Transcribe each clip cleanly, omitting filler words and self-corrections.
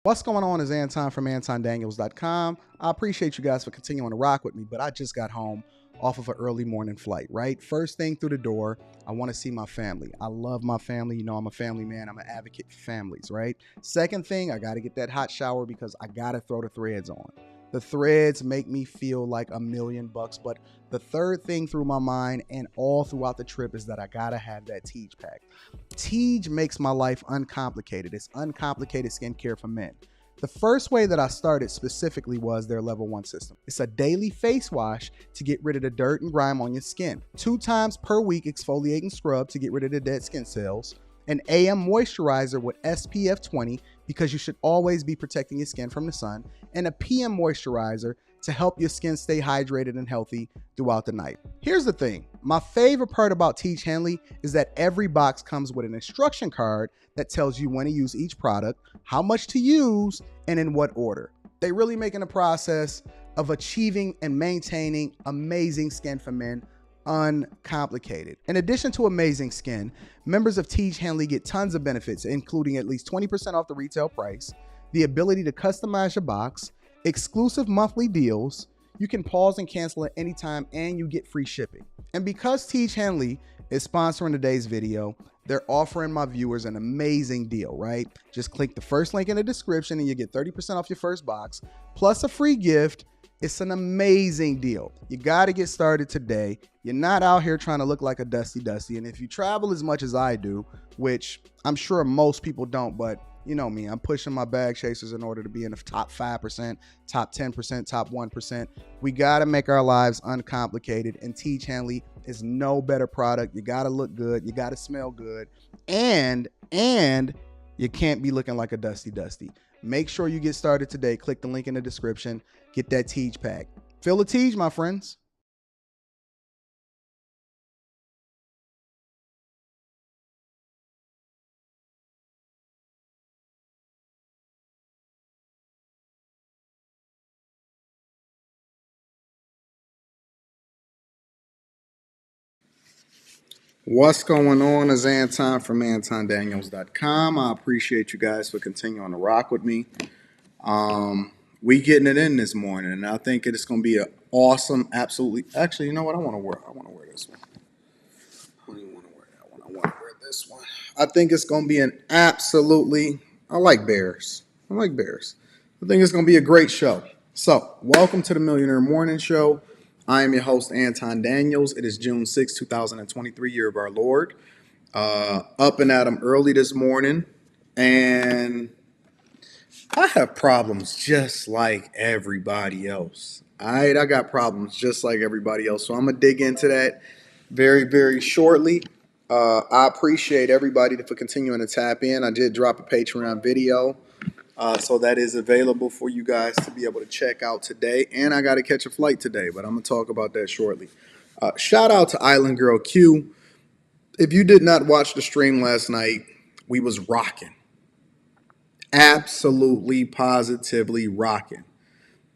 What's going on is Anton from AntonDaniels.com. I appreciate you guys for continuing to rock with me, but I just got home off of an early morning flight, right? First thing through the door, I want to see my family. I love my family. You know, I'm a family man. I'm an advocate for families, right? Second thing, I got to get that hot shower because I got to throw the threads on. The threads make me feel like $1,000,000, but the third thing through my mind and all throughout the trip is that I gotta have that Tej pack. Tej makes my life uncomplicated. It's uncomplicated skincare for men. The first way that I started specifically was their level 1 system. It's a daily face wash to get rid of the dirt and grime on your skin. 2 times per week exfoliating scrub to get rid of the dead skin cells. An AM moisturizer with SPF 20 because you should always be protecting your skin from the sun, and a PM moisturizer to help your skin stay hydrated and healthy throughout the night. Here's the thing. My favorite part about Tej Henley is that every box comes with an instruction card that tells you when to use each product, how much to use, and in what order. They really making the process of achieving and maintaining amazing skin for men uncomplicated. In addition to amazing skin, members of Tej Henley get tons of benefits, including at least 20% off the retail price, the ability to customize your box, exclusive monthly deals, you can pause and cancel at any time, and you get free shipping. And because Tej Henley is sponsoring today's video, they're offering my viewers an amazing deal, right? Just click the first link in the description and you get 30% off your first box, plus a free gift. It's an amazing deal. You got to get started today. You're not out here trying to look like a Dusty. And if you travel as much as I do, which I'm sure most people don't, but you know me, I'm pushing my bag chasers in order to be in the top 5%, top 10%, top 1%. We got to make our lives uncomplicated, and Tej Henley is no better product. You got to look good. You got to smell good. And you can't be looking like a Dusty. Make sure you get started today. Click the link in the description. Get that Tej pack. Feel the Tej, my friends. What's going on is Anton from AntonDaniels.com. I appreciate you guys for continuing to rock with me. We getting it in this morning, and I think it's going to be an awesome, absolutely. Actually, you know what? I want to wear this one. I don't even want to wear that one. I want to wear this one. I think it's going to be an absolutely. I like bears. I think it's going to be a great show. So, welcome to the Millionaire Morning Show. I am your host, Anton Daniels. It is June 6, 2023, year of our Lord. Up and at 'em early this morning, and I have problems just like everybody else. All right, I got problems just like everybody else. So I'm going to dig into that very, very shortly. I appreciate everybody for continuing to tap in. I did drop a Patreon video. So that is available for you guys to be able to check out today. And I got to catch a flight today, but I'm going to talk about that shortly. Shout out to Island Girl Q. If you did not watch the stream last night, we was rocking. Absolutely, positively rocking.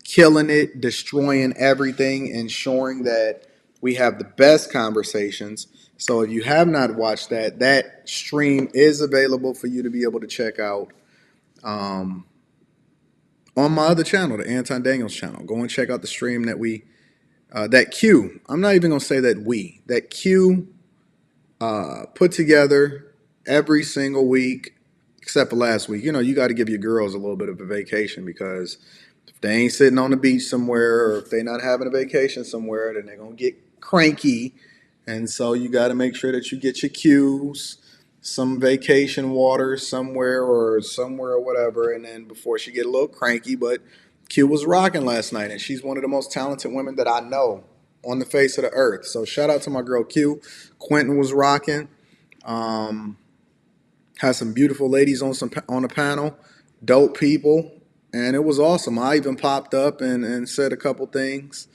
Killing it, destroying everything, ensuring that we have the best conversations. So if you have not watched that, that stream is available for you to be able to check out. On my other channel, the Anton Daniels channel. Go and check out the stream that that Q, I'm not even going to say that Q put together every single week, except for last week. You know, you got to give your girls a little bit of a vacation, because if they ain't sitting on the beach somewhere, or if they're not having a vacation somewhere, then they're going to get cranky. And so you got to make sure that you get your Qs, some vacation water somewhere or whatever, and then before she get a little cranky. But Q was rocking last night, and she's one of the most talented women that I know on the face of the earth. So shout out to my girl Q. Quentin was rocking. Had some beautiful ladies on the panel, dope people, and it was awesome. I even popped up and said a couple things,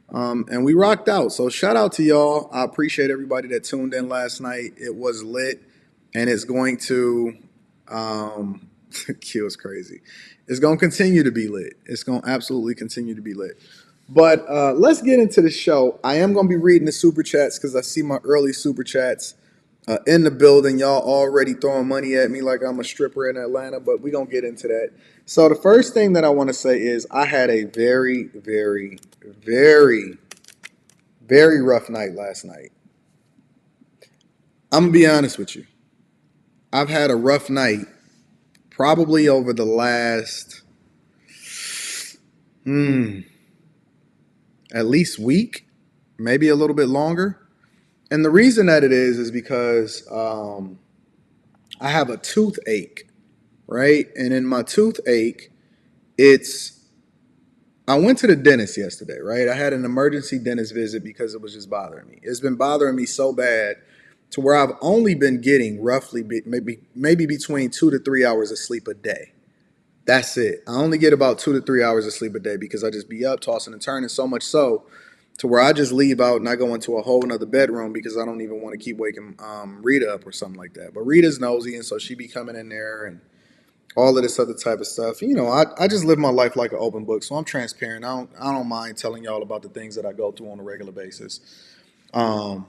and we rocked out. So shout out to y'all. I appreciate everybody that tuned in last night. It was lit. And it's going to, Q is crazy. It's going to continue to be lit. It's going to absolutely continue to be lit. But let's get into the show. I am going to be reading the super chats because I see my early super chats in the building. Y'all already throwing money at me like I'm a stripper in Atlanta, but we gonna get into that. So the first thing that I want to say is I had a very, very, very, very rough night last night. I'm gonna be honest with you. I've had a rough night probably over the last at least week, maybe a little bit longer. And the reason that it is because I have a toothache, right? And in my toothache, it's I went to the dentist yesterday, right? I had an emergency dentist visit because it was just bothering me. It's been bothering me so bad to where I've only been getting roughly maybe between 2 to 3 hours of sleep a day. That's it. I only get about 2 to 3 hours of sleep a day because I just be up tossing and turning, so much so to where I just leave out and I go into a whole another bedroom because I don't even want to keep waking Rita up or something like that. But Rita's nosy, and so she be coming in there and all of this other type of stuff. You know, I just live my life like an open book, so I'm transparent. I don't mind telling y'all about the things that I go through on a regular basis. Um,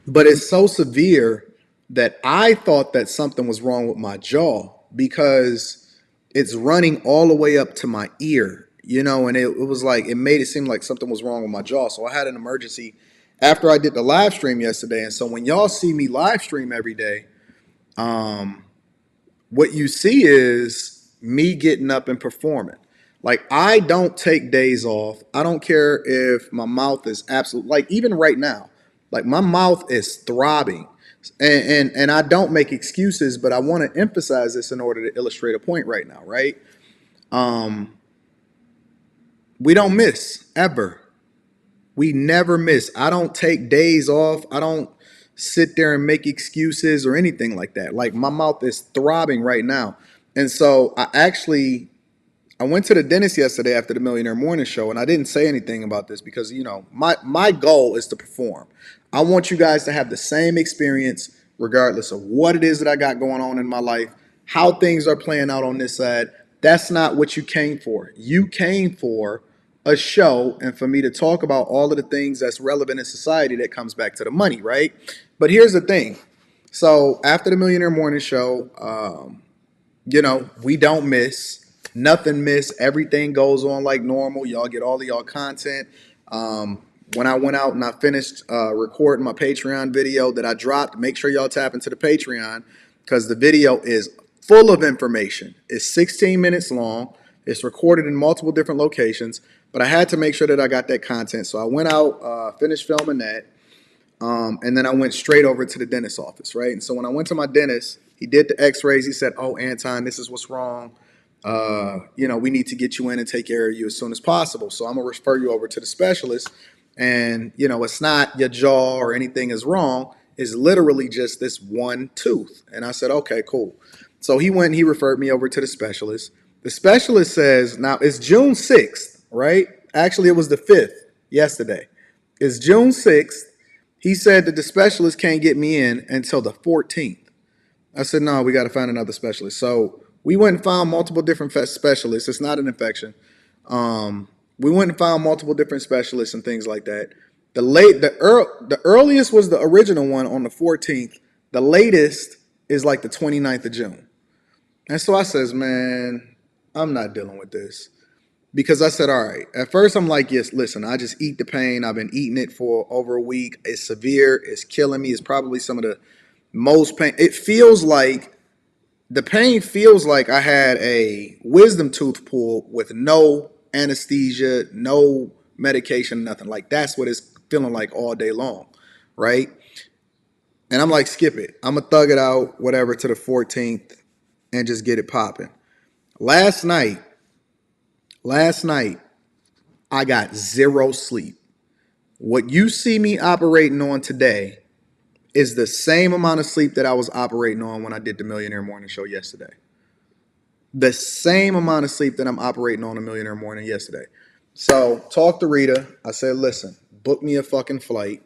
but it's so severe that I thought that something was wrong with my jaw because it's running all the way up to my ear, you know, and it was like it made it seem like something was wrong with my jaw. So I had an emergency after I did the live stream yesterday. And so when y'all see me live stream every day, what you see is me getting up and performing. Like I don't take days off. I don't care if my mouth is absolute. Like even right now, like my mouth is throbbing, and I don't make excuses, but I want to emphasize this in order to illustrate a point right now. Right? Um, we don't miss ever. We never miss. I don't take days off. I don't sit there and make excuses or anything like that. Like my mouth is throbbing right now. And so I went to the dentist yesterday after the Millionaire Morning Show, and I didn't say anything about this because, you know, my goal is to perform. I want you guys to have the same experience regardless of what it is that I got going on in my life, how things are playing out on this side. That's not what you came for. You came for a show and for me to talk about all of the things that's relevant in society that comes back to the money, right? But here's the thing. So after the Millionaire Morning Show, you know, we don't miss. Nothing miss. Everything goes on like normal. Y'all get all of y'all content. When I went out and I finished recording my Patreon video that I dropped, make sure y'all tap into the Patreon because the video is full of information. It's 16 minutes long. It's recorded in multiple different locations, but I had to make sure that I got that content. So I went out, finished filming that, and then I went straight over to the dentist's office, right? And so when I went to my dentist, he did the x-rays. He said, "Oh, Anton, this is what's wrong. You know, we need to get you in and take care of you as soon as possible. So I'm going to refer you over to the specialist. And, you know, it's not your jaw or anything is wrong. It's literally just this one tooth." And I said, "Okay, cool." So he went and he referred me over to the specialist. The specialist says, now it's June 6th, right? Actually, it was the 5th yesterday. It's June 6th. He said that the specialist can't get me in until the 14th. I said, "No, we got to find another specialist." So we went and found multiple different specialists. It's not an infection. We went and found multiple different specialists and things like that. The earliest was the original one on the 14th. The latest is like the 29th of June. And so I says, "Man, I'm not dealing with this." Because I said, all right. At first, I'm like, yes, listen, I just eat the pain. I've been eating it for over a week. It's severe. It's killing me. It's probably some of the most pain. The pain feels like I had a wisdom tooth pulled with no anesthesia, no medication, nothing. Like that's what it's feeling like all day long, right? And I'm like, skip it. I'm going to thug it out, whatever, to the 14th and just get it popping. Last night, I got zero sleep. What you see me operating on today is the same amount of sleep that I was operating on when I did the Millionaire Morning Show yesterday. The same amount of sleep that I'm operating on a Millionaire Morning yesterday. So talk to Rita. I said, "Listen, book me a fucking flight.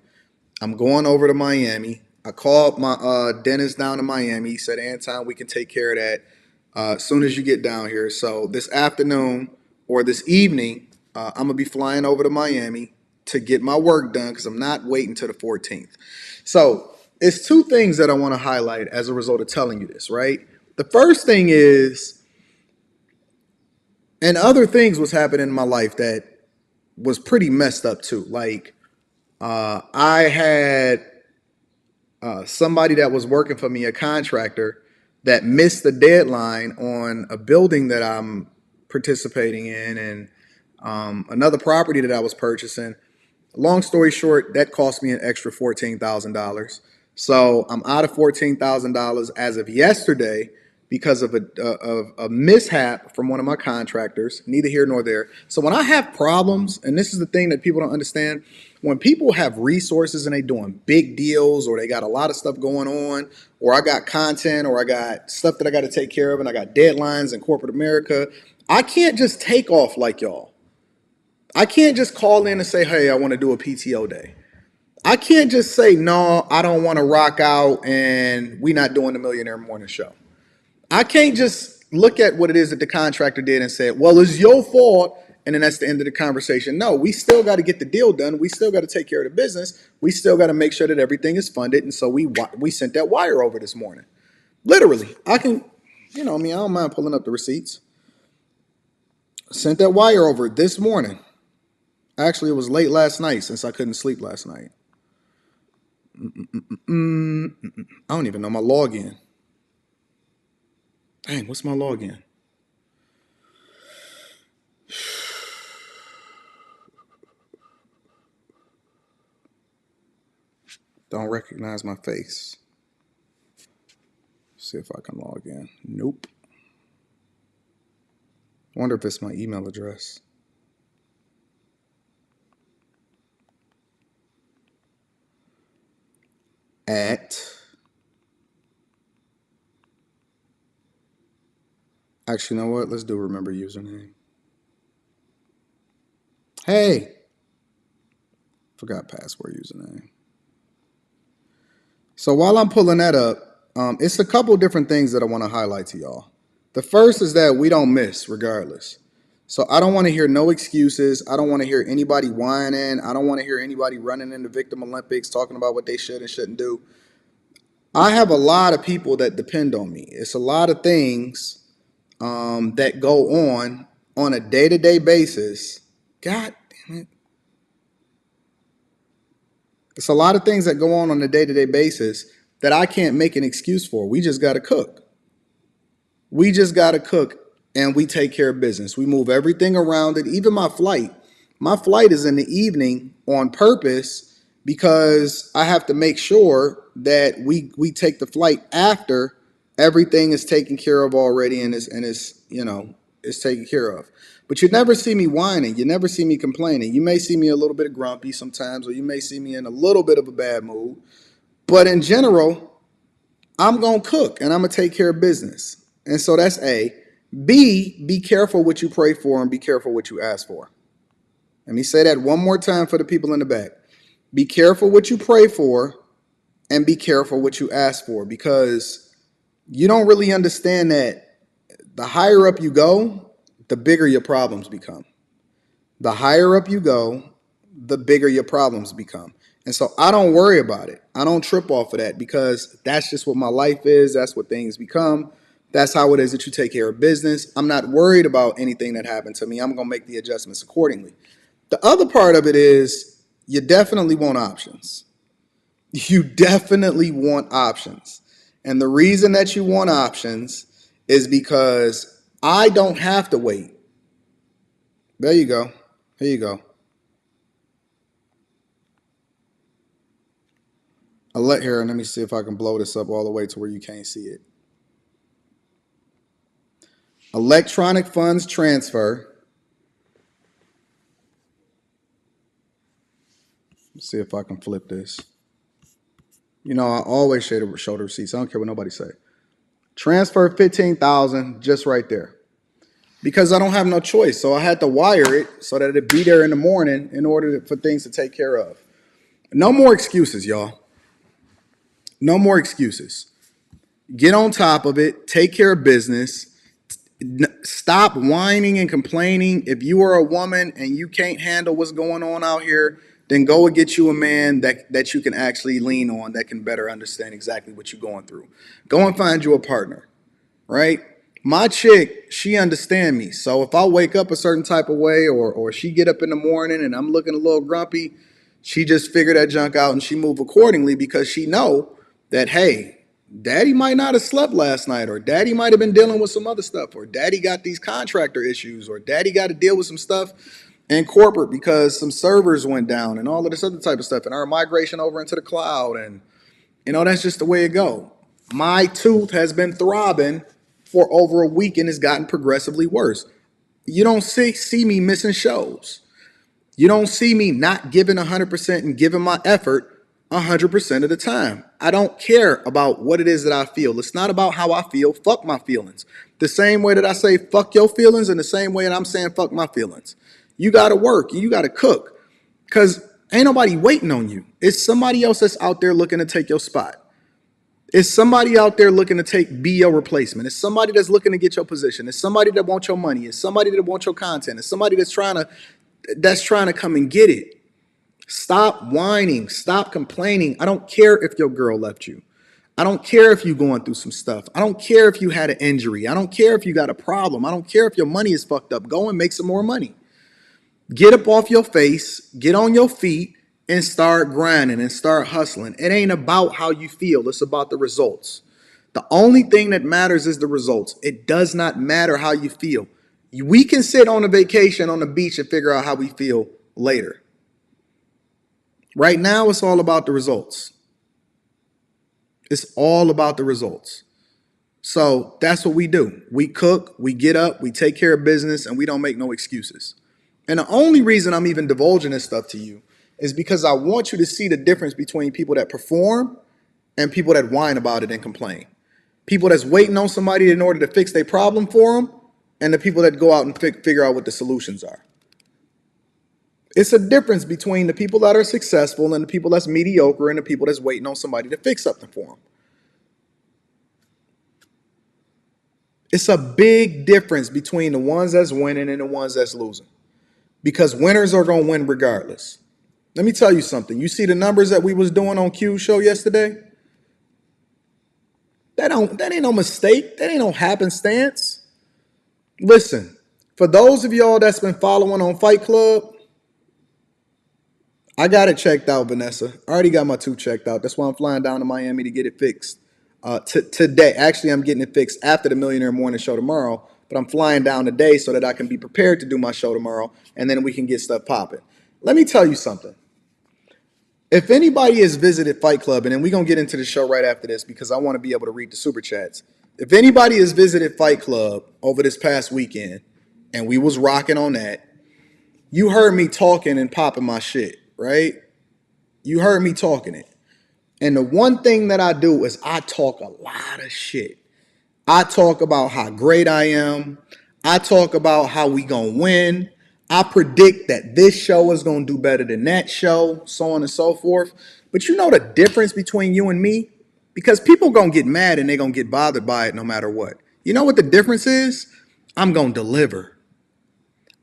I'm going over to Miami." I called my dentist down in Miami. He said, "Anton, we can take care of that as soon as you get down here." So this afternoon or this evening, I'm going to be flying over to Miami to get my work done because I'm not waiting till the 14th. So it's two things that I want to highlight as a result of telling you this, right? The first thing is, and other things was happening in my life that was pretty messed up too. Like, I had somebody that was working for me, a contractor, that missed the deadline on a building that I'm participating in, and another property that I was purchasing. Long story short, that cost me an extra $14,000. So I'm out of $14,000 as of yesterday because of a mishap from one of my contractors. Neither here nor there. So when I have problems, and this is the thing that people don't understand, when people have resources and they doing big deals, or they got a lot of stuff going on, or I got content, or I got stuff that I got to take care of, and I got deadlines in corporate America, I can't just take off like y'all. I can't just call in and say, hey, I want to do a PTO day. I can't just say, no, I don't want to rock out and we not doing the Millionaire Morning Show. I can't just look at what it is that the contractor did and say, well, it's your fault, and then that's the end of the conversation. No, we still got to get the deal done. We still got to take care of the business. We still got to make sure that everything is funded. And so we sent that wire over this morning. Literally, I can, I don't mind pulling up the receipts. Sent that wire over this morning. Actually, it was late last night since I couldn't sleep last night. I don't even know my login. Dang, what's my login? Don't recognize my face. See if I can log in. Nope. Wonder if it's my email address. Actually, you know what? Let's do remember username. Hey, forgot password username. So while I'm pulling that up, it's a couple different things that I want to highlight to y'all. The first is that we don't miss regardless. So I don't want to hear no excuses. I don't want to hear anybody whining. I don't want to hear anybody running into Victim Olympics talking about what they should and shouldn't do. I have a lot of people that depend on me. It's a lot of things that go on a day-to-day basis. God damn it. It's a lot of things that go on a day-to-day basis that I can't make an excuse for. We just got to cook. We just got to cook, and we take care of business. We move everything around it. Even my flight. My flight is in the evening on purpose because I have to make sure that we take the flight after everything is taken care of already and is taken care of. But you never see me whining. You never see me complaining. You may see me a little bit grumpy sometimes, or you may see me in a little bit of a bad mood. But in general, I'm going to cook and I'm going to take care of business. And so that's A. B, be careful what you pray for and be careful what you ask for. Let me say that one more time for the people in the back. Be careful what you pray for and be careful what you ask for, because you don't really understand that the higher up you go, the bigger your problems become. The higher up you go, the bigger your problems become. And so I don't worry about it. I don't trip off of that because that's just what my life is. That's what things become. That's how it is that you take care of business. I'm not worried about anything that happened to me. I'm going to make the adjustments accordingly. The other part of it is you definitely want options. You definitely want options. And the reason that you want options is because I don't have to wait. There you go. Here you go. Let me see if I can blow this up all the way to where you can't see it. Electronic funds transfer. Let's see if I can flip this. I always show the receipts. I don't care what nobody say. Transfer $15,000 just right there. Because I don't have no choice. So I had to wire it so that it'd be there in the morning in order for things to take care of. No more excuses, y'all. No more excuses. Get on top of it. Take care of business. Stop whining and complaining. If you are a woman and you can't handle what's going on out here, then go and get you a man that you can actually lean on, that can better understand exactly what you're going through. Go and find you a partner, right? My chick, she understand me. So if I wake up a certain type of way, or she get up in the morning and I'm looking a little grumpy, she just figure that junk out and she move accordingly, because she know that, hey, daddy might not have slept last night, or daddy might have been dealing with some other stuff, or daddy got these contractor issues, or daddy got to deal with some stuff in corporate because some servers went down and all of this other type of stuff, and our migration over into the cloud. And that's just the way it go. My tooth has been throbbing for over a week and it's gotten progressively worse. You don't see me missing shows. You don't see me not giving 100% and giving my effort 100% of the time. I don't care about what it is that I feel. It's not about how I feel. Fuck my feelings. The same way that I say fuck your feelings, and the same way that I'm saying fuck my feelings. You got to work. You got to cook, because ain't nobody waiting on you. It's somebody else that's out there looking to take your spot. It's somebody out there looking to be your replacement. It's somebody that's looking to get your position. It's somebody that wants your money. It's somebody that wants your content. It's somebody that's trying to come and get it. Stop whining. Stop complaining. I don't care if your girl left you. I don't care if you're going through some stuff. I don't care if you had an injury. I don't care if you got a problem. I don't care if your money is fucked up. Go and make some more money. Get up off your face, get on your feet, and start grinding and start hustling. It ain't about how you feel. It's about the results. The only thing that matters is the results. It does not matter how you feel. We can sit on a vacation on the beach and figure out how we feel later. Right now, it's all about the results. It's all about the results. So that's what we do. We cook, we get up, we take care of business, and we don't make no excuses. And the only reason I'm even divulging this stuff to you is because I want you to see the difference between people that perform and people that whine about it and complain. People that's waiting on somebody in order to fix their problem for them, and the people that go out and figure out what the solutions are. It's a difference between the people that are successful and the people that's mediocre and the people that's waiting on somebody to fix something for them. It's a big difference between the ones that's winning and the ones that's losing, because winners are going to win regardless. Let me tell you something. You see the numbers that we was doing on Q's show yesterday? That ain't no mistake. That ain't no happenstance. Listen, for those of y'all that's been following on Fight Club, I got it checked out, Vanessa. I already got my tooth checked out. That's why I'm flying down to Miami to get it fixed today. Actually, I'm getting it fixed after the Millionaire Morning Show tomorrow, but I'm flying down today so that I can be prepared to do my show tomorrow, and then we can get stuff popping. Let me tell you something. If anybody has visited Fight Club, and then we're going to get into the show right after this because I want to be able to read the super chats. If anybody has visited Fight Club over this past weekend, and we was rocking on that, you heard me talking and popping my shit, right? You heard me talking it. And the one thing that I do is I talk a lot of shit. I talk about how great I am. I talk about how we gonna win. I predict that this show is gonna do better than that show, so on and so forth. But you know the difference between you and me? Because people gonna get mad and they gonna get bothered by it no matter what. You know what the difference is? I'm gonna deliver.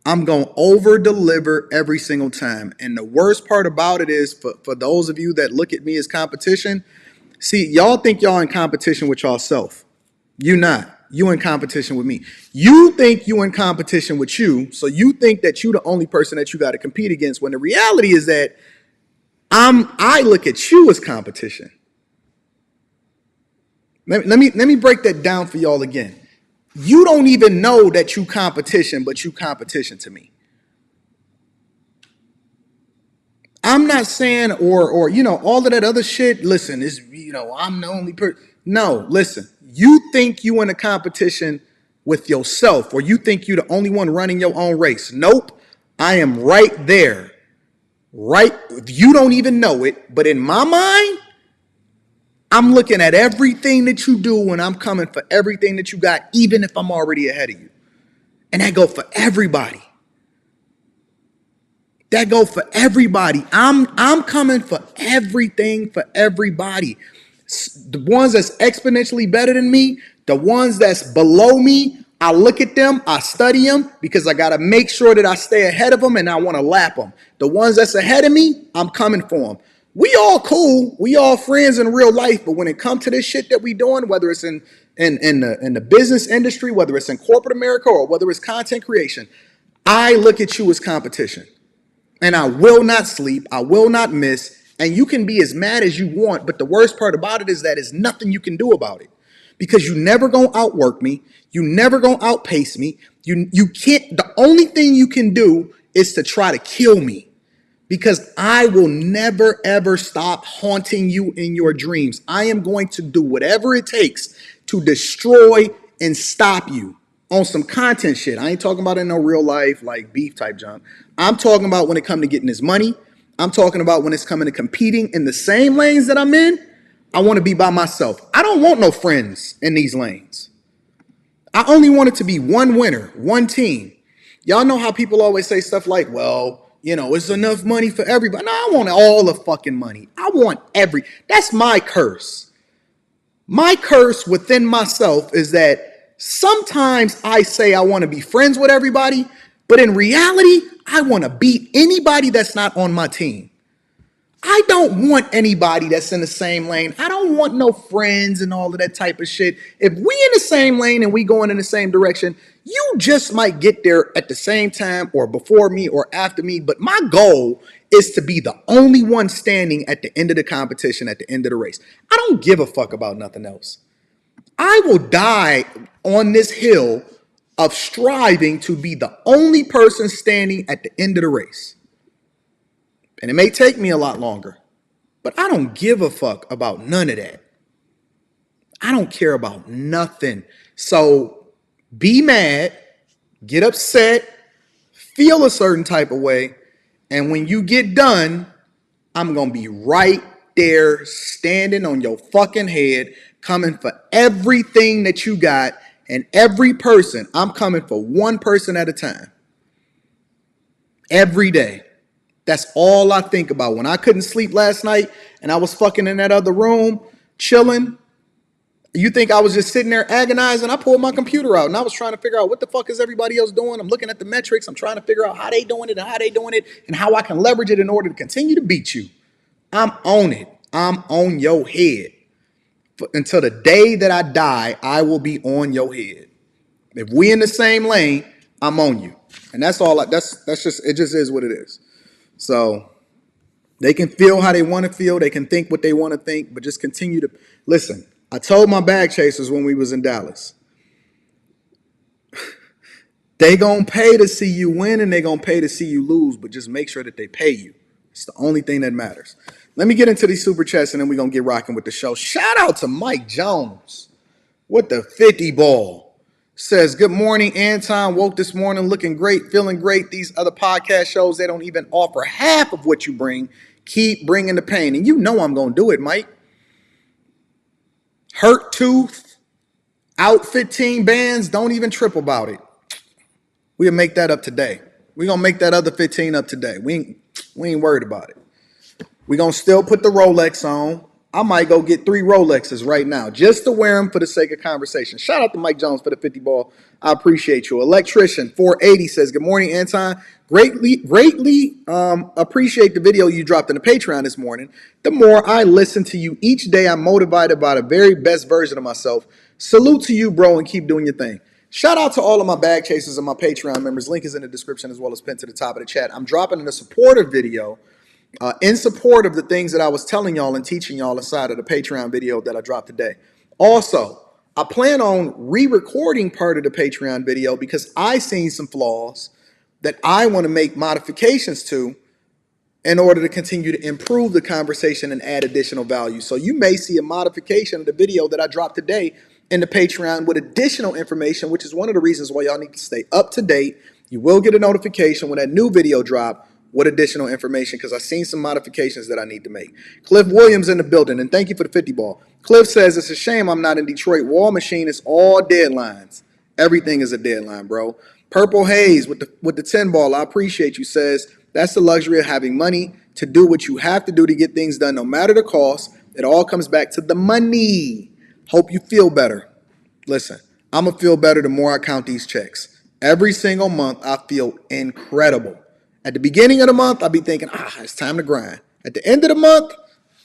I'm going to over-deliver every single time. And the worst part about it is, for those of you that look at me as competition, see, y'all think y'all in competition with y'allself. You not. You in competition with me. You think you in competition with you, so you think that you the only person that you got to compete against, when the reality is that I look at you as competition. Let me break that down for y'all again. You don't even know that you competition, but you competition to me. I'm not saying, or all of that other shit. Listen, is I'm the only person. No, listen. You think you in a competition with yourself, or you think you the only one running your own race. Nope. I am right there. Right. You don't even know it, but in my mind, I'm looking at everything that you do, and I'm coming for everything that you got, even if I'm already ahead of you. And that go for everybody. That go for everybody. I'm coming for everything for everybody. The ones that's exponentially better than me, the ones that's below me, I look at them, I study them because I got to make sure that I stay ahead of them and I want to lap them. The ones that's ahead of me, I'm coming for them. We all cool. We all friends in real life. But when it comes to this shit that we doing, whether it's in the business industry, whether it's in corporate America or whether it's content creation, I look at you as competition. And I will not sleep. I will not miss. And you can be as mad as you want. But the worst part about it is that there's nothing you can do about it. Because you never gonna outwork me. You never gonna outpace me. You can't. The only thing you can do is to try to kill me. Because I will never, ever stop haunting you in your dreams. I am going to do whatever it takes to destroy and stop you on some content shit. I ain't talking about in no real life, like beef type junk. I'm talking about when it comes to getting this money. I'm talking about when it's coming to competing in the same lanes that I'm in. I want to be by myself. I don't want no friends in these lanes. I only want it to be one winner, one team. Y'all know how people always say stuff like, well, you know, it's enough money for everybody. No, I want all the fucking money. I want that's my curse. My curse within myself is that sometimes I say I want to be friends with everybody, but in reality, I want to beat anybody that's not on my team. I don't want anybody that's in the same lane. I don't want no friends and all of that type of shit. If we in the same lane and we going in the same direction, you just might get there at the same time or before me or after me. But my goal is to be the only one standing at the end of the competition, at the end of the race. I don't give a fuck about nothing else. I will die on this hill of striving to be the only person standing at the end of the race. And it may take me a lot longer, but I don't give a fuck about none of that. I don't care about nothing. So be mad, get upset, feel a certain type of way. And when you get done, I'm going to be right there standing on your fucking head, coming for everything that you got and every person. I'm coming for one person at a time. Every day. That's all I think about. When I couldn't sleep last night and I was fucking in that other room, chilling, you think I was just sitting there agonizing? I pulled my computer out and I was trying to figure out what the fuck is everybody else doing. I'm looking at the metrics. I'm trying to figure out how they doing it and how I can leverage it in order to continue to beat you. I'm on it. I'm on your head. Until the day that I die, I will be on your head. If we in the same lane, I'm on you. And that's all. That's just, it just is what it is. So they can feel how they want to feel. They can think what they want to think, but just continue to listen. I told my bag chasers when we was in Dallas, they gonna pay to see you win and they gonna pay to see you lose, but just make sure that they pay you. It's the only thing that matters. Let me get into these super chats and then we're gonna get rocking with the show. Shout out to Mike Jones with the 50 ball. Says, good morning, Anton. Woke this morning looking great, feeling great. These other podcast shows, they don't even offer half of what you bring. Keep bringing the pain. And you know I'm going to do it, Mike. Hurt tooth, out 15 bands, don't even trip about it. We'll make that up today. We're going to make that other 15 up today. We ain't worried about it. We're going to still put the Rolex on. I might go get 3 Rolexes right now just to wear them for the sake of conversation. Shout out to Mike Jones for the 50 ball. I appreciate you. Electrician 480 says, good morning, Anton. Greatly appreciate the video you dropped in the Patreon this morning. The more I listen to you each day, I'm motivated by the very best version of myself. Salute to you, bro, and keep doing your thing. Shout out to all of my bag chasers and my Patreon members. Link is in the description as well as pinned to the top of the chat. I'm dropping a supportive video in support of the things that I was telling y'all and teaching y'all aside of the Patreon video that I dropped today. Also, I plan on re-recording part of the Patreon video because I seen some flaws that I want to make modifications to in order to continue to improve the conversation and add additional value. So you may see a modification of the video that I dropped today in the Patreon with additional information, which is one of the reasons why y'all need to stay up to date. You will get a notification when that new video drop with additional information because I've seen some modifications that I need to make. Cliff Williams in the building, and thank you for the 50 ball. Cliff says, it's a shame I'm not in Detroit. War Machine is all deadlines. Everything is a deadline, bro. Purple Haze with the 10 ball, I appreciate you, says, that's the luxury of having money to do what you have to do to get things done, no matter the cost. It all comes back to the money. Hope you feel better. Listen, I'm going to feel better the more I count these checks. Every single month, I feel incredible. At the beginning of the month, I'll be thinking, it's time to grind. At the end of the month,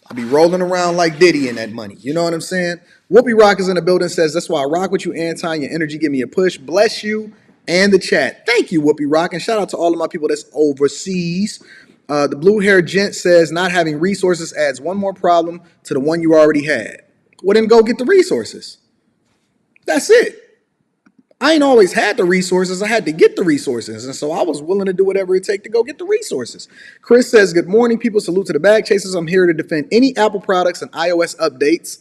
I'll be rolling around like Diddy in that money. You know what I'm saying? Whoopi Rock is in the building, says, that's why I rock with you, Anton. Your energy give me a push. Bless you and the chat. Thank you, Whoopi Rock. And shout out to all of my people that's overseas. The blue hair gent says, not having resources adds one more problem to the one you already had. Well, then go get the resources. That's it. I ain't always had the resources. I had to get the resources. And so I was willing to do whatever it takes to go get the resources. Chris says, good morning, people. Salute to the bag chasers. I'm here to defend any Apple products and iOS updates.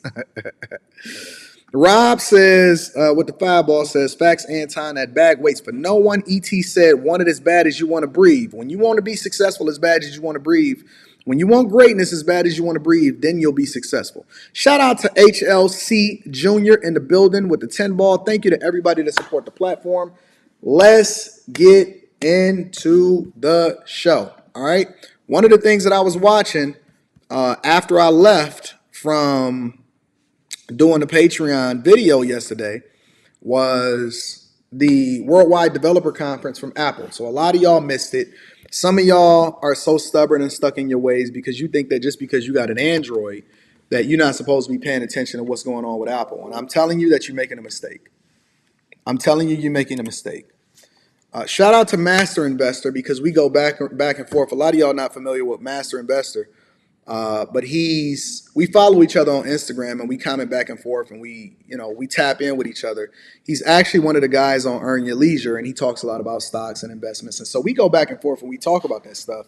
Rob says, with the fireball says, facts, Anton, that bag waits for no one. ET said, want it as bad as you want to breathe. When you want to be successful as bad as you want to breathe, when you want greatness as bad as you want to breathe, then you'll be successful. Shout out to HLC Jr. in the building with the 10 ball. Thank you to everybody that support the platform. Let's get into the show. All right. One of the things that I was watching after I left from doing the Patreon video yesterday was the Worldwide Developer Conference from Apple. So a lot of y'all missed it. Some of y'all are so stubborn and stuck in your ways because you think that just because you got an Android that you're not supposed to be paying attention to what's going on with Apple. And I'm telling you that you're making a mistake. I'm telling you, you're making a mistake. Shout out to Master Investor because we go back and forth. A lot of y'all not familiar with Master Investor. But we follow each other on Instagram and we comment back and forth and we tap in with each other. He's actually one of the guys on Earn Your Leisure and he talks a lot about stocks and investments. And so we go back and forth and we talk about that stuff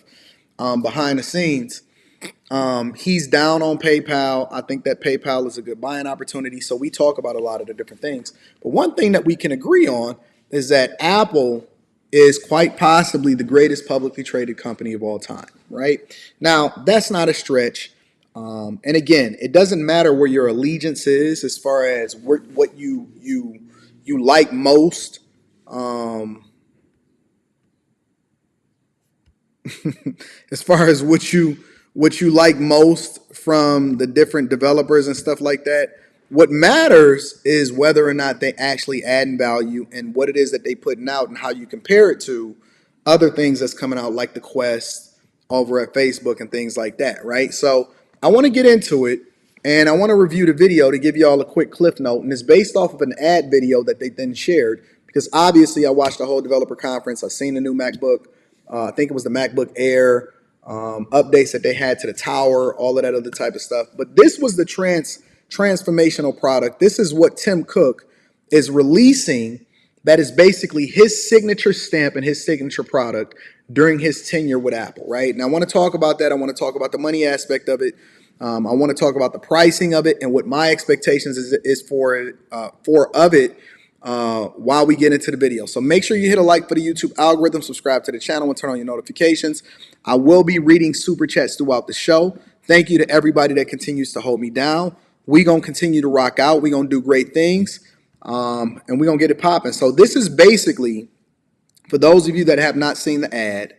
behind the scenes. He's down on PayPal. I think that PayPal is a good buying opportunity. So we talk about a lot of the different things. But one thing that we can agree on is that Apple is quite possibly the greatest publicly traded company of all time, right? Now, that's not a stretch. And again, it doesn't matter where your allegiance is as far as what you like most. As far as what you like most from the different developers and stuff like that. What matters is whether or not they actually add value and what it is that they putting out and how you compare it to other things that's coming out like the Quest over at Facebook and things like that, right? So I want to get into it and I want to review the video to give you all a quick cliff note. And it's based off of an ad video that they then shared because obviously I watched the whole developer conference. I've seen the new MacBook. I think it was the MacBook Air updates that they had to the tower, all of that other type of stuff. But this was the transformational product. This is what Tim Cook is releasing that is basically his signature stamp and his signature product during his tenure with Apple, right? And I want to talk about that. I want to talk about the money aspect of it. I want to talk about the pricing of it and what my expectations is for it while we get into the video. So make sure you hit a like for the YouTube algorithm, subscribe to the channel, and turn on your notifications. I will be reading super chats throughout the show. Thank you to everybody that continues to hold me down. We're going to continue to rock out. We're going to do great things, and we're going to get it popping. So this is basically, for those of you that have not seen the ad,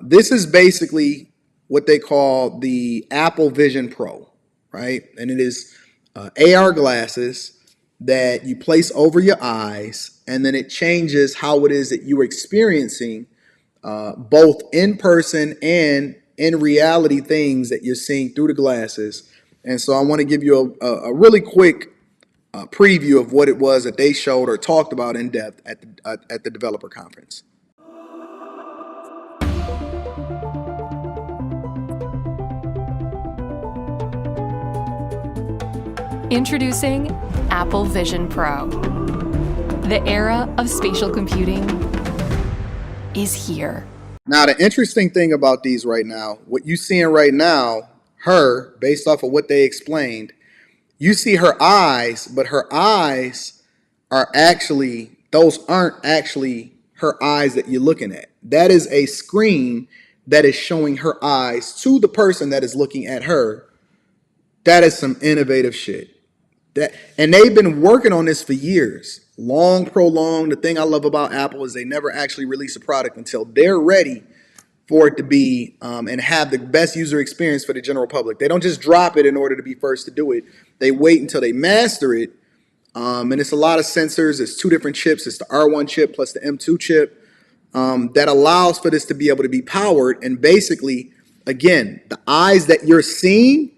this is basically what they call the Apple Vision Pro, right? And it is AR glasses that you place over your eyes, and then it changes how it is that you're experiencing both in person and in reality things that you're seeing through the glasses. And so I want to give you a really quick preview of what it was that they showed or talked about in depth at the developer conference. Introducing Apple Vision Pro. The era of spatial computing is here. Now, the interesting thing about these right now, what you're seeing right now, her, based off of what they explained, you see her eyes, but her eyes are actually, those aren't actually her eyes that you're looking at. That is a screen that is showing her eyes to the person that is looking at her. That is some innovative shit. And they've been working on this for years. Long, prolonged. The thing I love about Apple is they never actually release a product until they're ready for it to be and have the best user experience for the general public. They don't just drop it in order to be first to do it. They wait until they master it And it's a lot of sensors. It's two different chips. It's the R1 chip plus the M2 chip that allows for this to be able to be powered. And basically, again, the eyes that you're seeing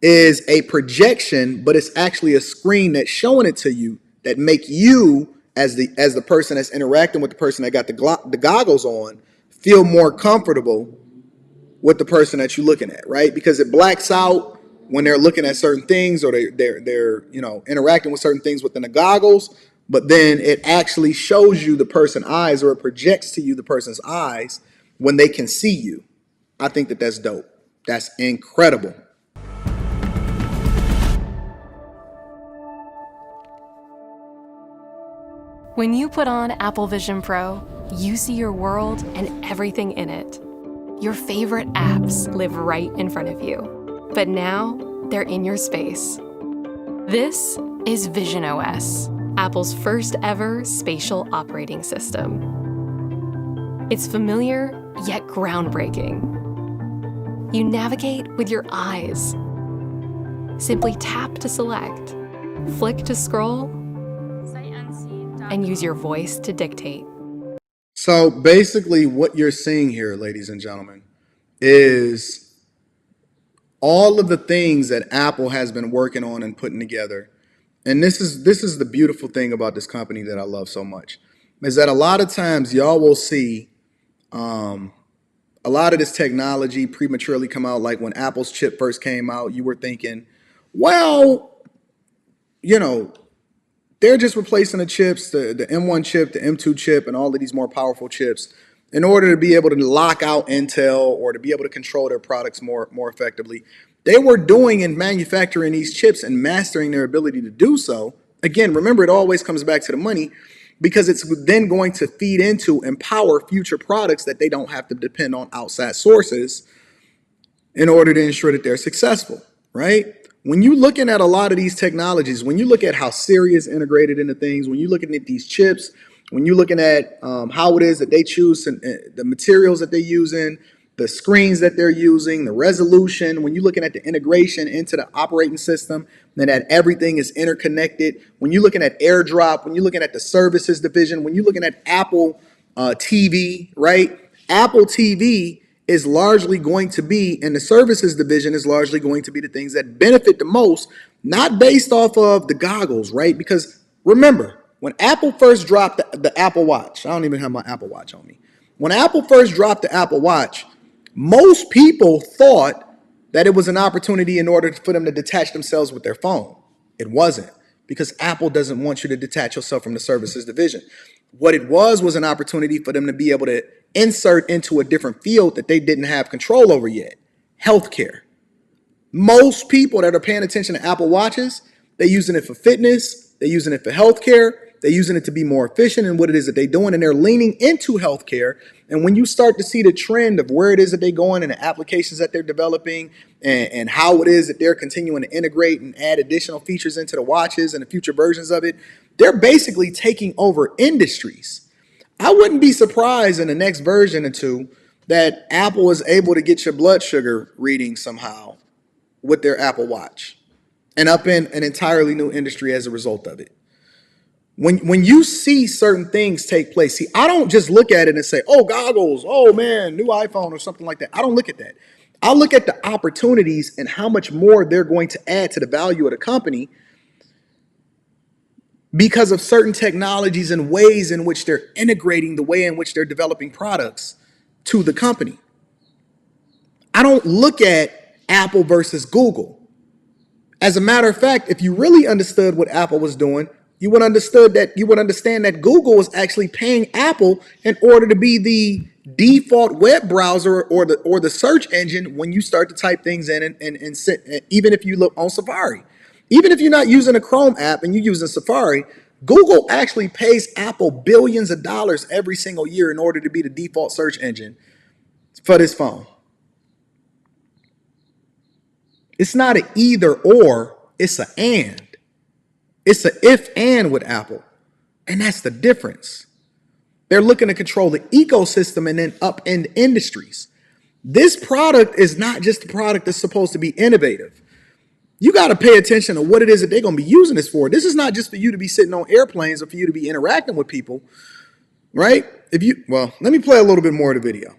is a projection, but it's actually a screen that's showing it to you that make you, as the person that's interacting with the person that got the goggles on, feel more comfortable with the person that you're looking at, right? Because it blacks out when they're looking at certain things, or they're interacting with certain things within the goggles, but then it actually shows you the person's eyes, or it projects to you the person's eyes when they can see you. I think that's dope. That's incredible. When you put on Apple Vision Pro, you see your world and everything in it. Your favorite apps live right in front of you, but now they're in your space. This is Vision OS, Apple's first ever spatial operating system. It's familiar yet groundbreaking. You navigate with your eyes. Simply tap to select, flick to scroll, and use your voice to dictate. So basically what you're seeing here, ladies and gentlemen, is all of the things that Apple has been working on and putting together. And this is the beautiful thing about this company that I love so much, is that a lot of times y'all will see a lot of this technology prematurely come out. Like when Apple's chip first came out, you were thinking, well, they're just replacing the chips, the M1 chip, the M2 chip, and all of these more powerful chips in order to be able to lock out Intel or to be able to control their products more effectively. They were doing and manufacturing these chips and mastering their ability to do so. Again, remember, it always comes back to the money, because it's then going to feed into and power future products that they don't have to depend on outside sources in order to ensure that they're successful, right? When you're looking at a lot of these technologies, when you look at how Siri is integrated into things, when you're looking at these chips, when you're looking at how it is that they choose the materials that they use in, the screens that they're using, the resolution, when you're looking at the integration into the operating system, and that everything is interconnected, when you're looking at AirDrop, when you're looking at the services division, when you're looking at Apple TV, right? Apple TV is largely going to be, and the services division is largely going to be the things that benefit the most, not based off of the goggles, right? Because remember, when Apple first dropped the Apple Watch, I don't even have my Apple Watch on me. When Apple first dropped the Apple Watch, most people thought that it was an opportunity in order for them to detach themselves with their phone. It wasn't, because Apple doesn't want you to detach yourself from the services division. What it was an opportunity for them to be able to insert into a different field that they didn't have control over yet: healthcare. Most people that are paying attention to Apple Watches, they're using it for fitness, they're using it for healthcare, they're using it to be more efficient in what it is that they're doing, and they're leaning into healthcare. And when you start to see the trend of where it is that they're going and the applications that they're developing, and how it is that they're continuing to integrate and add additional features into the watches and the future versions of it, they're basically taking over industries. I wouldn't be surprised in the next version or two that Apple is able to get your blood sugar reading somehow with their Apple Watch, and up in an entirely new industry as a result of it. When you see certain things take place, see, I don't just look at it and say, oh, goggles, oh man, new iPhone or something like that. I don't look at that. I look at the opportunities and how much more they're going to add to the value of the company because of certain technologies and ways in which they're integrating the way in which they're developing products to the company. I don't look at Apple versus Google. As a matter of fact, if you really understood what Apple was doing, you would understand that Google was actually paying Apple in order to be the default web browser or the search engine when you start to type things in and sit, even if you look on Safari. Even if you're not using a Chrome app and you're using Safari, Google actually pays Apple billions of dollars every single year in order to be the default search engine for this phone. It's not an either or, it's an and. It's an if and with Apple. And that's the difference. They're looking to control the ecosystem and then upend industries. This product is not just a product that's supposed to be innovative. You got to pay attention to what it is that they're going to be using this for. This is not just for you to be sitting on airplanes or for you to be interacting with people, right? Well, let me play a little bit more of the video.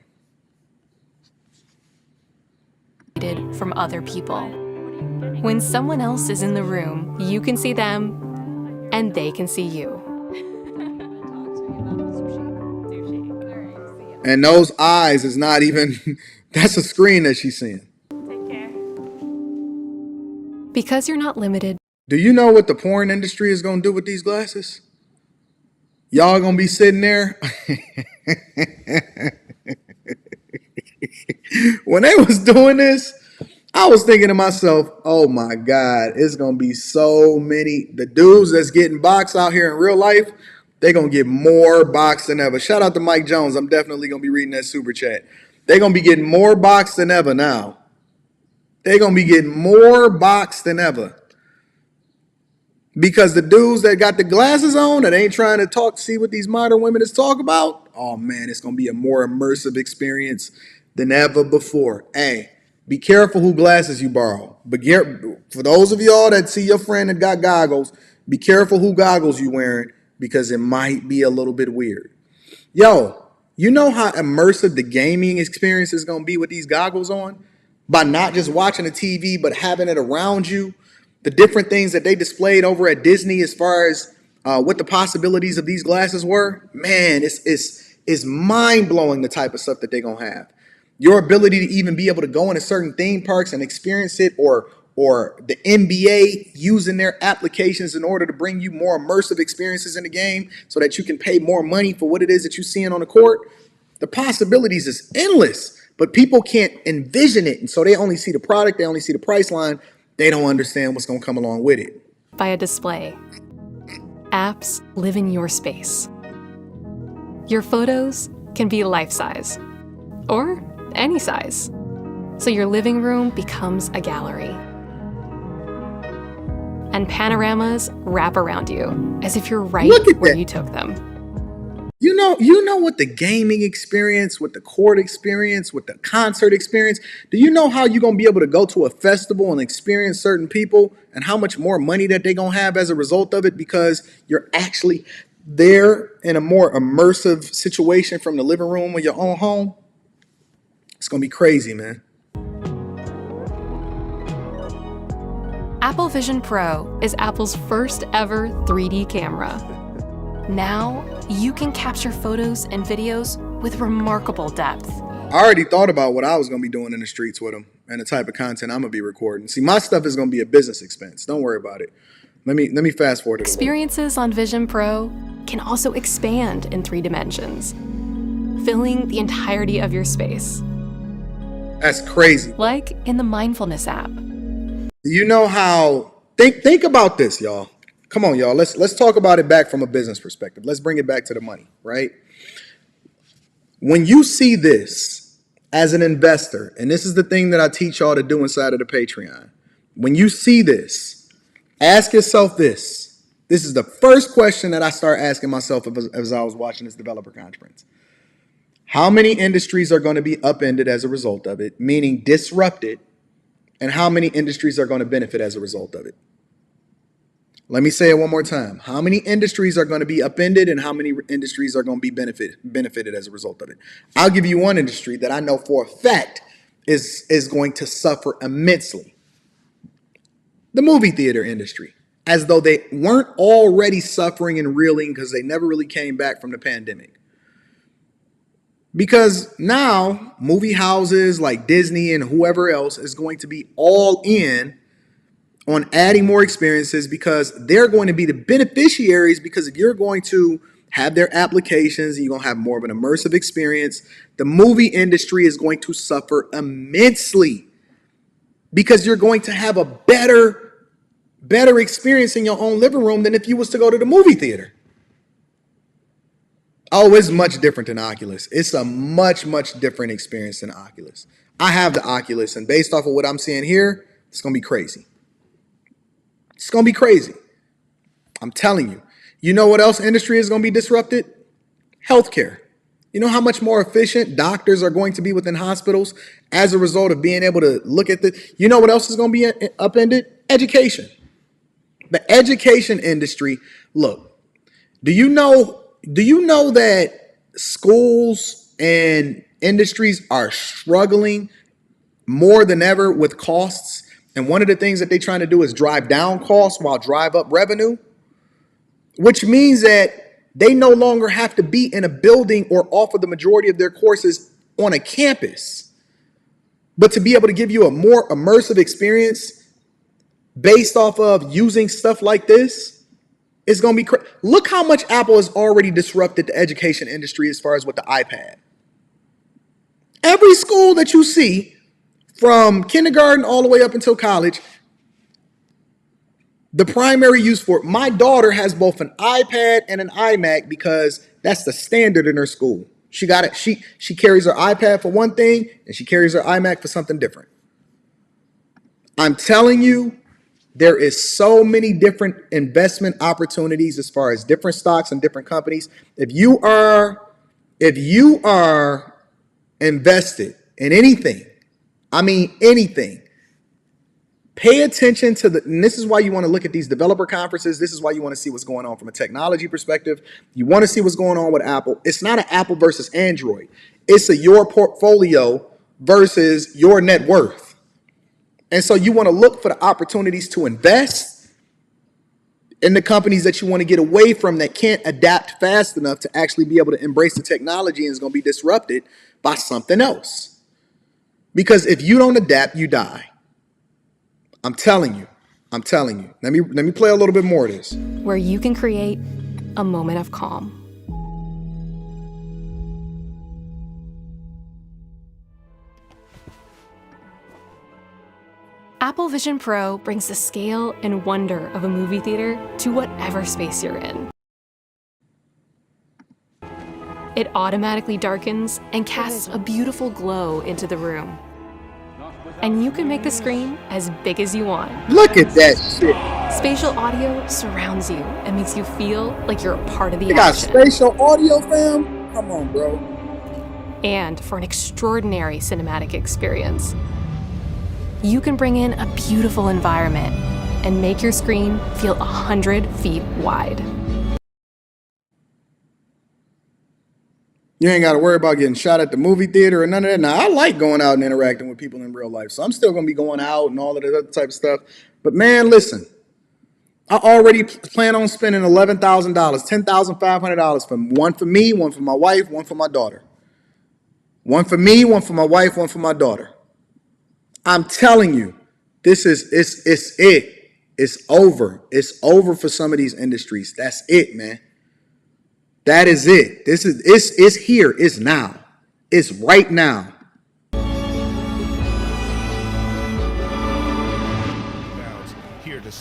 From other people. When someone else is in the room, you can see them and they can see you. And those eyes is not even, that's a screen that she's seeing. Take care. Because you're not limited. Do you know what the porn industry is going to do with these glasses? Y'all going to be sitting there. When they was doing this, I was thinking to myself, oh my God, it's going to be so many. The dudes that's getting boxed out here in real life, they're going to get more boxed than ever. Shout out to Mike Jones. I'm definitely going to be reading that super chat. They're going to be getting more boxed than ever now. They're going to be getting more boxed than ever. Because the dudes that got the glasses on that ain't trying to see what these modern women is talking about, oh man, it's going to be a more immersive experience than ever before. Hey, be careful who glasses you borrow. But for those of y'all that see your friend that got goggles, be careful who goggles you wearing, because it might be a little bit weird. Yo, you know how immersive the gaming experience is going to be with these goggles on? By not just watching the TV, but having it around you. The different things that they displayed over at Disney as far as what the possibilities of these glasses were. Man, it's mind-blowing the type of stuff that they're going to have. Your ability to even be able to go into certain theme parks and experience it, or the NBA using their applications in order to bring you more immersive experiences in the game so that you can pay more money for what it is that you're seeing on the court. The possibilities is endless, but people can't envision it. And so they only see the product. They only see the price line. They don't understand what's going to come along with it. By a display. Apps live in your space. Your photos can be life-size or any size. So your living room becomes a gallery. And panoramas wrap around you as if you're right where you took them. You know what the gaming experience, with the court experience, with the concert experience, do you know how you're going to be able to go to a festival and experience certain people and how much more money that they're going to have as a result of it, because you're actually there in a more immersive situation from the living room of your own home? It's going to be crazy, man. Apple Vision Pro is Apple's first ever 3D camera. Now, you can capture photos and videos with remarkable depth. I already thought about what I was going to be doing in the streets with them and the type of content I'm going to be recording. See, my stuff is going to be a business expense. Don't worry about it. Let me fast forward. Experiences on Vision Pro can also expand in 3 dimensions, filling the entirety of your space. That's crazy. Like in the Mindfulness app. You know how, think about this, y'all. Come on, y'all. Let's talk about it back from a business perspective. Let's bring it back to the money, right? When you see this as an investor, and this is the thing that I teach y'all to do inside of the Patreon. When you see this, ask yourself this. This is the first question that I start asking myself as I was watching this developer conference. How many industries are going to be upended as a result of it, meaning disrupted, and how many industries are going to benefit as a result of it? Let me say it one more time. How many industries are going to be upended and how many industries are going to be benefited as a result of it? I'll give you one industry that I know for a fact is going to suffer immensely. The movie theater industry. As though they weren't already suffering and reeling because they never really came back from the pandemic. Because now movie houses like Disney and whoever else is going to be all in on adding more experiences, because they're going to be the beneficiaries, because if you're going to have their applications and you're going to have more of an immersive experience, the movie industry is going to suffer immensely because you're going to have a better experience in your own living room than if you was to go to the movie theater. Oh, it's much different than Oculus. It's a much, much different experience than Oculus. I have the Oculus, and based off of what I'm seeing here, it's going to be crazy. It's going to be crazy. I'm telling you. You know what else industry is going to be disrupted? Healthcare. You know how much more efficient doctors are going to be within hospitals as a result of being able to look at the... You know what else is going to be upended? Education. The education industry. Look, do you know that schools and industries are struggling more than ever with costs? And one of the things that they're trying to do is drive down costs while drive up revenue, which means that they no longer have to be in a building or offer the majority of their courses on a campus, but to be able to give you a more immersive experience based off of using stuff like this is going to be crazy. Look how much Apple has already disrupted the education industry as far as with the iPad. Every school that you see, from kindergarten all the way up until college, the primary use for it. My daughter has both an iPad and an iMac because that's the standard in her school. She got it. She carries her iPad for one thing and she carries her iMac for something different. I'm telling you, there is so many different investment opportunities as far as different stocks and different companies. If you are invested in anything, I mean anything, pay attention to and this is why you want to look at these developer conferences. This is why you want to see what's going on from a technology perspective. You want to see what's going on with Apple. It's not an Apple versus Android. It's your portfolio versus your net worth. And so you want to look for the opportunities to invest in the companies that you want to get away from that can't adapt fast enough to actually be able to embrace the technology and is going to be disrupted by something else. Because if you don't adapt, you die. I'm telling you. Let me play a little bit more of this. Where you can create a moment of calm. Apple Vision Pro brings the scale and wonder of a movie theater to whatever space you're in. It automatically darkens and casts a beautiful glow into the room. And you can make the screen as big as you want. Look at that shit. Spatial audio surrounds you and makes you feel like you're a part of the action. They got spatial audio, fam? Come on, bro. And for an extraordinary cinematic experience, you can bring in a beautiful environment and make your screen feel 100 feet wide. You ain't got to worry about getting shot at the movie theater or none of that. Now, I like going out and interacting with people in real life, so I'm still going to be going out and all of that other type of stuff. But, man, listen, I already plan on spending $11,000, $10,500 for one for me, one for my wife, one for my daughter. One for me, one for my wife, one for my daughter. I'm telling you, this is it's it. It's over. It's over for some of these industries. That's it, man. That is it. It's here. It's now. It's right now.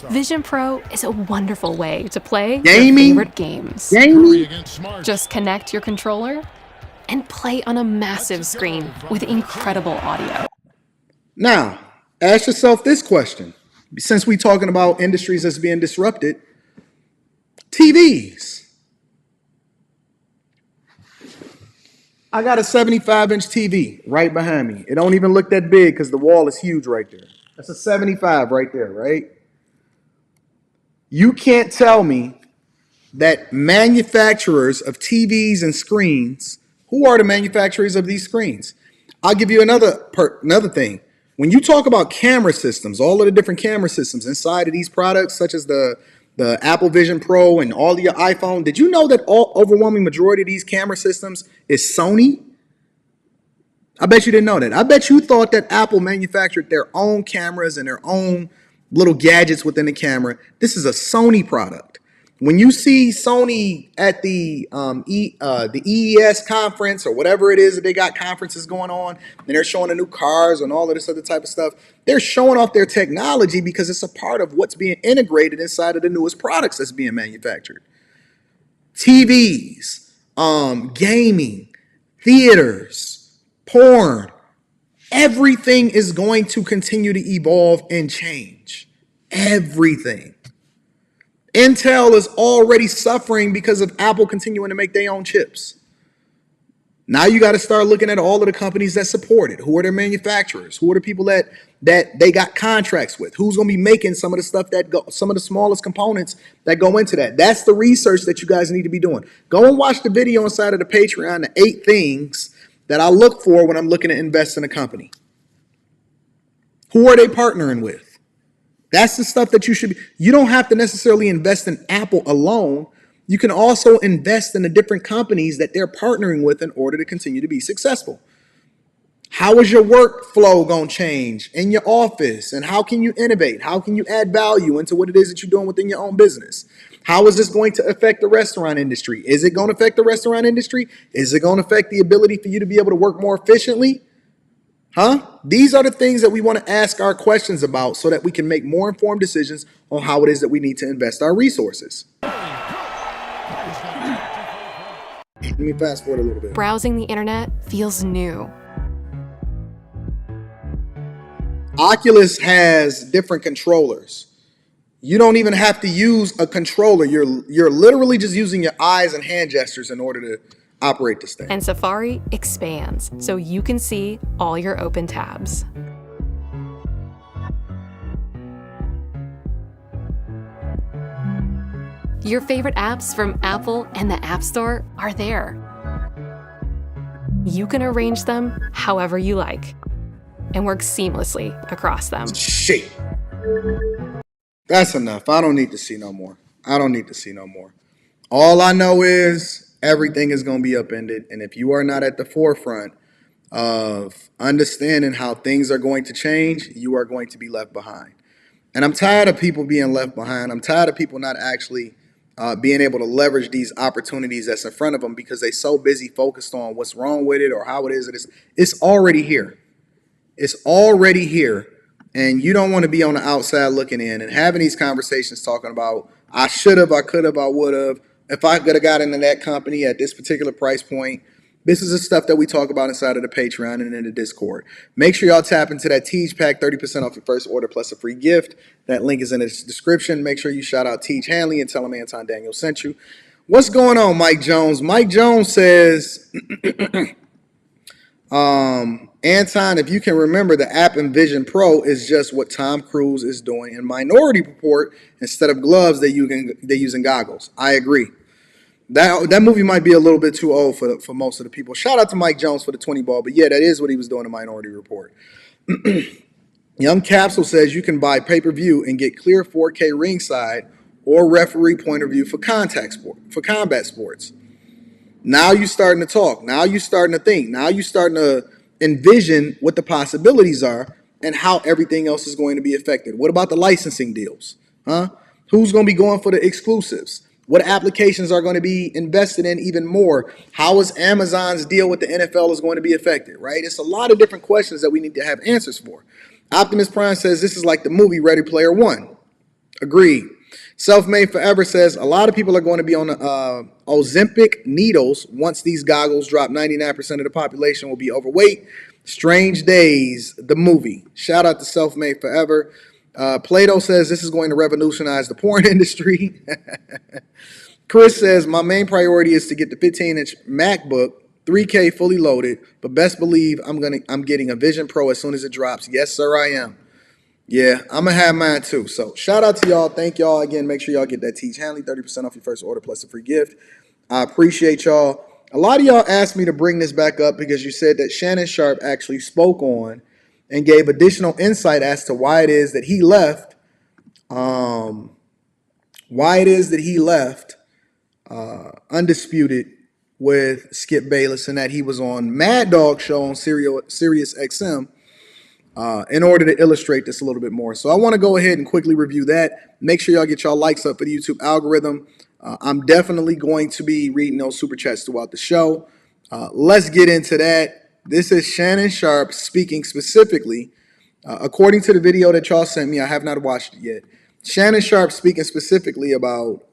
Vision Pro is a wonderful way to play your favorite games. Just connect your controller and play on a massive screen with incredible audio. Now, ask yourself this question. Since we're talking about industries that's being disrupted, TVs. I got a 75-inch TV right behind me. It don't even look that big because the wall is huge right there. That's a 75 right there, right? You can't tell me that manufacturers of TVs and screens, who are the manufacturers of these screens? I'll give you another thing. When you talk about camera systems, all of the different camera systems inside of these products, such as the Apple Vision Pro and all of your iPhone, did you know that overwhelming majority of these camera systems is Sony? I bet you didn't know that. I bet you thought that Apple manufactured their own cameras and their own little gadgets within the camera. This is a Sony product. When you see Sony at the EES conference or whatever it is that they got conferences going on, and they're showing the new cars and all of this other type of stuff, they're showing off their technology because it's a part of what's being integrated inside of the newest products that's being manufactured. TVs, gaming, theaters, porn, everything is going to continue to evolve and change. Everything. Intel is already suffering because of Apple continuing to make their own chips. Now you got to start looking at all of the companies that support it. Who are their manufacturers? Who are the people that they got contracts with? Who's going to be making some of the stuff some of the smallest components that go into that? That's the research that you guys need to be doing. Go and watch the video inside of the Patreon, the 8 things that I look for when I'm looking to invest in a company. Who are they partnering with? That's the stuff that you should be. You don't have to necessarily invest in Apple alone. You can also invest in the different companies that they're partnering with in order to continue to be successful. How is your workflow going to change in your office? And how can you innovate? How can you add value into what it is that you're doing within your own business? How is this going to affect the restaurant industry? Is it going to affect the restaurant industry? Is it going to affect the ability for you to be able to work more efficiently? These are the things that we want to ask our questions about so that we can make more informed decisions on how it is that we need to invest our resources. Let me fast forward a little bit. Browsing the internet feels new. Oculus has different controllers. You don't even have to use a controller. You're literally just using your eyes and hand gestures in order to operate this thing. And Safari expands so you can see all your open tabs. Your favorite apps from Apple and the App Store are there. You can arrange them however you like and work seamlessly across them. Shit. That's enough. I don't need to see no more. All I know is everything is going to be upended. And if you are not at the forefront of understanding how things are going to change, you are going to be left behind. And I'm tired of people being left behind. I'm tired of people not actually being able to leverage these opportunities that's in front of them because they're so busy focused on what's wrong with it or how it is. It's already here. It's already here. And you don't want to be on the outside looking in and having these conversations talking about, I should have, I could have, I would have. If I could have got into that company at this particular price point. This is the stuff that we talk about inside of the Patreon and in the Discord. Make sure y'all tap into that Teach Pack, 30% off your first order plus a free gift. That link is in the description. Make sure you shout out Teach Hanley and tell him Anton Daniels sent you. What's going on, Mike Jones? Mike Jones says, Anton, if you can remember, the app Envision Pro is just what Tom Cruise is doing in Minority Report. Instead of gloves, they're using goggles. I agree. That movie might be a little bit too old for most of the people. Shout out to Mike Jones for the 20 ball. But yeah, that is what he was doing in Minority Report. Young Capsule says you can buy pay-per-view and get clear 4K ringside or referee point of view for combat sports. Now you're starting to talk. Now you're starting to think. Now you're starting to envision what the possibilities are and how everything else is going to be affected. What about the licensing deals? Who's going to be going for the exclusives? What applications are going to be invested in even more? How is Amazon's deal with the NFL is going to be affected, right? It's a lot of different questions that we need to have answers for. Optimus Prime says this is like the movie Ready Player One. Agreed. Self-Made Forever says a lot of people are going to be on the Ozempic needles once these goggles drop. 99% of the population will be overweight. Strange Days, the movie. Shout out to Self-Made Forever. Plato says this is going to revolutionize the porn industry. Chris says my main priority is to get the 15-inch MacBook, 3K fully loaded, but best believe I'm getting a Vision Pro as soon as it drops. Yes, sir, I am. Yeah, I'm gonna have mine too. So shout out to y'all. Thank y'all again. Make sure y'all get that Teach Hanley, 30% off your first order plus a free gift. I appreciate y'all. A lot of y'all asked me to bring this back up because you said that Shannon Sharpe actually spoke on and gave additional insight as to why it is that he left. Undisputed with Skip Bayless, and that he was on Mad Dog show on Sirius XM in order to illustrate this a little bit more. So I want to go ahead and quickly review that. Make sure y'all get y'all likes up for the YouTube algorithm. I'm definitely going to be reading those super chats throughout the show. Let's get into that. This is Shannon Sharpe speaking specifically, according to the video that y'all sent me. I have not watched it yet. Shannon Sharpe speaking specifically about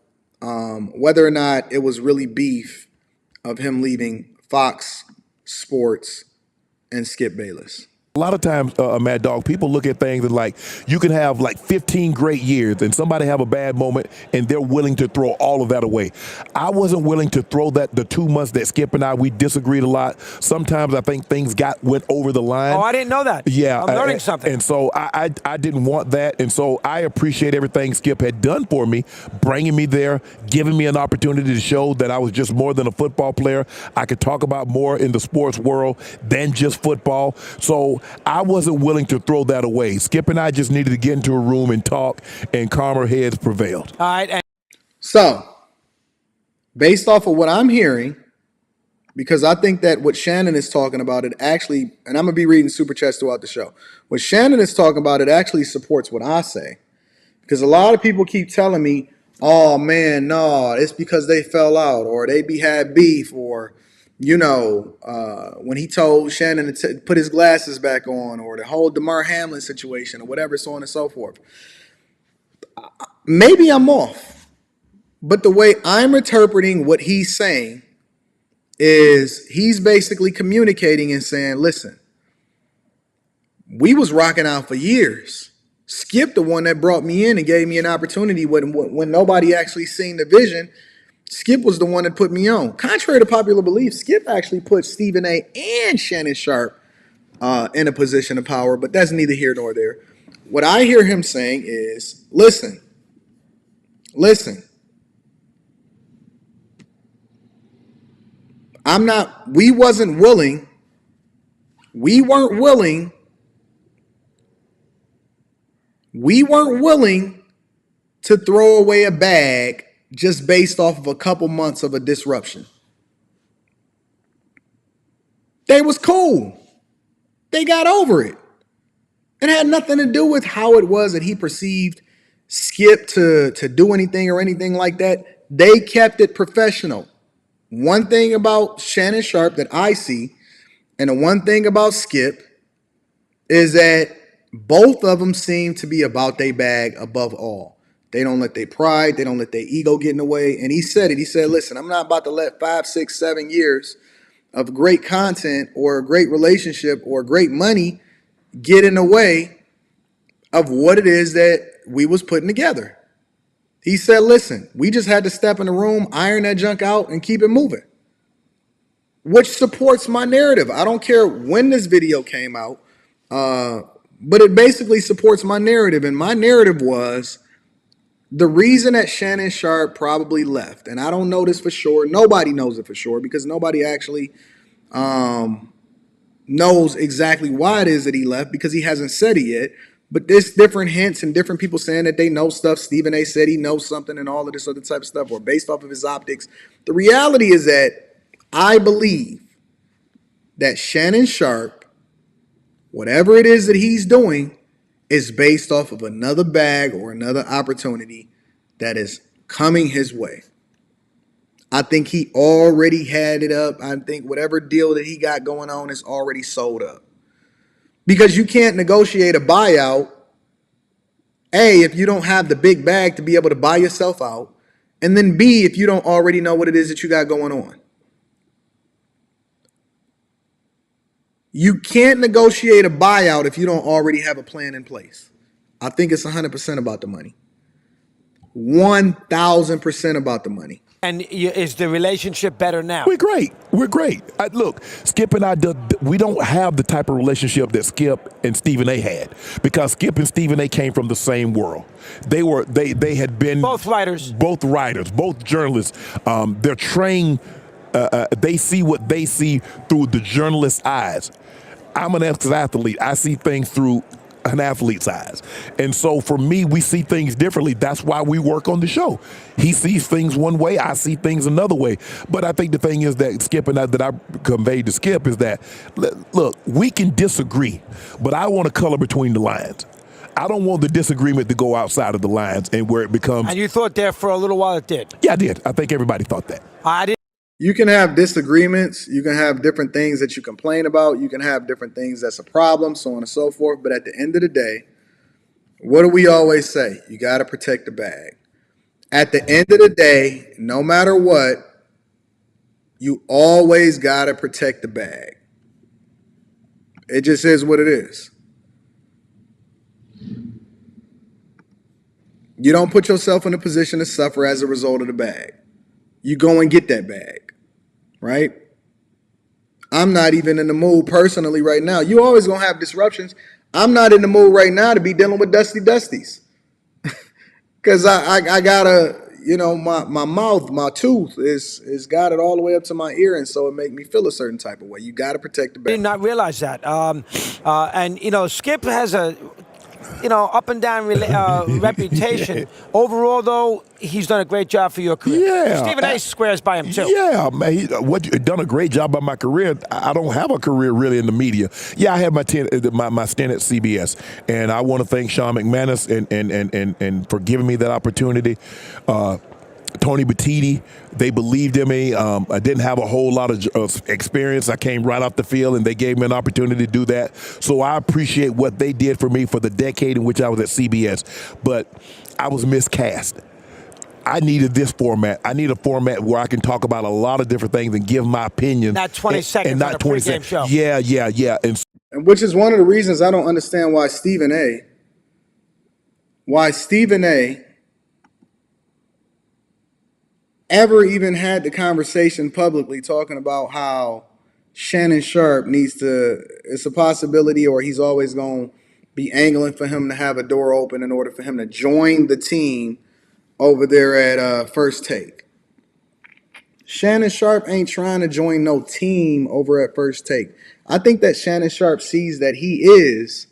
whether or not it was really beef of him leaving Fox Sports and Skip Bayless. A lot of times, Mad Dog, people look at things and like you can have like 15 great years and somebody have a bad moment and they're willing to throw all of that away. I wasn't willing to throw that the 2 months that Skip and we disagreed a lot. Sometimes I think things went over the line. Oh, I didn't know that. Yeah. I'm learning something. And so I didn't want that. And so I appreciate everything Skip had done for me, bringing me there, giving me an opportunity to show that I was just more than a football player. I could talk about more in the sports world than just football. So I wasn't willing to throw that away. Skip and I just needed to get into a room and talk, and calmer heads prevailed. All right. So, based off of what I'm hearing, because I think that what Shannon is talking about, it actually, and I'm going to be reading super chats throughout the show. What Shannon is talking about, it actually supports what I say. Because a lot of people keep telling me, oh man, no, it's because they fell out or they had beef or, when he told Shannon to put his glasses back on or the whole DeMar Hamlin situation or whatever, so on and so forth. Maybe I'm off. But the way I'm interpreting what he's saying is he's basically communicating and saying, listen, we was rocking out for years. Skip, the one that brought me in and gave me an opportunity when nobody actually seen the vision, Skip was the one that put me on. Contrary to popular belief, Skip actually put Stephen A. and Shannon Sharpe in a position of power, but that's neither here nor there. What I hear him saying is, listen, we weren't willing to throw away a bag just based off of a couple months of a disruption. They was cool. They got over it. It had nothing to do with how it was that he perceived Skip to do anything or anything like that. They kept it professional. One thing about Shannon Sharpe that I see, and the one thing about Skip, is that both of them seem to be about their bag above all. They don't let their pride, they don't let their ego get in the way. And he said it. He said, listen, I'm not about to let 5, 6, 7 years of great content or a great relationship or great money get in the way of what it is that we was putting together. He said, listen, we just had to step in the room, iron that junk out, and keep it moving. Which supports my narrative. I don't care when this video came out, but it basically supports my narrative. And my narrative was the reason that Shannon Sharpe probably left, and I don't know this for sure. Nobody knows it for sure because nobody actually knows exactly why it is that he left because he hasn't said it yet. But there's different hints and different people saying that they know stuff. Stephen A. said he knows something and all of this other type of stuff, or based off of his optics. The reality is that I believe that Shannon Sharpe, whatever it is that he's doing, is based off of another bag or another opportunity that is coming his way. I think he already had it up. I think whatever deal that he got going on is already sold up. Because you can't negotiate a buyout, A, if you don't have the big bag to be able to buy yourself out, and then B, if you don't already know what it is that you got going on. You can't negotiate a buyout if you don't already have a plan in place. I think it's 100% about the money. 1,000% about the money. And is the relationship better now? We're great. Look, Skip and I, we don't have the type of relationship that Skip and Stephen A. had because Skip and Stephen A. came from the same world. They had been both writers, both journalists. They're trained. They see what they see through the journalist's eyes. I'm an ex-athlete. I see things through an athlete's eyes. And so for me, we see things differently. That's why we work on the show. He sees things one way, I see things another way. But I think the thing is that Skip and that I conveyed to Skip is that, look, we can disagree, but I want to color between the lines. I don't want the disagreement to go outside of the lines and where it becomes. And you thought there for a little while it did? Yeah, I did. I think everybody thought that. I did. You can have disagreements. You can have different things that you complain about. You can have different things that's a problem, so on and so forth. But at the end of the day, what do we always say? You got to protect the bag. At the end of the day, no matter what, you always got to protect the bag. It just is what it is. You don't put yourself in a position to suffer as a result of the bag. You go and get that bag, right? I'm not even in the mood personally right now. You always gonna have disruptions. I'm not in the mood right now to be dealing with Dusties. Because I gotta, my mouth, my tooth is got it all the way up to my ear, and so it make me feel a certain type of way. You gotta protect the I bag. did not realize that. And Skip has a up and down reputation. Overall, though, he's done a great job for your career. Yeah. Stephen A. swears by him, too. Yeah, man. He's done a great job on my career. I don't have a career really in the media. Yeah, I had my stint at CBS, and I want to thank Sean McManus and for giving me that opportunity. Tony Batiti, they believed in me. I didn't have a whole lot of experience. I came right off the field, and they gave me an opportunity to do that. So I appreciate what they did for me for the decade in which I was at CBS. But I was miscast. I needed this format. I need a format where I can talk about a lot of different things and give my opinion. Not 20 seconds and on not a 20 pregame seconds. show. Yeah. And which is one of the reasons I don't understand why Stephen A. ever even had the conversation publicly talking about how Shannon Sharpe it's a possibility, or he's always going to be angling for him to have a door open in order for him to join the team over there at First Take. Shannon Sharpe ain't trying to join no team over at First Take. I think that Shannon Sharpe sees that he is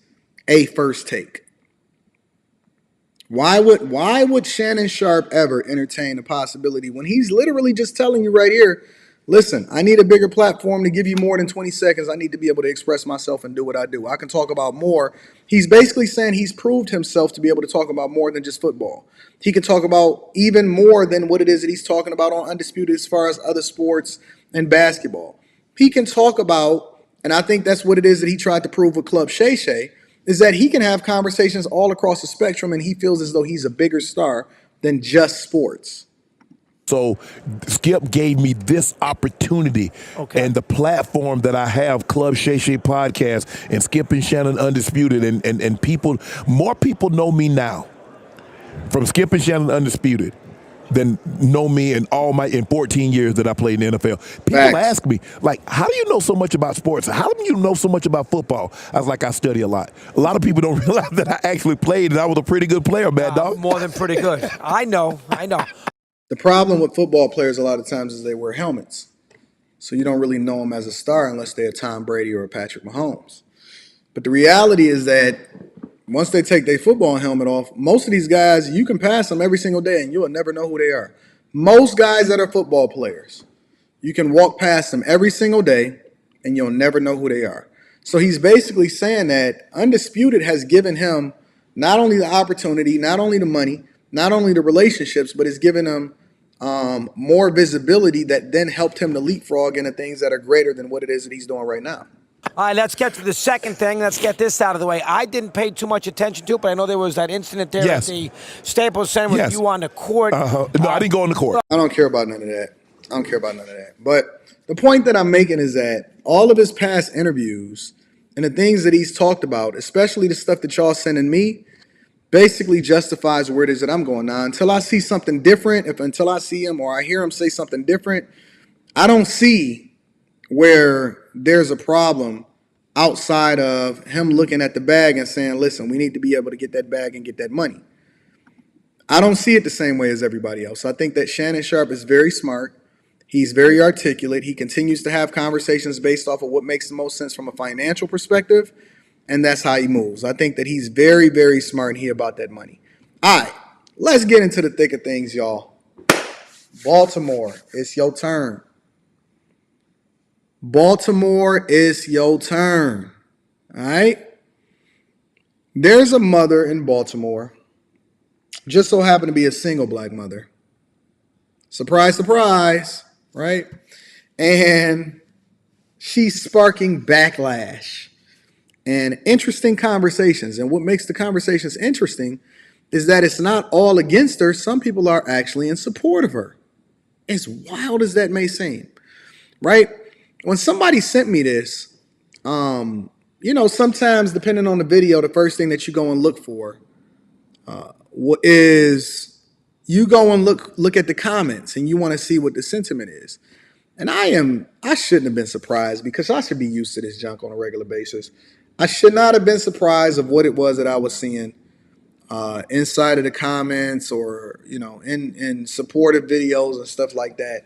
a First Take. Why would Shannon Sharpe ever entertain the possibility when he's literally just telling you right here, listen, I need a bigger platform to give you more than 20 seconds. I need to be able to express myself and do what I do. I can talk about more. He's basically saying he's proved himself to be able to talk about more than just football. He can talk about even more than what it is that he's talking about on Undisputed as far as other sports and basketball. He can talk about, and I think that's what it is that he tried to prove with Club Shay Shay, is that he can have conversations all across the spectrum, and he feels as though he's a bigger star than just sports. So Skip gave me this opportunity and the platform that I have, Club Shay Shay Podcast and Skip and Shannon Undisputed, and more people know me now from Skip and Shannon Undisputed than know me in 14 years that I played in the NFL. People ask me, like, how do you know so much about sports? How do you know so much about football? I was like, I study a lot. A lot of people don't realize that I actually played, and I was a pretty good player, Mad Dog. More than pretty good. I know. The problem with football players a lot of times is they wear helmets. So you don't really know them as a star unless they're Tom Brady or Patrick Mahomes. But the reality is that once they take their football helmet off, most of these guys, you can pass them every single day and you'll never know who they are. Most guys that are football players, you can walk past them every single day and you'll never know who they are. So he's basically saying that Undisputed has given him not only the opportunity, not only the money, not only the relationships, but it's given him more visibility that then helped him to leapfrog into things that are greater than what it is that he's doing right now. All right, let's get to the second thing. Let's get this out of the way. I didn't pay too much attention to it, but I know there was that incident there at the Staples Center with you on the court. No, I didn't go on the court. I don't care about none of that. But the point that I'm making is that all of his past interviews and the things that he's talked about, especially the stuff that y'all sending me, basically justifies where it is that I'm going now. Until I see something different, until I see him or I hear him say something different, I don't see where there's a problem outside of him looking at the bag and saying, listen, we need to be able to get that bag and get that money. I don't see it the same way as everybody else. I think that Shannon Sharpe is very smart. He's very articulate. He continues to have conversations based off of what makes the most sense from a financial perspective, and that's how he moves. I think that he's very, very smart and he about that money. All right, let's get into the thick of things, y'all. Baltimore, it's your turn. Baltimore, it's your turn. All right? There's a mother in Baltimore, just so happened to be a single black mother. Surprise, surprise, right? And she's sparking backlash and interesting conversations. And what makes the conversations interesting is that it's not all against her. Some people are actually in support of her. As wild as that may seem, right? When somebody sent me this, you know, sometimes depending on the video, the first thing that you go and look for is you go and look at the comments and you want to see what the sentiment is. And I shouldn't have been surprised because I should be used to this junk on a regular basis. I should not have been surprised of what it was that I was seeing inside of the comments or, you know, in supportive videos and stuff like that.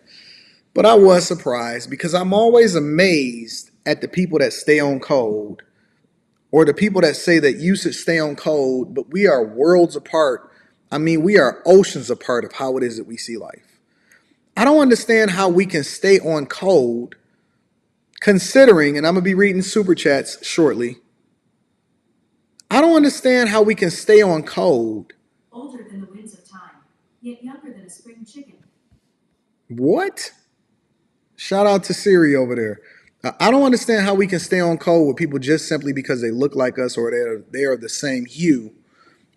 But I was surprised because I'm always amazed at the people that stay on code or the people that say that you should stay on code, but we are worlds apart. I mean, we are oceans apart of how it is that we see life. I don't understand how we can stay on code considering, and I'm going to be reading super chats shortly. I don't understand how we can stay on code. Older than the winds of time, yet younger than a spring chicken. What? Shout out to Siri over there. I don't understand how we can stay on code with people just simply because they look like us or they are the same hue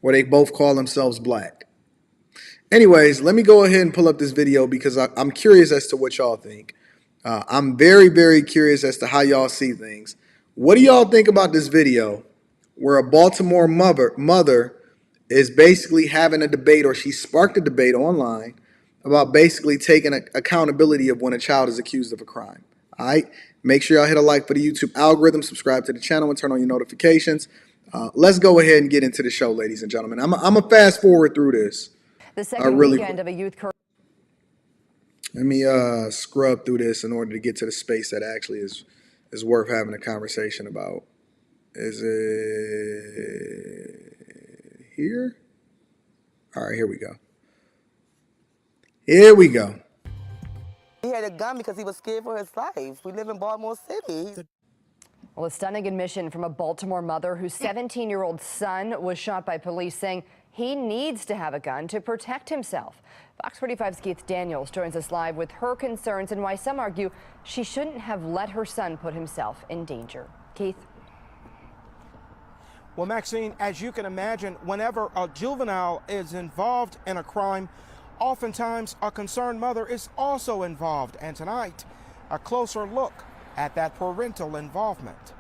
or they both call themselves black. Anyways, let me go ahead and pull up this video because I'm curious as to what y'all think. I'm very, very curious as to how y'all see things. What do y'all think about this video where a Baltimore mother is basically having a debate, or she sparked a debate online about basically taking accountability of when a child is accused of a crime? All right. Make sure y'all hit a like for the YouTube algorithm, subscribe to the channel, and turn on your notifications. Let's go ahead and get into the show, ladies and gentlemen. I'm going to fast forward through this. The second weekend of a youth career. Let me scrub through this in order to get to the space that actually is worth having a conversation about. Is it here? All right, here we go. Here we go. He had a gun because he was scared for his life. We live in Baltimore City. Well, a stunning admission from a Baltimore mother whose 17-year-old son was shot by police, saying he needs to have a gun to protect himself. Fox 45's Keith Daniels joins us live with her concerns and why some argue she shouldn't have let her son put himself in danger. Keith? Well, Maxine, as you can imagine, whenever a juvenile is involved in a crime, oftentimes a concerned mother is also involved. And tonight, a closer look at that parental involvement.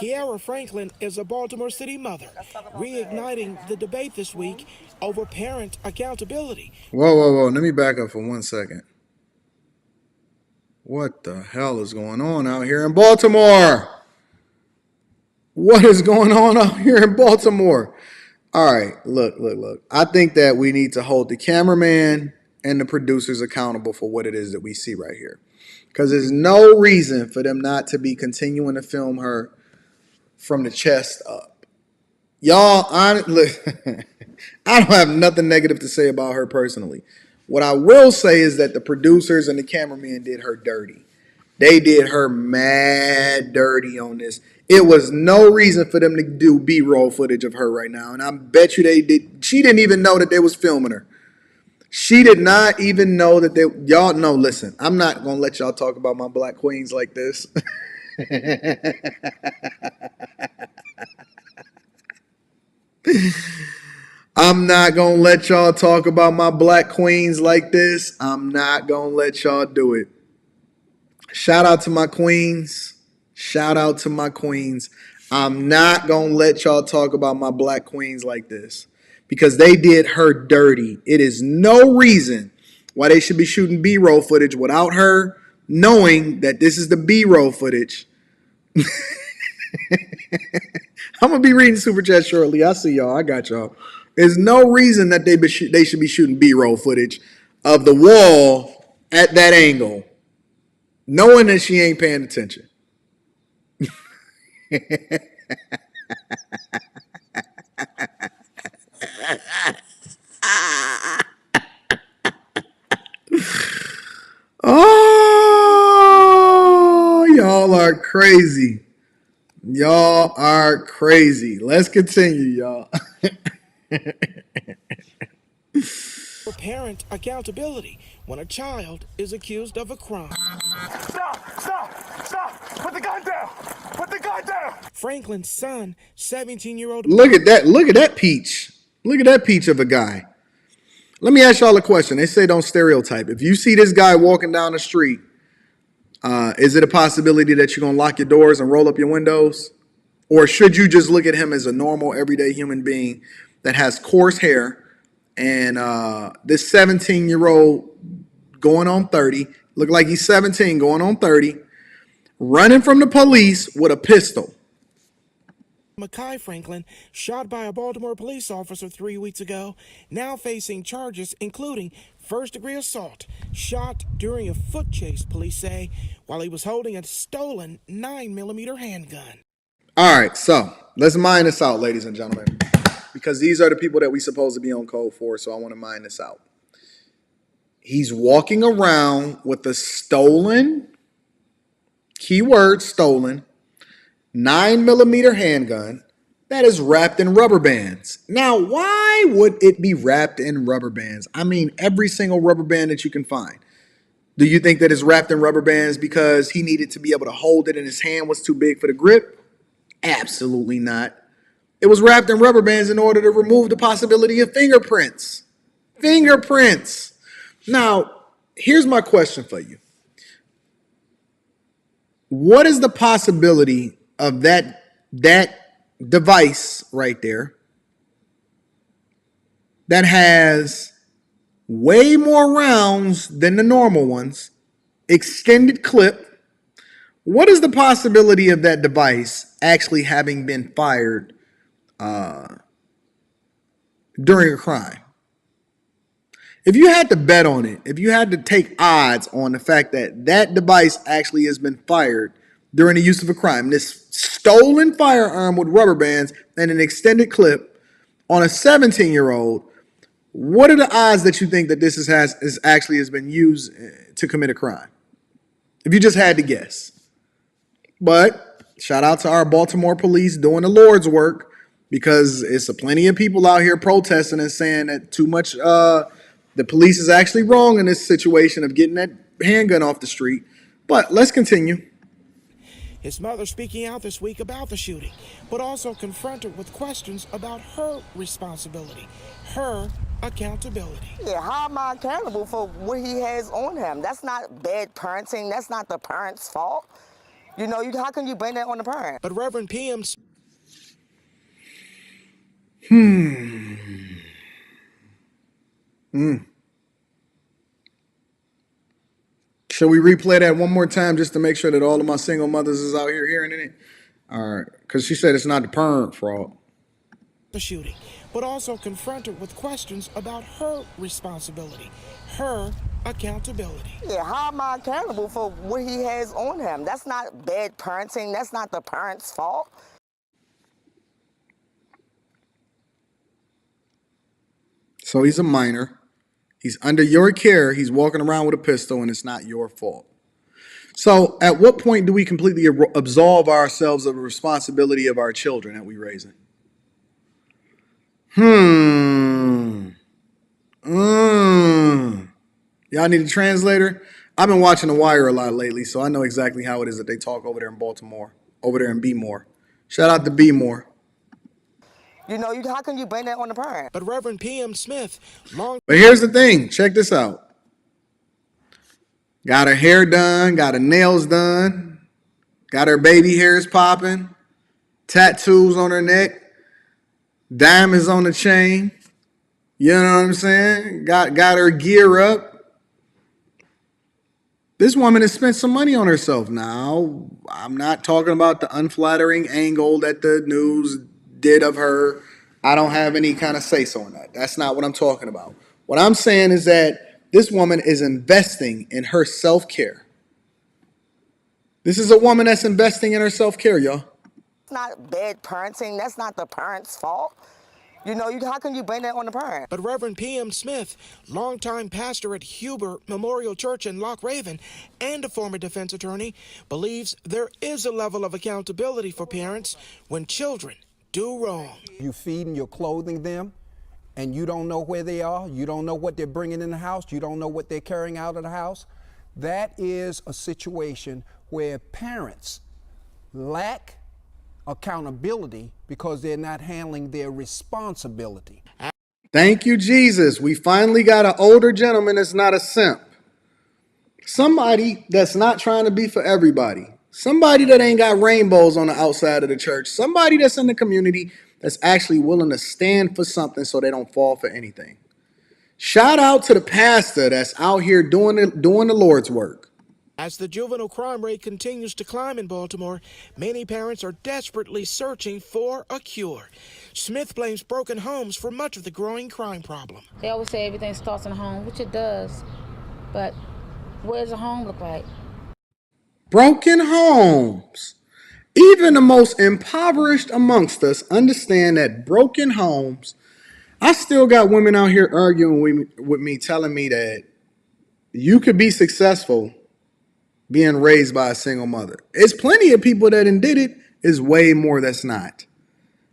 Kiara Franklin is a Baltimore City mother, reigniting the debate this week over parent accountability. Whoa. Let me back up for 1 second. What the hell is going on out here in Baltimore? What is going on out here in Baltimore? All right, look. I think that we need to hold the cameraman and the producers accountable for what it is that we see right here. Because there's no reason for them not to be continuing to film her from the chest up. Y'all, look, I don't have nothing negative to say about her personally. What I will say is that the producers and the cameraman did her dirty. They did her mad dirty on this. It was no reason for them to do B-roll footage of her right now. And I bet you they did. She didn't even know that they was filming her. She did not even know that y'all know, listen, I'm not going to let y'all talk about my black queens like this. I'm not going to let y'all talk about my black queens like this. I'm not going to let y'all do it. Shout out to my queens. Shout out to my queens. I'm not going to let y'all talk about my black queens like this because they did her dirty. It is no reason why they should be shooting B-roll footage without her knowing that this is the B-roll footage. I'm going to be reading Super Chat shortly. I see y'all. I got y'all. There's no reason that they should be shooting B-roll footage of the wall at that angle, knowing that she ain't paying attention. Oh, y'all are crazy. Y'all are crazy. Let's continue, y'all. For parent accountability when a child is accused of a crime. Stop! Put the gun down! Put the gun down! Franklin's son, 17-year-old. Look at that peach. Look at that peach of a guy. Let me ask y'all a question. They say don't stereotype. If you see this guy walking down the street, Is it a possibility that you're going to lock your doors and roll up your windows? Or should you just look at him as a normal, everyday human being that has coarse hair and this 17-year-old going on 30, look like he's 17 going on 30, running from the police with a pistol? Mekhi Franklin, shot by a Baltimore police officer 3 weeks ago, now facing charges including first-degree assault, shot during a foot chase, police say, while he was holding a stolen 9mm handgun. All right, so let's mine this out, ladies and gentlemen, because these are the people that we're supposed to be on code for, so I want to mine this out. He's walking around with a stolen, keyword stolen, 9mm handgun that is wrapped in rubber bands. Now, why would it be wrapped in rubber bands? I mean, every single rubber band that you can find. Do you think that it's wrapped in rubber bands because he needed to be able to hold it and his hand was too big for the grip? Absolutely not. It was wrapped in rubber bands in order to remove the possibility of fingerprints. Fingerprints. Now, here's my question for you. What is the possibility of that device right there that has way more rounds than the normal ones, extended clip? What is the possibility of that device actually having been fired during a crime? If you had to bet on it, if you had to take odds on the fact that that device actually has been fired during the use of a crime, this stolen firearm with rubber bands and an extended clip on a 17-year-old, what are the odds that you think that this has been used to commit a crime? If you just had to guess. But shout out to our Baltimore police doing the Lord's work, because it's plenty of people out here protesting and saying that too much, the police is actually wrong in this situation of getting that handgun off the street. But let's continue. His mother speaking out this week about the shooting, but also confronted with questions about her responsibility, her accountability. Yeah, how am I accountable for what he has on him? That's not bad parenting. That's not the parent's fault. You know, how can you blame that on the parent? But Reverend PM... Shall we replay that one more time just to make sure that all of my single mothers is out here hearing it? All right, because she said it's not the parent fault. The shooting, but also confronted with questions about her responsibility, her accountability. Yeah, how am I accountable for what he has on him? That's not bad parenting. That's not the parent's fault. So he's a minor. He's under your care. He's walking around with a pistol, and it's not your fault. So at what point do we completely absolve ourselves of the responsibility of our children that we raising? Y'all need a translator? I've been watching The Wire a lot lately, so I know exactly how it is that they talk over there in Baltimore, over there in B-More. Shout out to B-More. You know, how can you blame that on the parent? But Reverend PM Smith, But here's the thing. Check this out. Got her hair done, got her nails done, got her baby hairs popping, tattoos on her neck, diamonds on the chain. You know what I'm saying? Got her gear up. This woman has spent some money on herself. Now, I'm not talking about the unflattering angle that the news did of her. I don't have any kind of say-so on that. That's not what I'm talking about. What I'm saying is that this woman is investing in her self-care. This is a woman that's investing in her self-care, y'all. It's not bad parenting. That's not the parent's fault. You know, how can you blame that on the parent? But Reverend PM Smith, longtime pastor at Huber Memorial Church in Loch Raven and a former defense attorney, believes there is a level of accountability for parents when children do wrong. You feeding, you're clothing them, and you don't know where they are. You don't know what they're bringing in the house. You don't know what they're carrying out of the house. That is a situation where parents lack accountability because they're not handling their responsibility. Thank you, Jesus. We finally got an older gentleman that's not a simp. Somebody that's not trying to be for everybody. Somebody that ain't got rainbows on the outside of the church. Somebody that's in the community that's actually willing to stand for something so they don't fall for anything. Shout out to the pastor that's out here doing the Lord's work. As the juvenile crime rate continues to climb in Baltimore, many parents are desperately searching for a cure. Smith blames broken homes for much of the growing crime problem. They always say everything starts in a home, which it does. But what does a home look like? Broken homes. Even the most impoverished amongst us understand that broken homes. I still got women out here arguing with me, telling me that you could be successful being raised by a single mother. It's plenty of people that did it. It's way more that's not.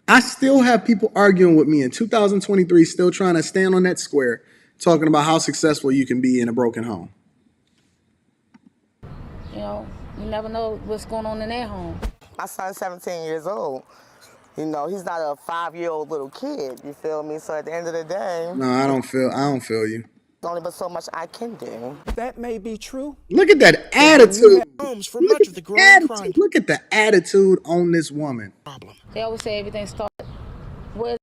I still have people arguing with me in 2023, still trying to stand on that square, talking about how successful you can be in a broken home. You know, you never know what's going on in their home. My son's 17 years old. You know, he's not a 5-year-old little kid, you feel me? So at the end of the day... No, I don't feel you. Only but so much I can do. That may be true. Look at that attitude. Homes for much of the growing crime. Look at the attitude on this woman. They always say everything starts. Where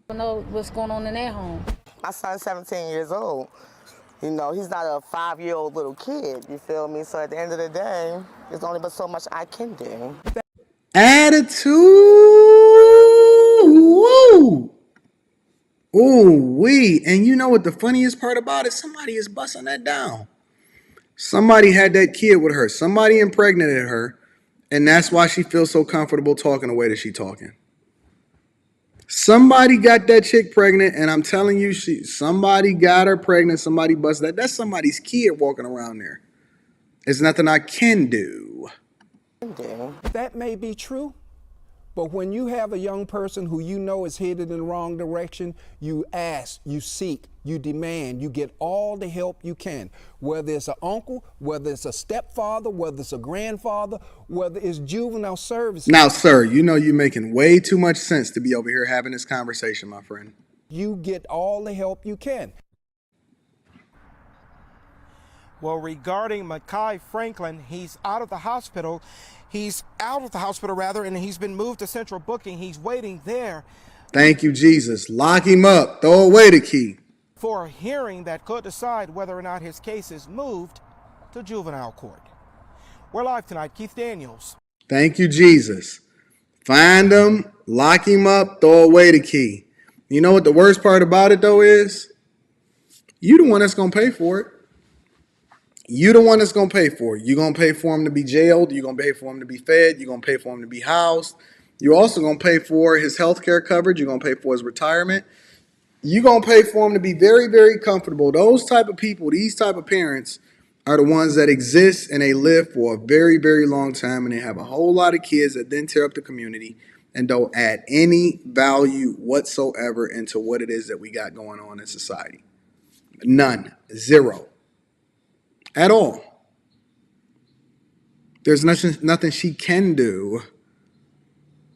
you know what's going on in their home. My son's 17 years old. You know, he's not a 5-year-old little kid, you feel me? So at the end of the day, there's only but so much I can do. Attitude. Woo. Ooh, and you know what the funniest part about it? Somebody is busting that down. Somebody had that kid with her. Somebody impregnated her, and that's why she feels so comfortable talking the way that she talking. Somebody got that chick pregnant, and I'm telling you, somebody got her pregnant. Somebody busted that. That's somebody's kid walking around there. There's nothing I can do. That may be true. But when you have a young person who you know is headed in the wrong direction, you ask, you seek, you demand, you get all the help you can. Whether it's an uncle, whether it's a stepfather, whether it's a grandfather, whether it's juvenile services. Now, sir, you know you're making way too much sense to be over here having this conversation, my friend. You get all the help you can. Well, regarding Mekhi Franklin, he's out of the hospital. He's out of the hospital, and he's been moved to central booking. He's waiting there. Thank you, Jesus. Lock him up. Throw away the key. For a hearing that could decide whether or not his case is moved to juvenile court. We're live tonight. Keith Daniels. Thank you, Jesus. Find him, lock him up, throw away the key. You know what the worst part about it, though, is? You the one that's going to pay for it. You the one that's going to pay for it. You're going to pay for him to be jailed. You're going to pay for him to be fed. You're going to pay for him to be housed. You're also going to pay for his health care coverage. You're going to pay for his retirement. You're going to pay for him to be very, very comfortable. Those type of people, these type of parents are the ones that exist and they live for a very, very long time, and they have a whole lot of kids that then tear up the community and don't add any value whatsoever into what it is that we got going on in society. None. Zero. At all. There's nothing she can do.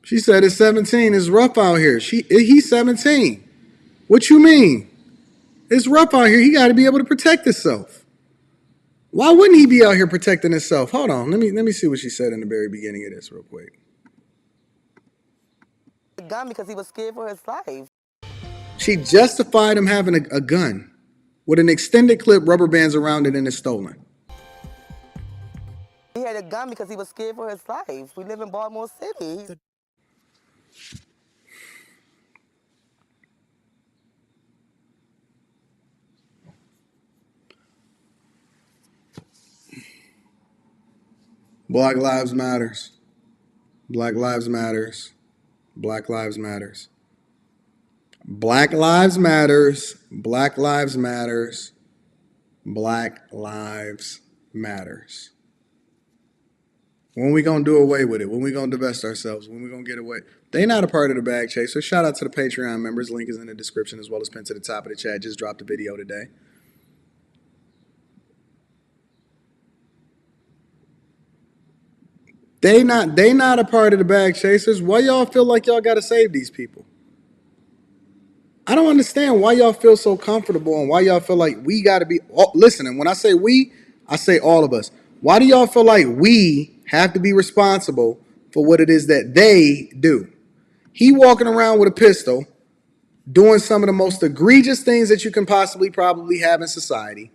She said it's 17. It's rough out here. He's 17. What you mean? It's rough out here. He got to be able to protect himself. Why wouldn't he be out here protecting himself? Hold on. Let me see what she said in the very beginning of this real quick. A gun because he was scared for his life. She justified him having a gun with an extended clip, rubber bands around it, and it's stolen. He had a gun because he was scared for his life. We live in Baltimore City. Black Lives Matters. Black Lives Matters. Black Lives Matters. Black Lives Matters. Black Lives Matters. Black Lives Matters. When we gonna do away with it? When we gonna divest ourselves? When we gonna get away? They not a part of the bag chaser. Shout out to the Patreon members. Link is in the description as well as pinned to the top of the chat. Just dropped a video today. They not a part of the bag chasers. Why y'all feel like y'all gotta save these people? I don't understand why y'all feel so comfortable and why y'all feel like we gotta be. Oh, listen, and when I say we, I say all of us. Why do y'all feel like we have to be responsible for what it is that they do? He walking around with a pistol, doing some of the most egregious things that you can possibly probably have in society.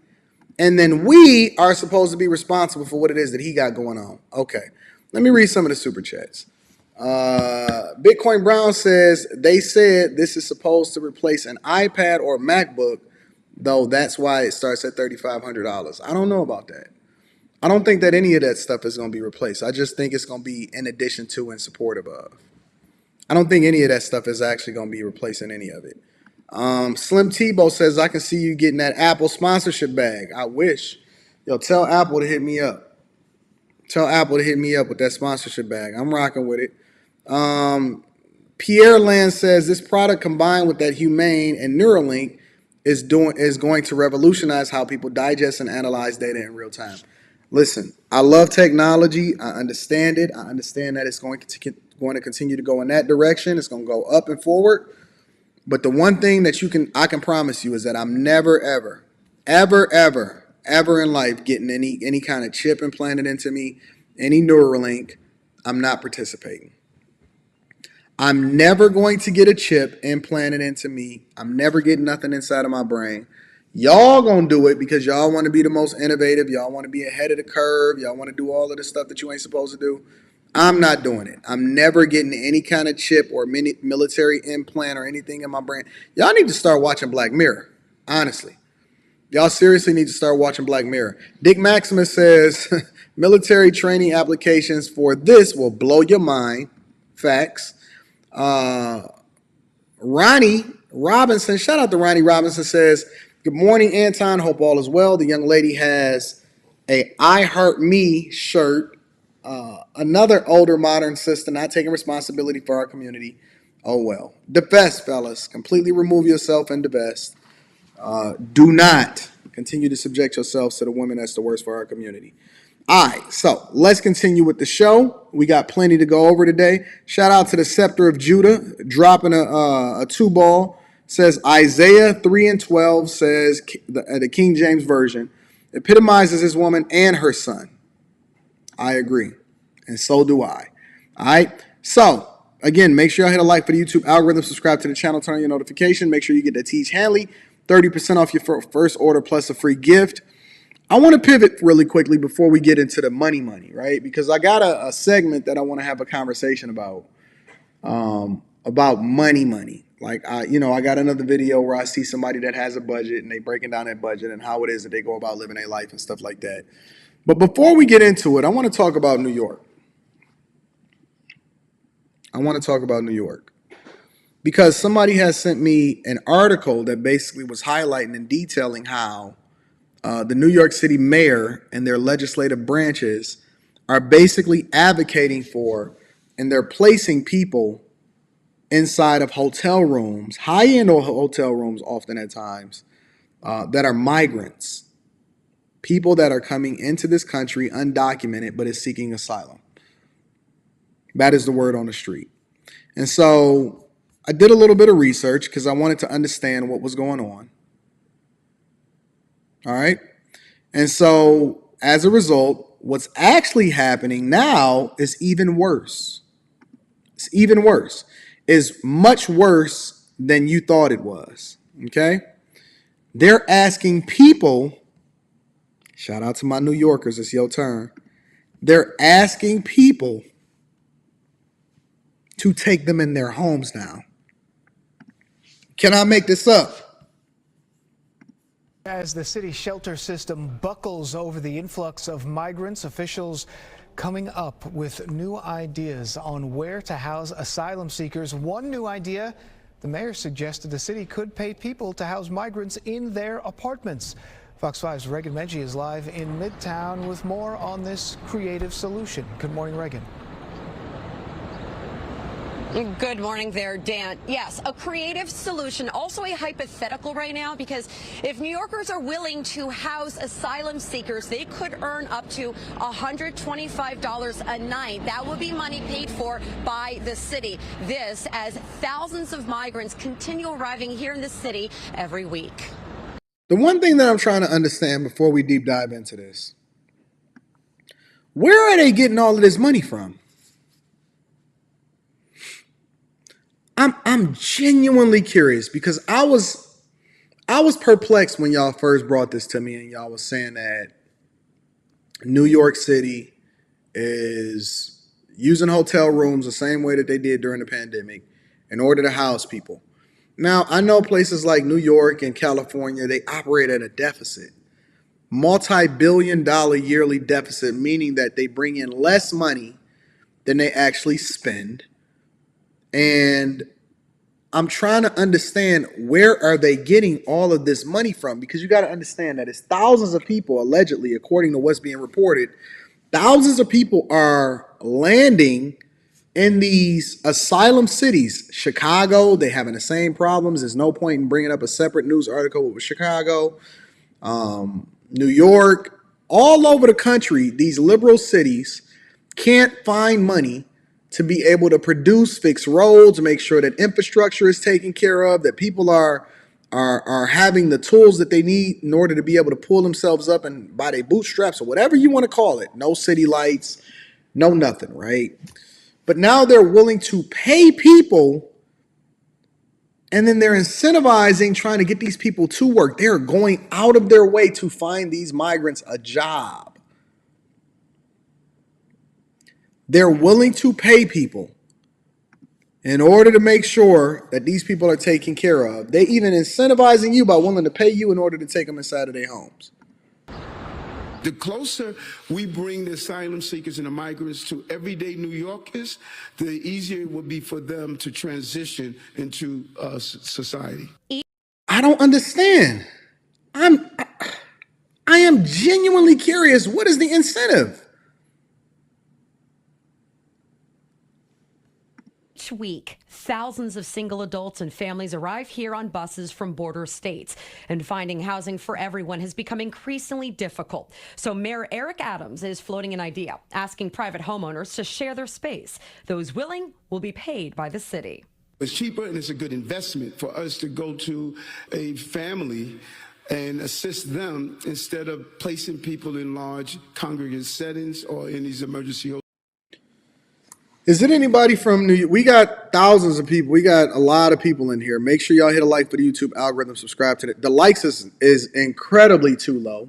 And then we are supposed to be responsible for what it is that he got going on. Okay, let me read some of the super chats. Bitcoin Brown says, they said this is supposed to replace an iPad or MacBook, though that's why it starts at $3,500. I don't know about that. I don't think that any of that stuff is going to be replaced. I just think it's going to be in addition to and supportive of. I don't think any of that stuff is actually going to be replacing any of it. Slim Tebow says, I can see you getting that Apple sponsorship bag. I wish. Yo, tell Apple to hit me up. Tell Apple to hit me up with that sponsorship bag. I'm rocking with it. Pierre Land says, this product combined with that Humane and Neuralink is going to revolutionize how people digest and analyze data in real time. Listen, I love technology. I understand it. I understand that it's going to continue to go in that direction. It's going to go up and forward. But the one thing that I can promise you is that I'm never, ever in life getting any kind of chip implanted into me, any Neuralink. I'm not participating. I'm never going to get a chip implanted into me. I'm never getting nothing inside of my brain. Y'all gonna do it because y'all want to be the most innovative. Y'all want to be ahead of the curve. Y'all want to do all of the stuff that you ain't supposed to do. I'm not doing it. I'm never getting any kind of chip or military implant or anything in my brain. Y'all need to start watching Black Mirror. Honestly. Y'all seriously need to start watching Black Mirror. Dick Maximus says, military training applications for this will blow your mind. Facts. Ronnie Robinson, shout out to Ronnie Robinson, says, good morning, Anton. Hope all is well. The young lady has a I Heart Me shirt. Another older modern sister not taking responsibility for our community. Oh, well. Divest, fellas. Completely remove yourself and divest. Do not continue to subject yourselves to the women that's the worst for our community. All right, so let's continue with the show. We got plenty to go over today. Shout out to the Scepter of Judah, dropping a 2-ball. Says Isaiah 3:12 says, the King James Version, epitomizes his woman and her son. I agree, and so do I. All right, so again, make sure y'all hit a like for the YouTube algorithm, subscribe to the channel, turn on your notification. Make sure you get the Teach Hanley 30% off your first order plus a free gift. I want to pivot really quickly before we get into the money, right? Because I got a segment that I want to have a conversation about money. Like, I got another video where I see somebody that has a budget and they breaking down that budget and how it is that they go about living their life and stuff like that. But before we get into it, I want to talk about New York. Because somebody has sent me an article that basically was highlighting and detailing how the New York City mayor and their legislative branches are basically advocating for, and they're placing people inside of hotel rooms, high-end hotel rooms often at times, that are migrants, people that are coming into this country undocumented but is seeking asylum. That is the word on the street. And so I did a little bit of research because I wanted to understand what was going on. All right. And so as a result, what's actually happening now is even worse. It's even worse. Is much worse than you thought it was. Okay. They're asking people, shout out to my New Yorkers, it's your turn. They're asking people to take them in their homes now. Can I make this up? As the city shelter system buckles over the influx of migrants, officials coming up with new ideas on where to house asylum seekers. One new idea, the mayor suggested the city could pay people to house migrants in their apartments. Fox 5's Reagan Menchie is live in Midtown with more on this creative solution. Good morning, Reagan. Good morning there, Dan. Yes, a creative solution, also a hypothetical right now, because if New Yorkers are willing to house asylum seekers, they could earn up to $125 a night. That would be money paid for by the city. This as thousands of migrants continue arriving here in the city every week. The one thing that I'm trying to understand before we deep dive into this Where are they getting all of this money from? I'm genuinely curious because I was perplexed when y'all first brought this to me and y'all was saying that New York City is using hotel rooms the same way that they did during the pandemic in order to house people. Now, I know places like New York and California, they operate at a deficit. Multi-billion-dollar yearly deficit, meaning that they bring in less money than they actually spend. And I'm trying to understand, where are they getting all of this money from? Because you got to understand that it's thousands of people, allegedly, according to what's being reported, thousands of people are landing in these asylum cities. Chicago, they having the same problems. There's no point in bringing up a separate news article with Chicago. New York, all over the country, these liberal cities can't find money to be able to produce, fix roads, make sure that infrastructure is taken care of, that people are having the tools that they need in order to be able to pull themselves up and by their bootstraps or whatever you want to call it. No city lights, no nothing, right? But now they're willing to pay people, and then they're incentivizing trying to get these people to work. They're going out of their way to find these migrants a job. They're willing to pay people in order to make sure that these people are taken care of. They even incentivizing you by willing to pay you in order to take them inside of their homes. The closer we bring the asylum seekers and the migrants to everyday New Yorkers, the easier it will be for them to transition into society. I don't understand. I am genuinely curious. What is the incentive? Each week, thousands of single adults and families arrive here on buses from border states, and finding housing for everyone has become increasingly difficult. So Mayor Eric Adams is floating an idea, asking private homeowners to share their space. Those willing will be paid by the city. It's cheaper and it's a good investment for us to go to a family and assist them instead of placing people in large congregate settings or in these emergency hotels. Is it anybody from New York? We got thousands of people. We got a lot of people in here. Make sure y'all hit a like for the YouTube algorithm. Subscribe to it. The likes is incredibly too low.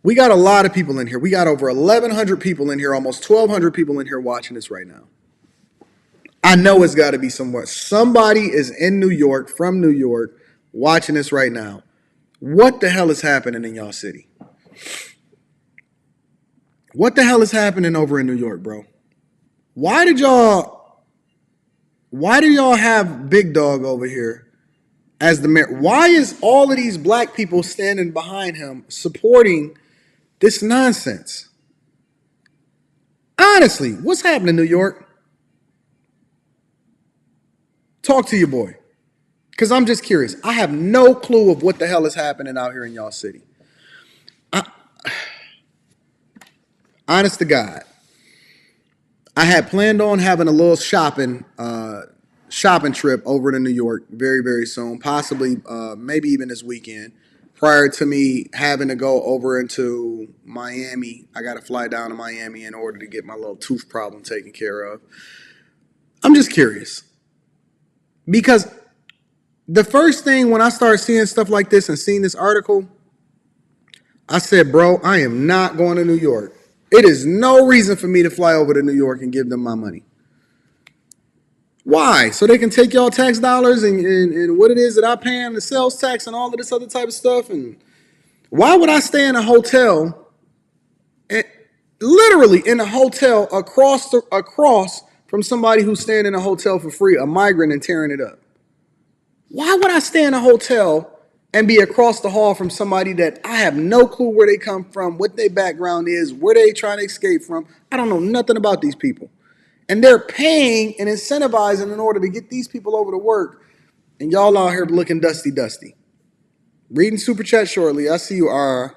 We got a lot of people in here. We got over 1,100 people in here, almost 1,200 people in here watching this right now. I know it's got to be somewhere. Somebody is in New York, from New York, watching this right now. What the hell is happening in y'all city? What the hell is happening over in New York, bro? Why do y'all have Big Dog over here as the mayor? Why is all of these black people standing behind him supporting this nonsense? Honestly, what's happening in New York? Talk to your boy. Because I'm just curious. I have no clue of what the hell is happening out here in y'all city. Honest to God. I had planned on having a little shopping trip over to New York very, very soon, possibly maybe even this weekend. Prior to me having to go over into Miami, I got to fly down to Miami in order to get my little tooth problem taken care of. I'm just curious. Because the first thing when I started seeing stuff like this and seeing this article, I said, bro, I am not going to New York. It is no reason for me to fly over to New York and give them my money. Why? So they can take y'all tax dollars and what it is that I pay in the sales tax and all of this other type of stuff. And why would I stay in a hotel, literally in a hotel across from somebody who's staying in a hotel for free, a migrant, and tearing it up? Why would I stay in a hotel and be across the hall from somebody that I have no clue where they come from, what their background is, where they trying to escape from? I don't know nothing about these people. And they're paying and incentivizing in order to get these people over to work. And y'all out here looking dusty. Reading Super Chat shortly. I see you are.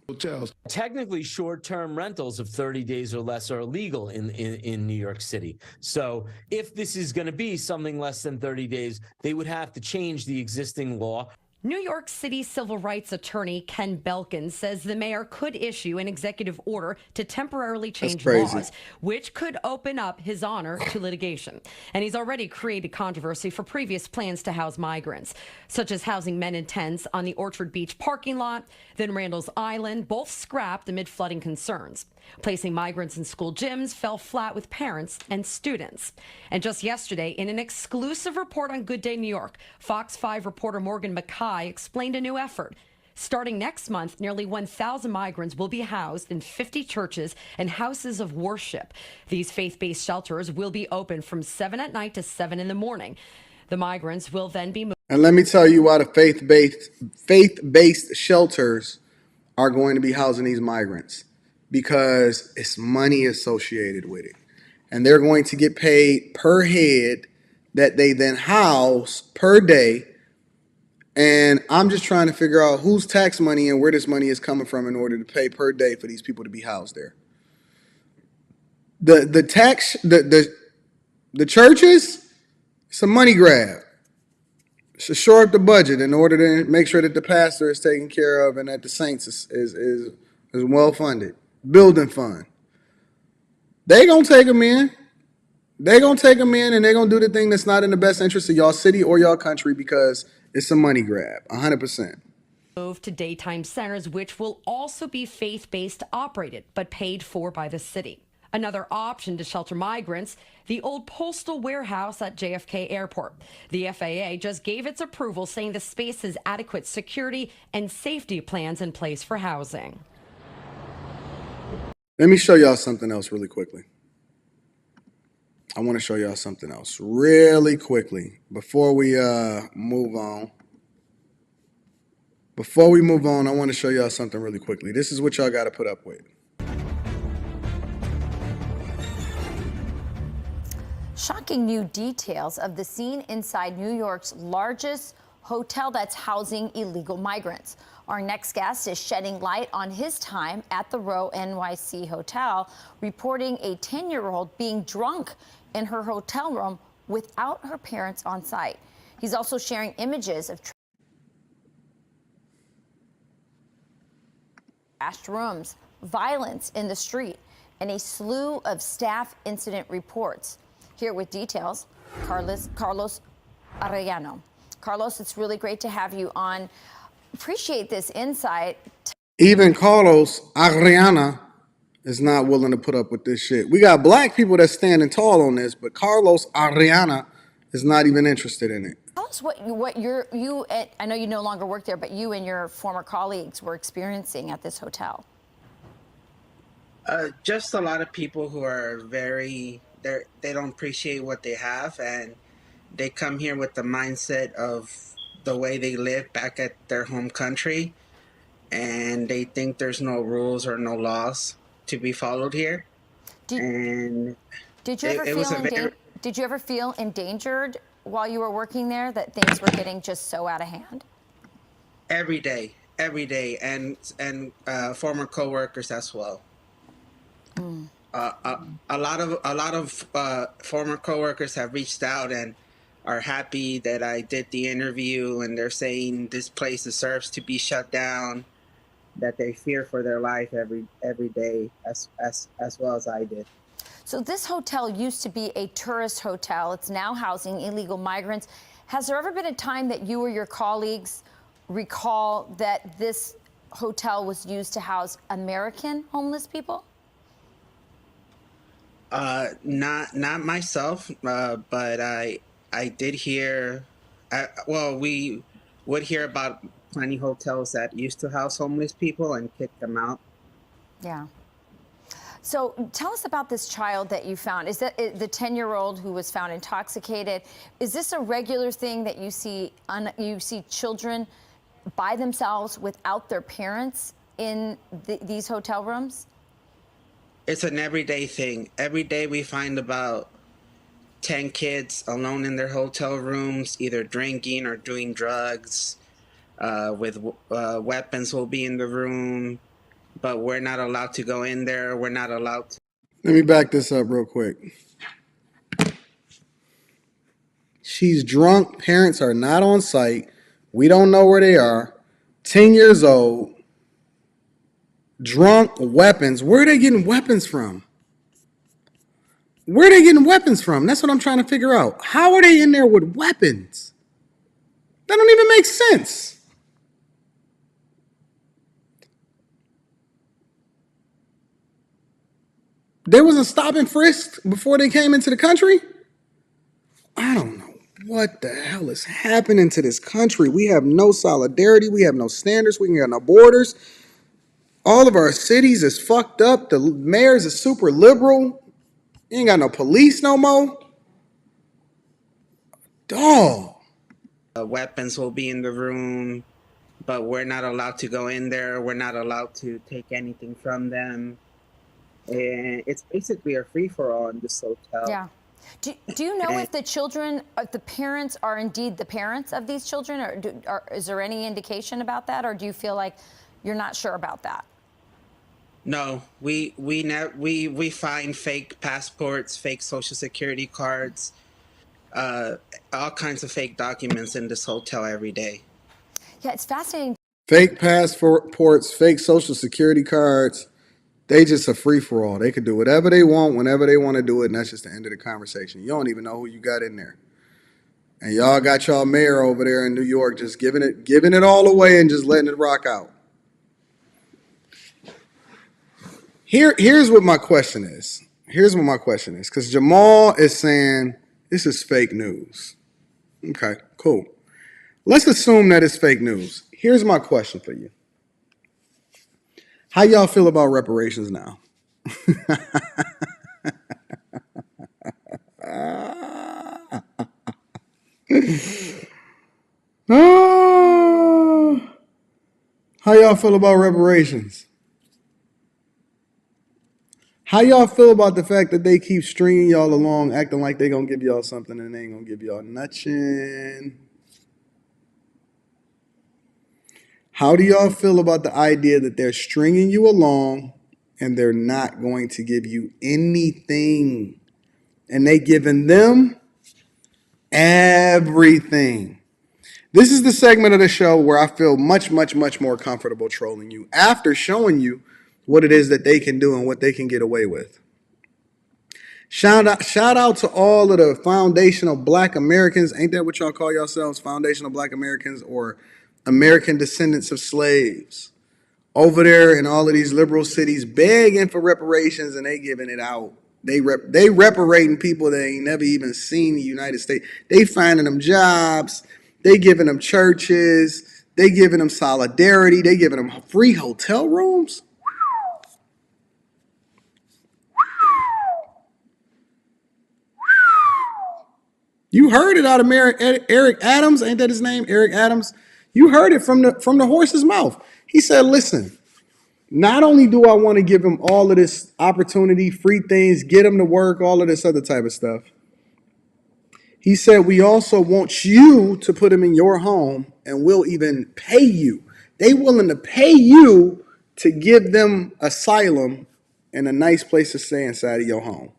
Hotels. Technically, short-term rentals of 30 days or less are illegal in New York City. So if this is going to be something less than 30 days, they would have to change the existing law. New York City civil rights attorney Ken Belkin says the mayor could issue an executive order to temporarily change laws, which could open up his honor to litigation. And he's already created controversy for previous plans to house migrants, such as housing men in tents on the Orchard Beach parking lot, then Randall's Island, both scrapped amid flooding concerns. Placing migrants in school gyms fell flat with parents and students. And just yesterday, in an exclusive report on Good Day New York, Fox 5 reporter Morgan Mackay explained a new effort. Starting next month, nearly 1,000 migrants will be housed in 50 churches and houses of worship. These faith-based shelters will be open from 7 at night to 7 in the morning. The migrants will then be moved. And let me tell you why the faith-based shelters are going to be housing these migrants. Because it's money associated with it. And they're going to get paid per head that they then house per day. And I'm just trying to figure out whose tax money and where this money is coming from in order to pay per day for these people to be housed there. The churches, it's a money grab. It's to shore up the budget in order to make sure that the pastor is taken care of and that the saints is well funded. Building fund. They gonna take them in. They gonna take them in and they're gonna do the thing that's not in the best interest of y'all city or y'all country because it's a money grab, 100%. Move to daytime centers, which will also be faith-based operated, but paid for by the city. Another option to shelter migrants, the old postal warehouse at JFK Airport. The FAA just gave its approval, saying the space has adequate security and safety plans in place for housing. Let me show y'all something else really quickly. I want to show y'all something else really quickly before we move on. Before we move on, I want to show y'all something really quickly. This is what y'all got to put up with. Shocking new details of the scene inside New York's largest hotel that's housing illegal migrants. Our next guest is shedding light on his time at the Row NYC Hotel, reporting a 10-year-old being drunk in her hotel room without her parents on site. He's also sharing images of trashed rooms, violence in the street, and a slew of staff incident reports. Here with details, Carlos Arellano. Carlos, it's really great to have you on. Appreciate this insight. Even Carlos Arellano is not willing to put up with this shit. We got black people that's standing tall on this, but Carlos Arellano is not even interested in it. Tell us what I know you no longer work there, but you and your former colleagues were experiencing at this hotel. Just a lot of people who are they don't appreciate what they have, and they come here with the mindset of the way they live back at their home country, and they think there's no rules or no laws to be followed here. Did you ever feel endangered while you were working there, that things were getting just so out of hand? Every day, and former coworkers as well. A lot of former coworkers have reached out and are happy that I did the interview, and they're saying this place deserves to be shut down, that they fear for their life every day as well as I did. So this hotel used to be a tourist hotel. It's now housing illegal migrants. Has there ever been a time that you or your colleagues recall that this hotel was used to house American homeless people? Not myself, but I did hear. We would hear about plenty hotels that used to house homeless people and kick them out. Yeah. So tell us about this child that you found. Is that the 10-year-old who was found intoxicated? Is this a regular thing that you see? You see children by themselves without their parents in these hotel rooms? It's an everyday thing. Every day we find about 10 kids alone in their hotel rooms, either drinking or doing drugs. With weapons will be in the room, but we're not allowed to go in there. We're not allowed to. Let me back this up real quick. She's drunk. Parents are not on site. We don't know where they are. 10 years old. Drunk, weapons. Where are they getting weapons from? Where are they getting weapons from? That's what I'm trying to figure out. How are they in there with weapons? That don't even make sense. There was a stop and frisk before they came into the country? I don't know what the hell is happening to this country. We have no solidarity. We have no standards. We got no borders. All of our cities is fucked up. The mayors is super liberal. You ain't got no police no more. Dog. Weapons will be in the room, but we're not allowed to go in there. We're not allowed to take anything from them. And it's basically a free-for-all in this hotel. Yeah. Do you know if the children, if the parents are indeed the parents of these children, or is there any indication about that, or do you feel like you're not sure about that? No, we find fake passports, fake social security cards, all kinds of fake documents in this hotel every day. Yeah, it's fascinating. Fake passports, fake social security cards. They just a free-for-all. They can do whatever they want, whenever they want to do it, and that's just the end of the conversation. You don't even know who you got in there. And y'all got y'all mayor over there in New York just giving it all away and just letting it rock out. Here's what my question is. Because Jamal is saying this is fake news. Okay, cool. Let's assume that it's fake news. Here's my question for you. How y'all feel about reparations now? How y'all feel about reparations? How y'all feel about the fact that they keep stringing y'all along, acting like they gonna give y'all something and they ain't gonna give y'all nothing? How do y'all feel about the idea that they're stringing you along and they're not going to give you anything? And they giving them everything. This is the segment of the show where I feel much, much, much more comfortable trolling you after showing you what it is that they can do and what they can get away with. Shout out to all of the foundational Black Americans. Ain't that what y'all call yourselves? Foundational Black Americans or American descendants of slaves. Over there in all of these liberal cities begging for reparations and they giving it out. They reparating people that ain't never even seen the United States. They finding them jobs. They giving them churches. They giving them solidarity. They giving them free hotel rooms. You heard it out of Eric Adams. Ain't that his name? Eric Adams. You heard it from the horse's mouth. He said, listen, not only do I want to give them all of this opportunity, free things, get them to work, all of this other type of stuff. He said, we also want you to put them in your home and we'll even pay you. They willing to pay you to give them asylum and a nice place to stay inside of your home.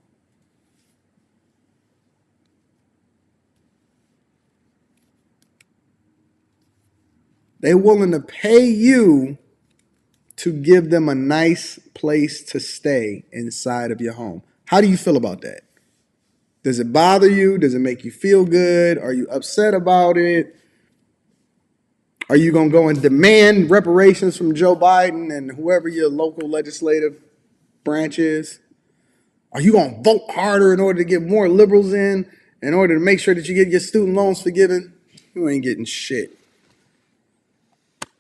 They willing to pay you to give them a nice place to stay inside of your home. How do you feel about that? Does it bother you? Does it make you feel good? Are you upset about it? Are you going to go and demand reparations from Joe Biden and whoever your local legislative branch is? Are you going to vote harder in order to get more liberals in order to make sure that you get your student loans forgiven? You ain't getting shit.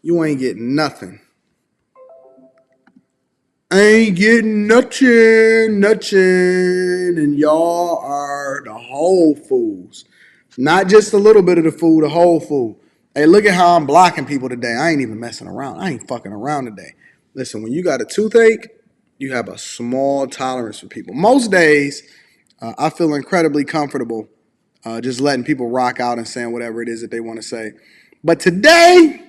You ain't getting nothing. Ain't getting nothing, and y'all are the whole fools. Not just a little bit of the fool, the whole fool. Hey, look at how I'm blocking people today. I ain't even messing around. I ain't fucking around today. Listen, when you got a toothache, you have a small tolerance for people. Most days, I feel incredibly comfortable just letting people rock out and saying whatever it is that they want to say. But today,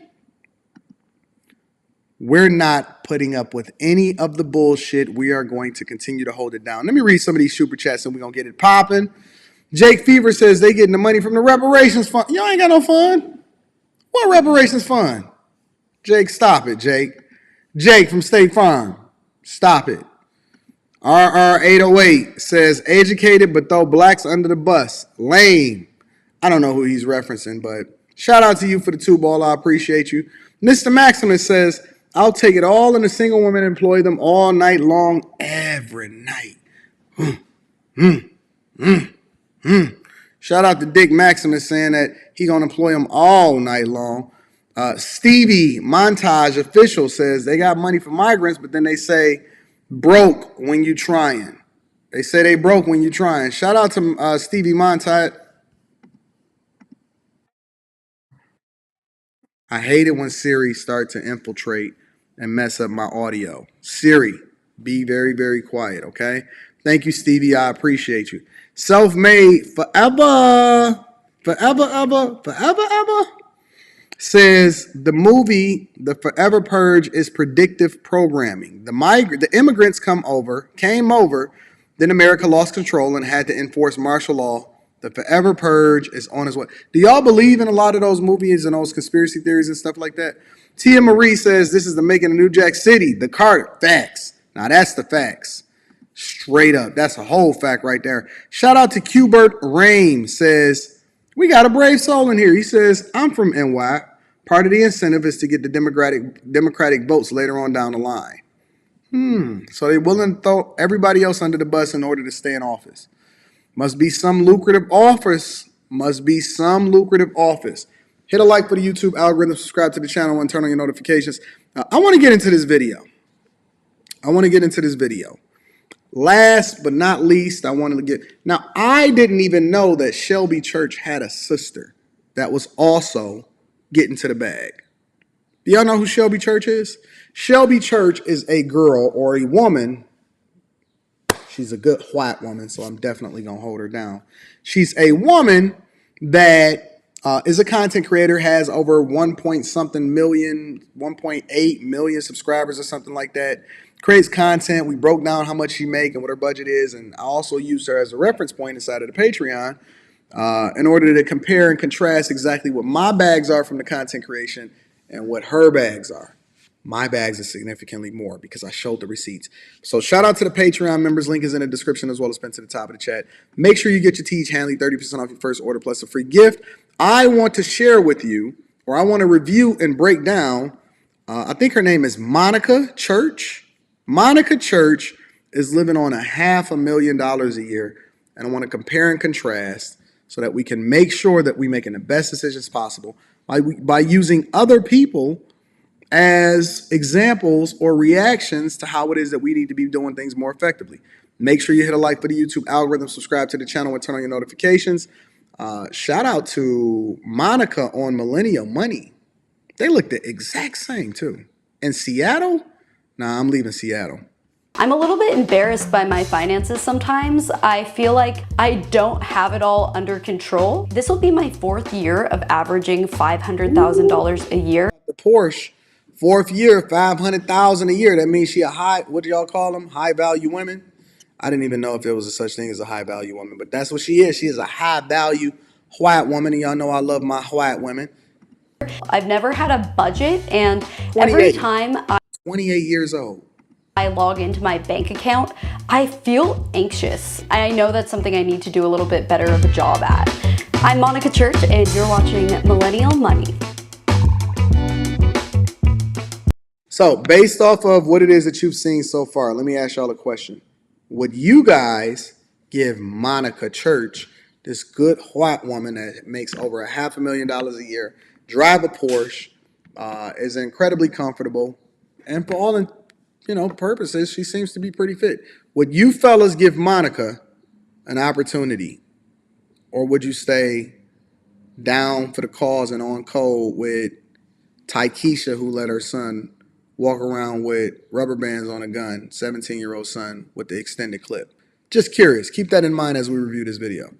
we're not putting up with any of the bullshit. We are going to continue to hold it down. Let me read some of these super chats and we're going to get it popping. Jake Fever says they getting the money from the reparations fund. Y'all ain't got no fun. What reparations fund? Jake, stop it, Jake. Jake from State Farm, stop it. RR808 says, educated but throw blacks under the bus. Lame. I don't know who he's referencing, but shout out to you for the 2-ball. I appreciate you. Mr. Maximus says, I'll take it all in a single woman and employ them all night long, every night. Shout out to Dick Maximus saying that he going to employ them all night long. Stevie Montage Official says they got money for migrants, but then they say broke when you trying. They say they broke when you trying. Shout out to Stevie Montage. I hate it when Siri start to infiltrate and mess up my audio. Siri, be very, very quiet, okay? Thank you, Stevie. I appreciate you. Self-made forever, ever. Says the movie The Forever Purge is predictive programming. The immigrants came over, then America lost control and had to enforce martial law. The Forever Purge is on its way. Do y'all believe in a lot of those movies and those conspiracy theories and stuff like that? Tia Marie says this is the making of New Jack City. The Carter. Facts. Now that's the facts. Straight up. That's a whole fact right there. Shout out to Qbert Rain says, we got a brave soul in here. He says, I'm from NY. Part of the incentive is to get the Democratic votes later on down the line. So they're willing to throw everybody else under the bus in order to stay in office. Must be some lucrative office. Hit a like for the YouTube algorithm, subscribe to the channel, and turn on your notifications. I want to get into this video. Last but not least, now I didn't even know that Shelby Church had a sister that was also getting to the bag. Do y'all know who Shelby Church is? Shelby Church is a girl or a woman. She's a good white woman, so I'm definitely going to hold her down. She's a woman that is a content creator, has over 1.8 million subscribers or something like that. Creates content. We broke down how much she make and what her budget is, and I also used her as a reference point inside of the Patreon in order to compare and contrast exactly what my bags are from the content creation and what her bags are. My bags are significantly more because I showed the receipts. So shout out to the Patreon members. Link is in the description as well as pinned to the top of the chat. Make sure you get your Teach Hanley 30% off your first order plus a free gift. I want to share with you, or I want to review and break down, I think her name is Monica Church. Monica Church is living on $500,000 a year, and I want to compare and contrast so that we can make sure that we're making the best decisions possible by using other people as examples or reactions to how it is that we need to be doing things more effectively. Make sure you hit a like for the YouTube algorithm, subscribe to the channel, and turn on your notifications. Shout out to Monica on Millennial Money. They look the exact same too. In Seattle? Nah, I'm leaving Seattle. I'm a little bit embarrassed by my finances sometimes. I feel like I don't have it all under control. This will be my 4th year of averaging $500,000 a year. The Porsche, 4th year, $500,000 a year. That means she a high, what do y'all call them? High value women? I didn't even know if there was a such thing as a high value woman, but that's what she is. She is a high value white woman, and y'all know I love my white women. I've never had a budget, and every time 28 years old. I log into my bank account, I feel anxious. I know that's something I need to do a little bit better of a job at. I'm Monica Church, and you're watching Millennial Money. So based off of what it is that you've seen so far, let me ask y'all a question. Would you guys give Monica Church, this good white woman that makes over $500,000 a year, drive a Porsche, is incredibly comfortable, and for all purposes, she seems to be pretty fit. Would you fellas give Monica an opportunity, or would you stay down for the cause and on code with Tykesha, who let her son walk around with rubber bands on a gun, 17-year-old son with the extended clip? Just curious. Keep that in mind as we review this video.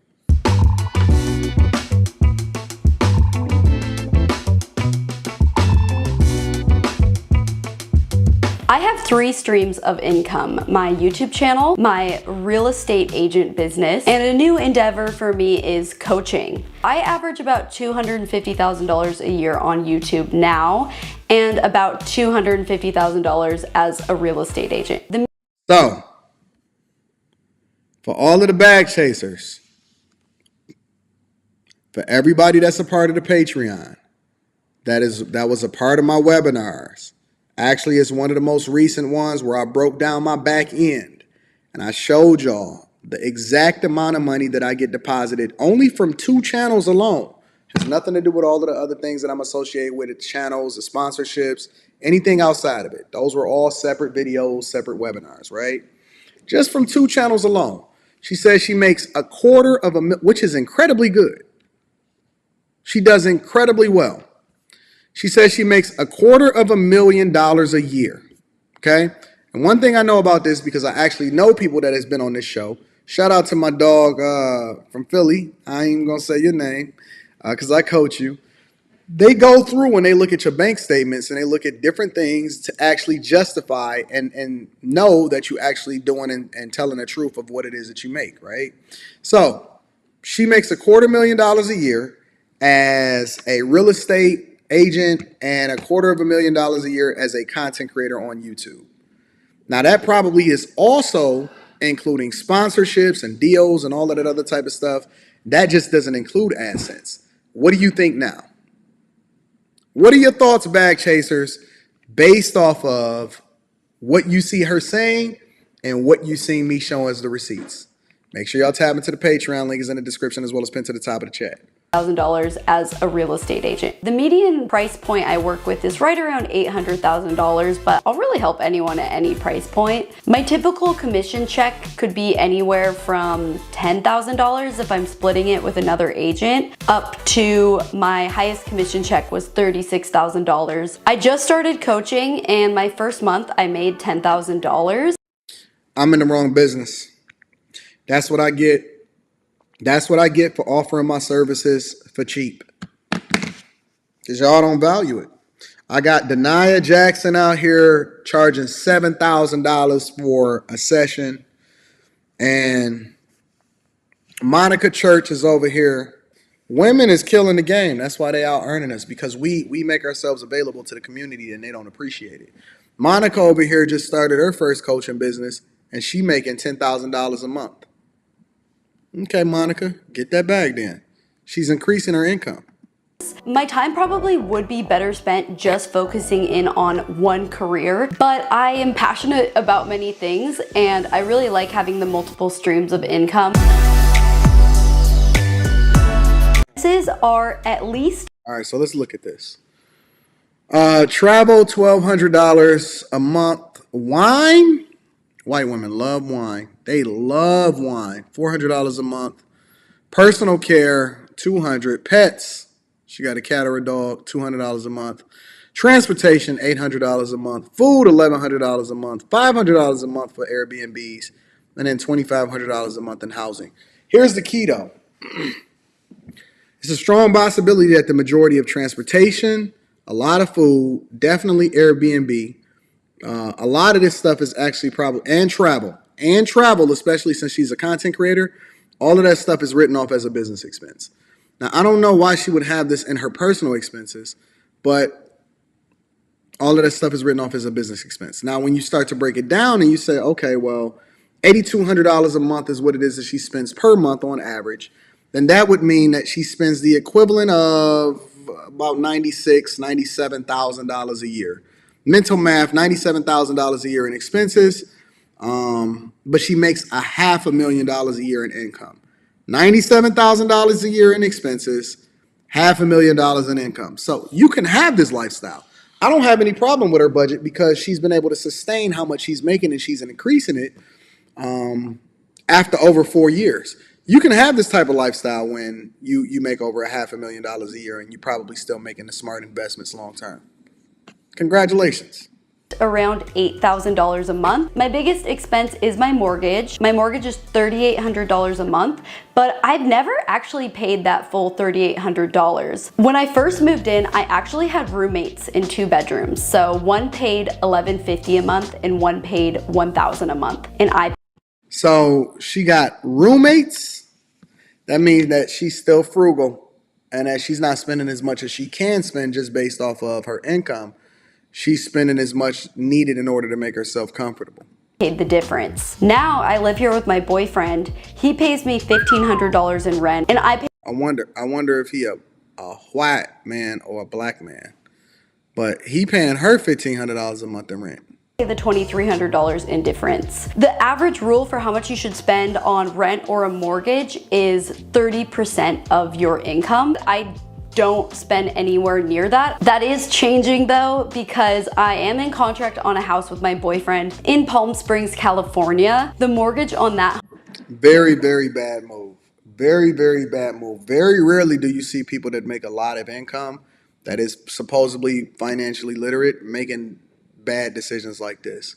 I have 3 streams of income: my YouTube channel, my real estate agent business, and a new endeavor for me is coaching. I average about $250,000 a year on YouTube now, and about $250,000 as a real estate agent. So, for all of the bag chasers, for everybody that's a part of the Patreon, that was a part of my webinars. Actually, it's one of the most recent ones where I broke down my back end and I showed y'all the exact amount of money that I get deposited only from 2 channels alone. It has nothing to do with all of the other things that I'm associated with, the channels, the sponsorships, anything outside of it. Those were all separate videos, separate webinars, right? Just from 2 channels alone. She says she makes $250,000, which is incredibly good. She does incredibly well. She says she makes $250,000 a year, okay? And one thing I know about this, because I actually know people that has been on this show, shout out to my dog from Philly. I ain't even going to say your name because I coach you. They go through when they look at your bank statements and they look at different things to actually justify and know that you actually doing and telling the truth of what it is that you make, right? So she makes $250,000 a year as a real estate agent and $250,000 a year as a content creator on YouTube. Now that probably is also including sponsorships and deals and all of that other type of stuff. That just doesn't include AdSense. What do you think now? What are your thoughts, bag chasers, based off of what you see her saying and what you see me showing as the receipts? Make sure y'all tap into the Patreon. Link is in the description as well as pinned to the top of the chat. $1,000 as a real estate agent. The median price point I work with is right around $800,000, but I'll really help anyone at any price point. My typical commission check could be anywhere from $10,000 if I'm splitting it with another agent, up to my highest commission check was $36,000. I just started coaching and my first month I made $10,000. I'm in the wrong business. That's what I get. That's what I get for offering my services for cheap. Because y'all don't value it. I got Denia Jackson out here charging $7,000 for a session. And Monica Church is over here. Women is killing the game. That's why they out earning us, because we make ourselves available to the community and they don't appreciate it. Monica over here just started her first coaching business and she making $10,000 a month. Okay, Monica, get that bag then. She's increasing her income. My time probably would be better spent just focusing in on one career, but I am passionate about many things and I really like having the multiple streams of income. Expenses are at least... All right, so let's look at this. Travel, $1,200 a month. Wine? White women love wine. They love wine. $400 a month. Personal care, $200. Pets, she got a cat or a dog, $200 a month. Transportation, $800 a month. Food, $1,100 a month. $500 a month for Airbnbs, and then $2,500 a month in housing. Here's the key, though. It's a strong possibility that the majority of transportation, a lot of food, definitely Airbnb. A lot of this stuff is actually probably, and travel, especially since she's a content creator, all of that stuff is written off as a business expense. Now, I don't know why she would have this in her personal expenses, but all of that stuff is written off as a business expense. Now, when you start to break it down and you say, okay, well, $8,200 a month is what it is that she spends per month on average, then that would mean that she spends the equivalent of about $96,000, $97,000 a year. Mental math, $97,000 a year in expenses, but she makes $500,000 a year in income. $97,000 a year in expenses, $500,000 in income. So you can have this lifestyle. I don't have any problem with her budget because she's been able to sustain how much she's making and she's increasing it after over 4 years. You can have this type of lifestyle when you make over $500,000 a year and you're probably still making the smart investments long term. Congratulations. around $8,000 a month. My biggest expense is my mortgage. My mortgage is $3,800 a month, but I've never actually paid that full $3,800. When I first moved in, I actually had roommates in 2 bedrooms. So one paid $1,150 a month and one paid $1,000 a month. And So she got roommates. That means that she's still frugal and that she's not spending as much as she can spend just based off of her income. She's spending as much needed in order to make herself comfortable. paid the difference. Now I live here with my boyfriend. He pays me $1,500 in rent and I pay. I wonder if he a white man or a black man. But he paying her $1,500 a month in rent. The $2,300 in difference. The average rule for how much you should spend on rent or a mortgage is 30% of your income. I don't spend anywhere near that. That is changing though, because I am in contract on a house with my boyfriend in Palm Springs, California. The mortgage on that. Very, very bad move. Very, very bad move. Very rarely do you see people that make a lot of income that is supposedly financially literate making bad decisions like this.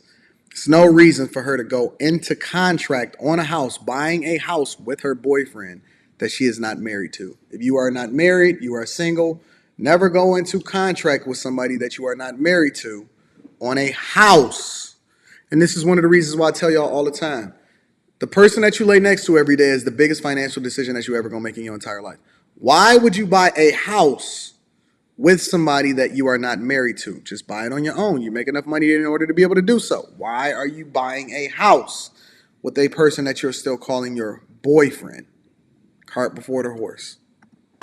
There's no reason for her to go into contract on a house, buying a house with her boyfriend that she is not married to. If you are not married, you are single, never go into contract with somebody that you are not married to on a house. And this is one of the reasons why I tell y'all all the time, the person that you lay next to every day is the biggest financial decision that you ever gonna make in your entire life. Why would you buy a house with somebody that you are not married to? Just buy it on your own. You make enough money in order to be able to do so. Why are you buying a house with a person that you're still calling your boyfriend? Cart before the horse.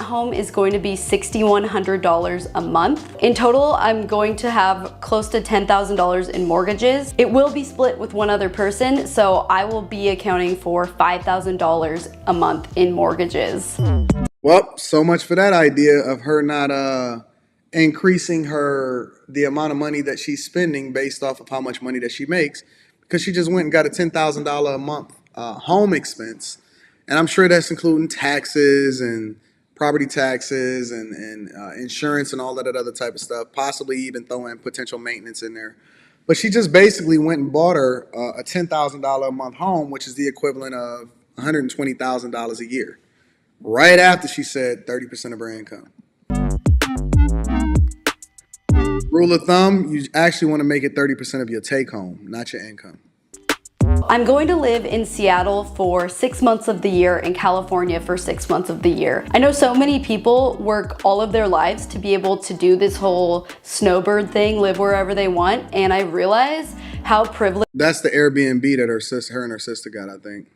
Home is going to be $6,100 a month. In total, I'm going to have close to $10,000 in mortgages. It will be split with one other person, so I will be accounting for $5,000 a month in mortgages. Well, so much for that idea of her not increasing the amount of money that she's spending based off of how much money that she makes, because she just went and got a $10,000 a month home expense. And I'm sure that's including taxes and property taxes and insurance and all that other type of stuff, possibly even throwing potential maintenance in there. But she just basically went and bought her a $10,000 a month home, which is the equivalent of $120,000 a year, right after she said 30% of her income. Rule of thumb, you actually want to make it 30% of your take home, not your income. I'm going to live in Seattle for 6 months of the year and California for 6 months of the year. I know so many people work all of their lives to be able to do this whole snowbird thing, live wherever they want, and I realize how privileged. That's the Airbnb that her and her sister got, I think.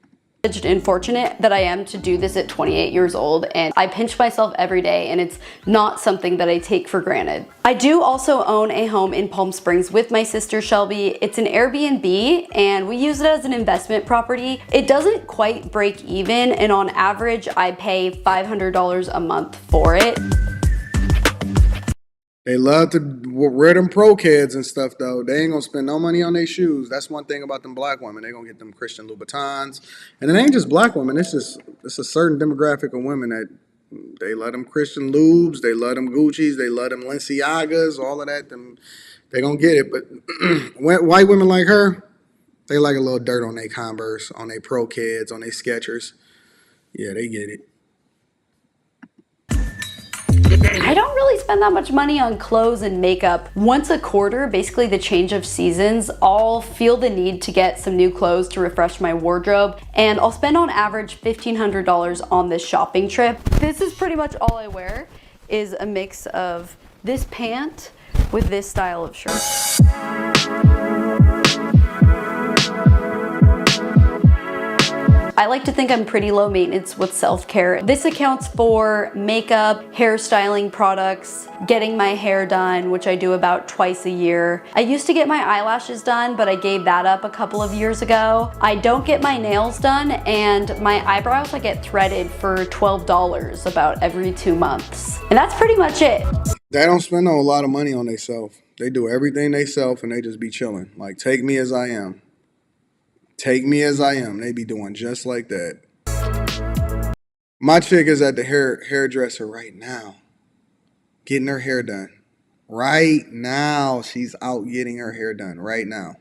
And fortunate that I am to do this at 28 years old, and I pinch myself every day, and it's not something that I take for granted. I do also own a home in Palm Springs with my sister Shelby. It's an Airbnb and we use it as an investment property. It doesn't quite break even, and on average I pay $500 a month for it. They love to wear them pro kids and stuff, though. They ain't gonna spend no money on their shoes. That's one thing about them black women. They gonna get them Christian Louboutins, and it ain't just black women. It's a certain demographic of women that they love them Christian Loubs, they love them Gucci's, they love them Balenciagas, all of that. They gonna get it. But white women like her, they like a little dirt on their Converse, on their pro kids, on their Skechers. Yeah, they get it. I don't really spend that much money on clothes and makeup. Once a quarter, basically the change of seasons, I'll feel the need to get some new clothes to refresh my wardrobe, and I'll spend on average $1,500 on this shopping trip. This is pretty much all I wear, is a mix of this pant with this style of shirt. I like to think I'm pretty low maintenance with self-care. This accounts for makeup, hairstyling products, getting my hair done, which I do about twice a year. I used to get my eyelashes done, but I gave that up a couple of years ago. I don't get my nails done, and my eyebrows I get threaded for $12 about every 2 months. And that's pretty much it. They don't spend a lot of money on themselves. They do everything themselves and they just be chilling. Like, take me as I am. Take me as I am. They be doing just like that. My chick is at the hairdresser right now, getting her hair done Right now, she's out getting her hair done right now.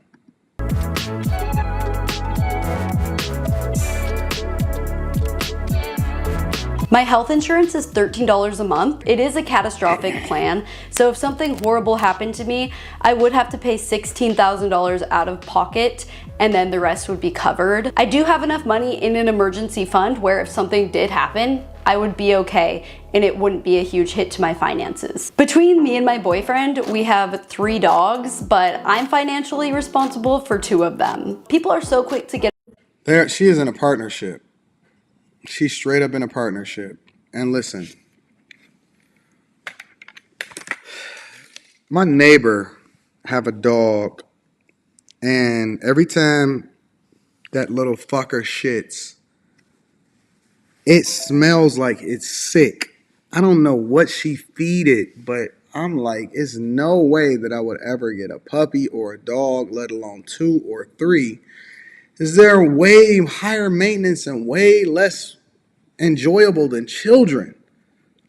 My health insurance is $13 a month. It is a catastrophic plan, so if something horrible happened to me, I would have to pay $16,000 out of pocket, and then the rest would be covered. I do have enough money in an emergency fund where if something did happen, I would be okay and it wouldn't be a huge hit to my finances. Between me and my boyfriend, we have 3 dogs, but I'm financially responsible for 2 of them. People are so quick to get There, she is in a partnership. She's straight up in a partnership. And listen, my neighbor have a dog, and every time that little fucker shits, it smells like it's sick. I don't know what she feed it, but I'm like, it's no way that I would ever get a puppy or a dog, let alone 2 or 3. Is there way higher maintenance and way less enjoyable than children?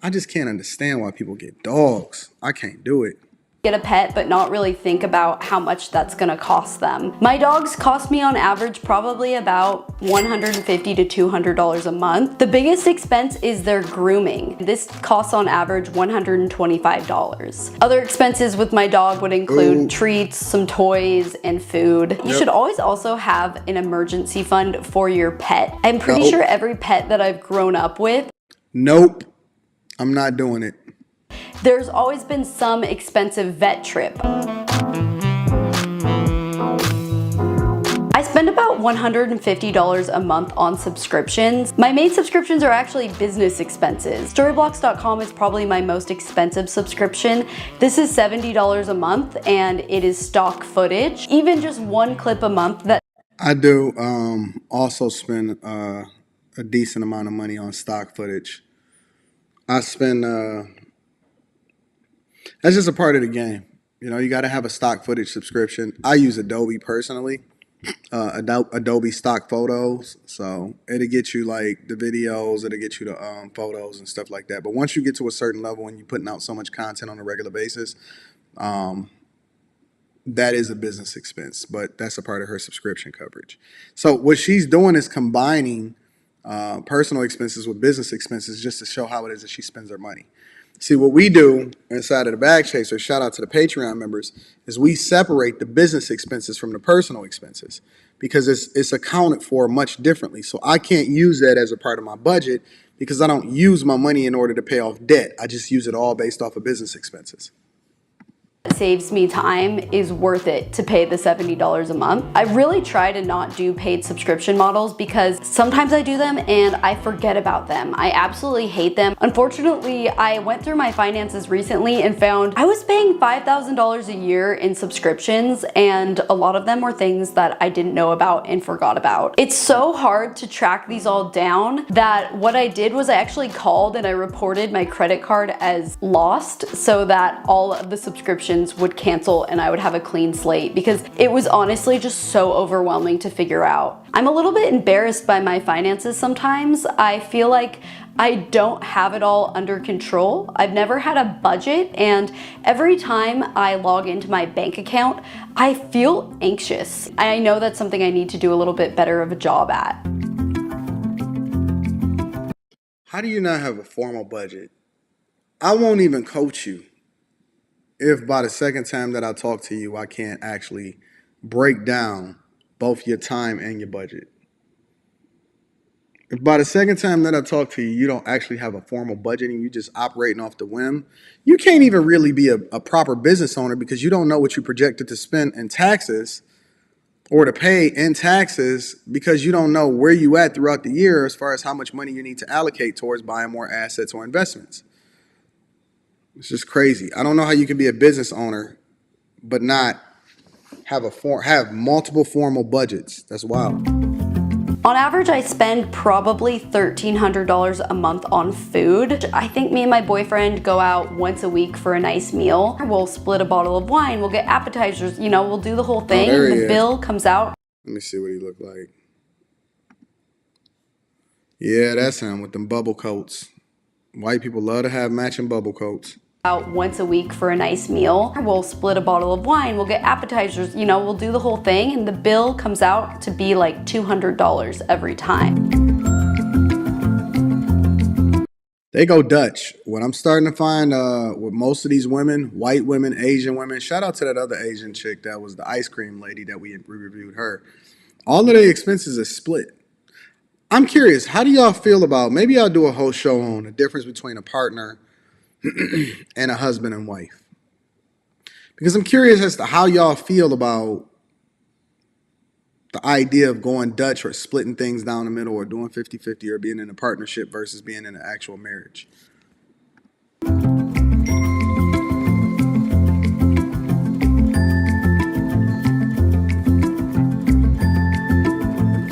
I just can't understand why people get dogs. I can't do it. a pet but not really think about how much that's gonna cost them. My dogs cost me on average probably about $150 to $200 a month. The biggest expense is their grooming. This costs on average $125. Other expenses with my dog would include treats, some toys, and food. You should always also have an emergency fund for your pet. I'm pretty sure every pet that I've grown up with, I'm not doing it. there's always been some expensive vet trip. I spend about $150 a month on subscriptions. My main subscriptions are actually business expenses. Storyblocks.com is probably my most expensive subscription. This is $70 a month and it is stock footage. Even just one clip a month that I do also spend a decent amount of money on stock footage. I spend, that's just a part of the game. You know, you got to have a stock footage subscription. I use Adobe personally, Adobe stock photos. So it'll get you like the videos, it'll get you the photos and stuff like that. But once you get to a certain level and you're putting out so much content on a regular basis, that is a business expense, but that's a part of her subscription coverage. So what she's doing is combining personal expenses with business expenses just to show how it is that she spends her money. See, what we do inside of the Bag Chaser, shout out to the Patreon members, is we separate the business expenses from the personal expenses because it's accounted for much differently. So I can't use that as a part of my budget because I don't use my money in order to pay off debt. I just use it all based off of business expenses. saves me time is worth it to pay the $70 a month. I really try to not do paid subscription models because sometimes I do them and I forget about them. I absolutely hate them. Unfortunately, I went through my finances recently and found I was paying $5,000 a year in subscriptions and a lot of them were things that I didn't know about and forgot about. It's so hard to track these all down that what I did was I actually called and I reported my credit card as lost so that all of the subscriptions would cancel and I would have a clean slate because it was honestly just so overwhelming to figure out. I'm a little bit embarrassed by my finances sometimes. I feel like I don't have it all under control. I've never had a budget and every time I log into my bank account, I feel anxious. I know that's something I need to do a little bit better of a job at. How do you not have a formal budget? I won't even coach you if by the second time that I talk to you, I can't actually break down both your time and your budget. If by the second time that I talk to you, you don't actually have a formal budget and you're just operating off the whim, you can't even really be a proper business owner because you don't know what you projected to spend in taxes or to pay in taxes because you don't know where you at throughout the year as far as how much money you need to allocate towards buying more assets or investments. It's just crazy. I don't know how you can be a business owner but not have multiple formal budgets. That's wild. On average, I spend probably $1,300 a month on food. I think me and my boyfriend go out once a week for a nice meal. We'll split a bottle of wine, we'll get appetizers, you know, we'll do the whole thing. The bill comes out. Let me see what he look like. Yeah, that's him with them bubble coats. White people love to have matching bubble coats. out once a week for a nice meal. We'll split a bottle of wine, we'll get appetizers, you know, we'll do the whole thing, and the bill comes out to be like $200 every time. They go Dutch. What I'm starting to find with most of these women, white women, Asian women, shout out to that other Asian chick that was the ice cream lady that we reviewed her. All of the expenses are split. I'm curious, how do y'all feel about, maybe I'll do a whole show on the difference between a partner and a husband and wife. Because I'm curious as to how y'all feel about the idea of going Dutch or splitting things down the middle or doing 50-50 or being in a partnership versus being in an actual marriage.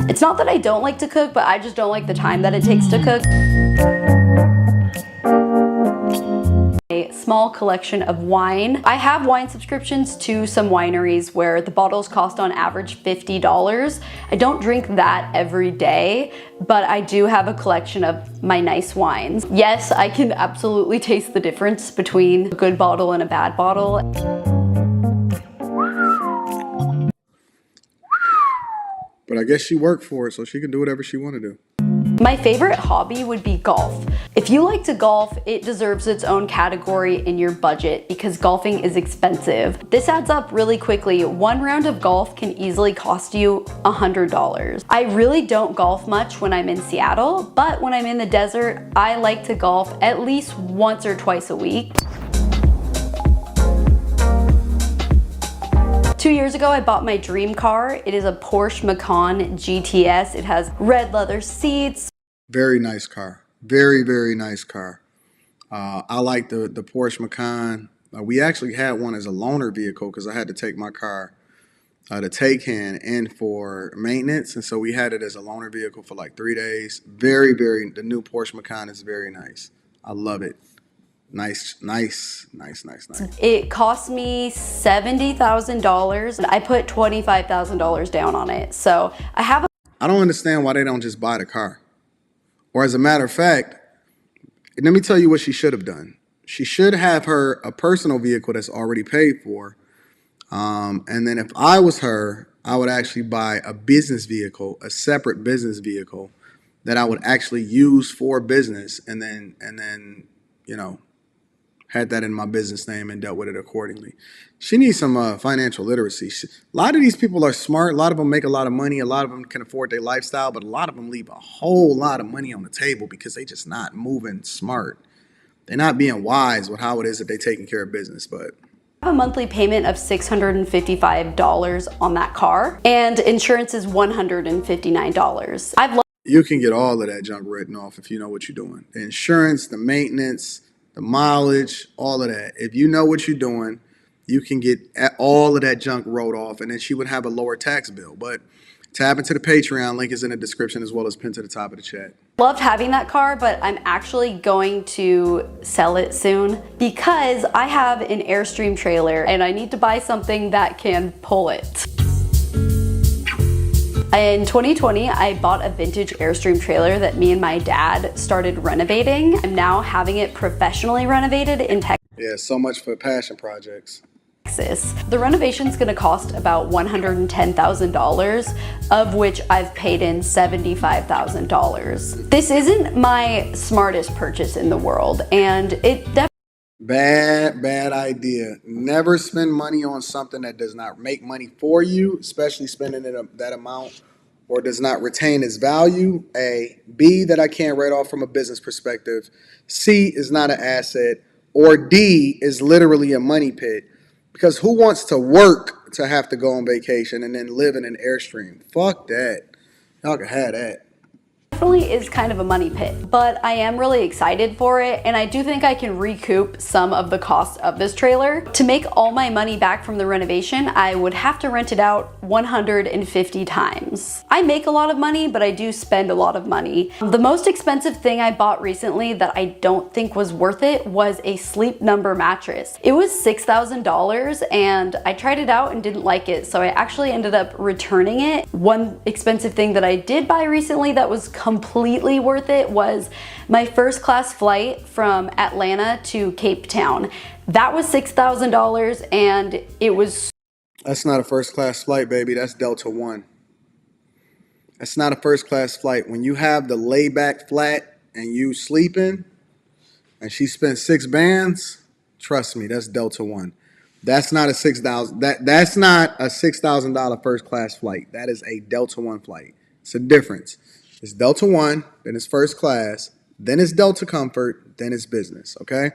It's not that I don't like to cook, but I just don't like the time that it takes to cook. A small collection of wine. I have wine subscriptions to some wineries where the bottles cost on average $50. I don't drink that every day, but I do have a collection of my nice wines. Yes, I can absolutely taste the difference between a good bottle and a bad bottle. But I guess she worked for it, so she can do whatever she want to do. My favorite hobby would be golf. If you like to golf, it deserves its own category in your budget because golfing is expensive. This adds up really quickly. One round of golf can easily cost you $100. I really don't golf much when I'm in Seattle, but when I'm in the desert, I like to golf at least once or twice a week. 2 years ago, I bought my dream car. It is a Porsche Macan GTS. It has red leather seats. Very nice car. Very, very nice car. I like the Porsche Macan. We actually had one as a loaner vehicle because I had to take my car, the Taycan, in for maintenance. And so we had it as a loaner vehicle for like 3 days. Very, very, the new Porsche Macan is very nice. I love it. Nice. It cost me $70,000. I put $25,000 down on it. So I don't understand why they don't just buy the car. Or as a matter of fact, let me tell you what she should have done. She should have her a personal vehicle that's already paid for. And then if I was her, I would actually buy a business vehicle, a separate business vehicle that I would actually use for business and then, you know, had that in my business name and dealt with it accordingly. She needs some financial literacy. A lot of these people are smart. A lot of them make a lot of money. A lot of them can afford their lifestyle, but a lot of them leave a whole lot of money on the table because they just not moving smart. They're not being wise with how it is that they're taking care of business. But I have a monthly payment of $655 on that car, and insurance is $159. You can get all of that junk written off if you know what you're doing. The insurance, the maintenance, the mileage, all of that. If you know what you're doing, you can get all of that junk wrote off, and then she would have a lower tax bill. But tap into the Patreon. Link is in the description as well as pinned to the top of the chat. Loved having that car, but I'm actually going to sell it soon because I have an Airstream trailer and I need to buy something that can pull it. In 2020, I bought a vintage Airstream trailer that me and my dad started renovating. I'm now having it professionally renovated in Texas. Yeah, so much for passion projects. The renovation's gonna cost about $110,000, of which I've paid in $75,000. This isn't my smartest purchase in the world, and it definitely Bad idea. Never spend money on something that does not make money for you, especially spending it that amount, or does not retain its value. A. B, that I can't write off from a business perspective. C, is not an asset. Or D, is literally a money pit. Because who wants to work to have to go on vacation and then live in an Airstream? Fuck that. Y'all can have that. Definitely is kind of a money pit, but I am really excited for it, and I do think I can recoup some of the cost of this trailer. To make all my money back from the renovation, I would have to rent it out 150 times. I make a lot of money, but I do spend a lot of money. The most expensive thing I bought recently that I don't think was worth it was a Sleep Number mattress. It was $6,000 and I tried it out and didn't like it, so I actually ended up returning it. One expensive thing that I did buy recently that was completely worth it was my first class flight from Atlanta to Cape Town. That was $6,000 and it was... That's not a first class flight, baby. That's Delta One. That's not a first class flight. When you have the layback flat and you sleeping and she spent 6 bands, trust me, that's Delta One. That's not a that's not a $6,000 first class flight. That is a Delta One flight. It's a difference. It's Delta One, then it's first class, then it's Delta Comfort, then it's business, okay?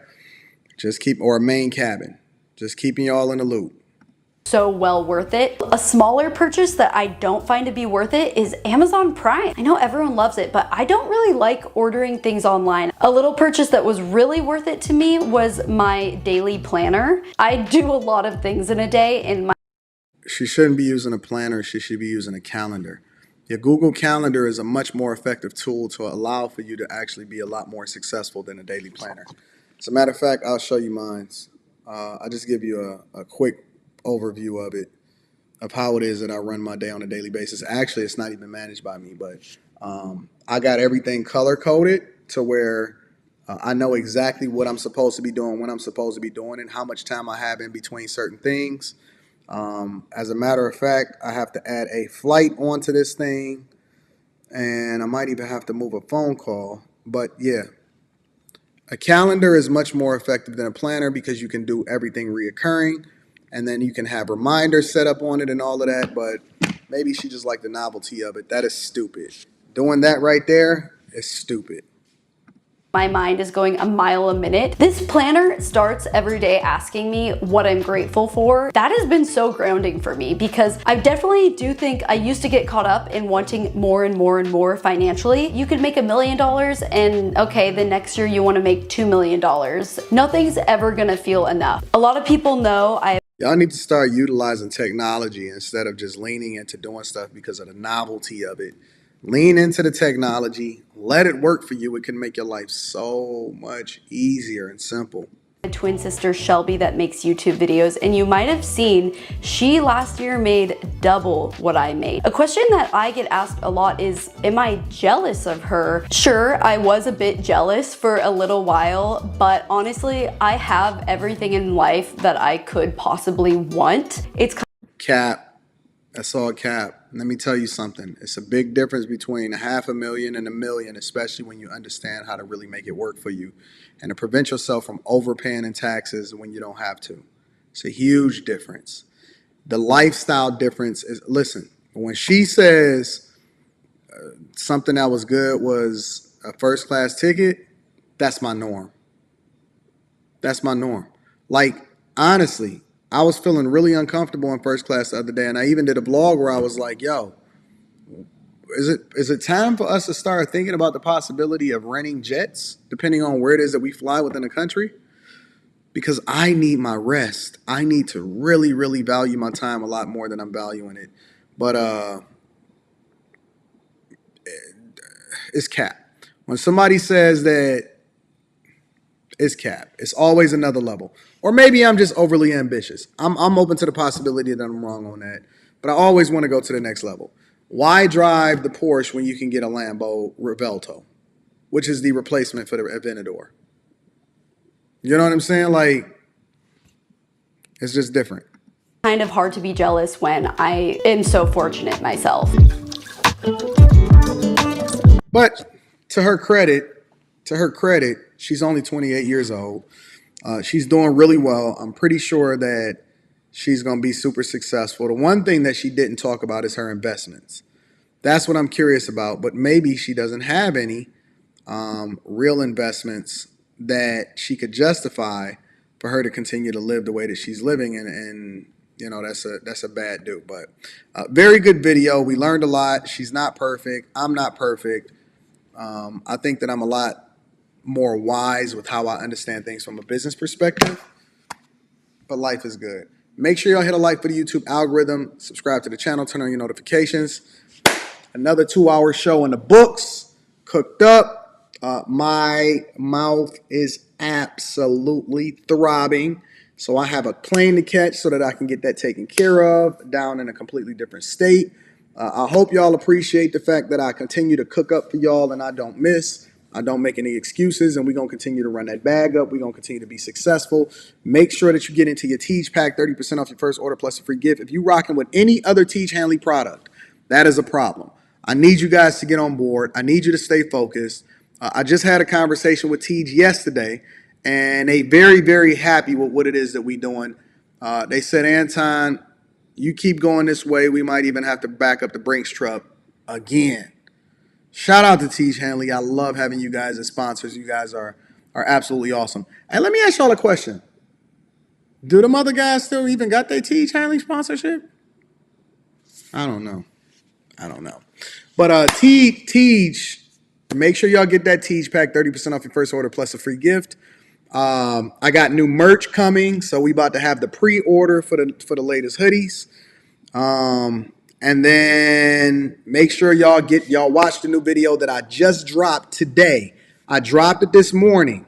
Or a main cabin. Just keeping y'all in the loop. So well worth it. A smaller purchase that I don't find to be worth it is Amazon Prime. I know everyone loves it, but I don't really like ordering things online. A little purchase that was really worth it to me was my daily planner. I do a lot of things in a day and she shouldn't be using a planner, she should be using a calendar. Your Google Calendar is a much more effective tool to allow for you to actually be a lot more successful than a daily planner. As a matter of fact, I'll show you mine. I'll just give you a quick overview of it, of how it is that I run my day on a daily basis. Actually, it's not even managed by me, but I got everything color coded to where I know exactly what I'm supposed to be doing, when I'm supposed to be doing it, how much time I have in between certain things. As a matter of fact, I have to add a flight onto this thing, and I might even have to move a phone call. But yeah, a calendar is much more effective than a planner because you can do everything reoccurring. And then you can have reminders set up on it and all of that, but maybe she just liked the novelty of it. That is stupid. Doing that right there is stupid. My mind is going a mile a minute. This planner starts every day asking me what I'm grateful for. That has been so grounding for me because I definitely do think I used to get caught up in wanting more and more and more financially. You could make $1 million and okay, the next year you want to make $2 million. Nothing's ever gonna feel enough. A lot of people know y'all need to start utilizing technology instead of just leaning into doing stuff because of the novelty of it. Lean into the technology. Let it work for you. It can make your life so much easier and simple. A twin sister, Shelby, that makes YouTube videos, and you might have seen she last year made double what I made. A question that I get asked a lot is, am I jealous of her? Sure, I was a bit jealous for a little while, but honestly, I have everything in life that I could possibly want. It's cap. That's all cap. Let me tell you something. It's a big difference between $500,000 and $1 million, especially when you understand how to really make it work for you and to prevent yourself from overpaying in taxes when you don't have to. It's a huge difference. The lifestyle difference is, listen, when she says something that was good was a first class ticket, that's my norm. That's my norm. Like, honestly, I was feeling really uncomfortable in first class the other day, and I even did a vlog where I was like, yo, is it time for us to start thinking about the possibility of renting jets, depending on where it is that we fly within the country? Because I need my rest. I need to really, really value my time a lot more than I'm valuing it. But it's cap. When somebody says that, it's cap. It's always another level. Or maybe I'm just overly ambitious. I'm open to the possibility that I'm wrong on that. But I always want to go to the next level. Why drive the Porsche when you can get a Lambo Revelto, which is the replacement for the Aventador? You know what I'm saying? Like, it's just different. kind of hard to be jealous when I am so fortunate myself. But to her credit, she's only 28 years old. She's doing really well. I'm pretty sure that she's going to be super successful. The one thing that she didn't talk about is her investments. That's what I'm curious about. But maybe she doesn't have any real investments that she could justify for her to continue to live the way that she's living. And you know, that's a bad do. But very good video. We learned a lot. She's not perfect. I'm not perfect. I think that I'm a lot more wise with how I understand things from a business perspective. But life is good. Make sure y'all hit a like for the YouTube algorithm. Subscribe to the channel. Turn on your notifications. Another 2-hour show in the books. Cooked up. My mouth is absolutely throbbing. So I have a plane to catch so that I can get that taken care of down in a completely different state. I hope y'all appreciate the fact that I continue to cook up for y'all and I don't miss. I don't make any excuses, and we're going to continue to run that bag up. We're going to continue to be successful. Make sure that you get into your Teach Pack, 30% off your first order plus a free gift. If you're rocking with any other Teach Hanley product, that is a problem. I need you guys to get on board. I need you to stay focused. I just had a conversation with Teach yesterday, and they very, very happy with what it is that we're doing. They said, Anton, you keep going this way, we might even have to back up the Brinks truck again. Shout out to Teach Hanley. I love having you guys as sponsors. You guys are absolutely awesome. And let me ask y'all a question. Do them other guys still even got their Teach Hanley sponsorship? I don't know. But Teach, make sure y'all get that Teach Pack, 30% off your first order plus a free gift. I got new merch coming, so we about to have the pre-order for the latest hoodies. And then make sure y'all watch the new video that I just dropped today. I dropped it this morning.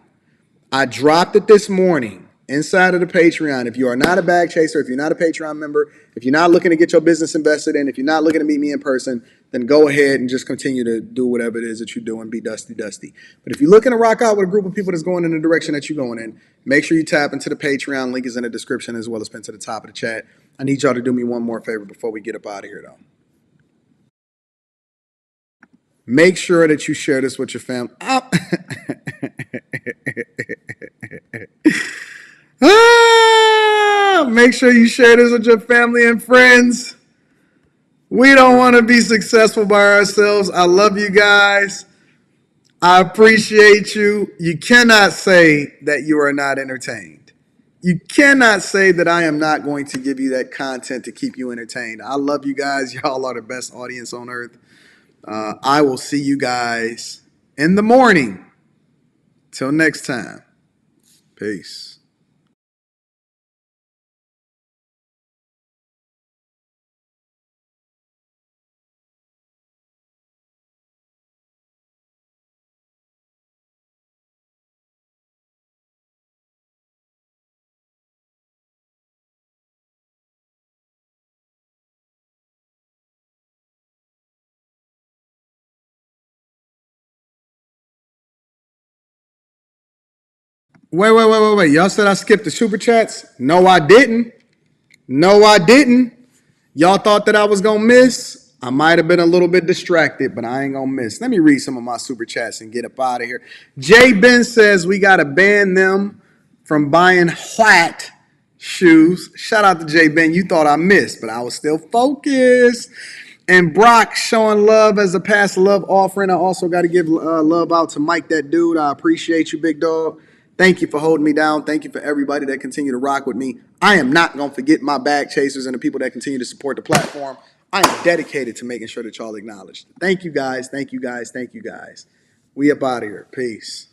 Inside of the Patreon. If you are not a bag chaser, if you're not a Patreon member, if you're not looking to get your business invested in, if you're not looking to meet me in person, then go ahead and just continue to do whatever it is that you do and be dusty. But if you're looking to rock out with a group of people that's going in the direction that you're going in, make sure you tap into the Patreon. Link is in the description as well as pinned to the top of the chat. I need y'all to do me one more favor before we get up out of here, though. Make sure that you share this with your family. Make sure you share this with your family and friends. We don't want to be successful by ourselves. I love you guys. I appreciate you. You cannot say that you are not entertained. You cannot say that I am not going to give you that content to keep you entertained. I love you guys. Y'all are the best audience on earth. I will see you guys in the morning. Till next time. Peace. Wait. Y'all said I skipped the super chats? No, I didn't. Y'all thought that I was going to miss? I might have been a little bit distracted, but I ain't going to miss. Let me read some of my super chats and get up out of here. Jay Ben says we got to ban them from buying white shoes. Shout out to Jay Ben. You thought I missed, but I was still focused. And Brock showing love as a past love offering. I also got to give love out to Mike, that dude. I appreciate you, big dog. Thank you for holding me down. Thank you for everybody that continue to rock with me. I am not going to forget my bag chasers and the people that continue to support the platform. I am dedicated to making sure that y'all acknowledge. Thank you guys. We up out of here. Peace.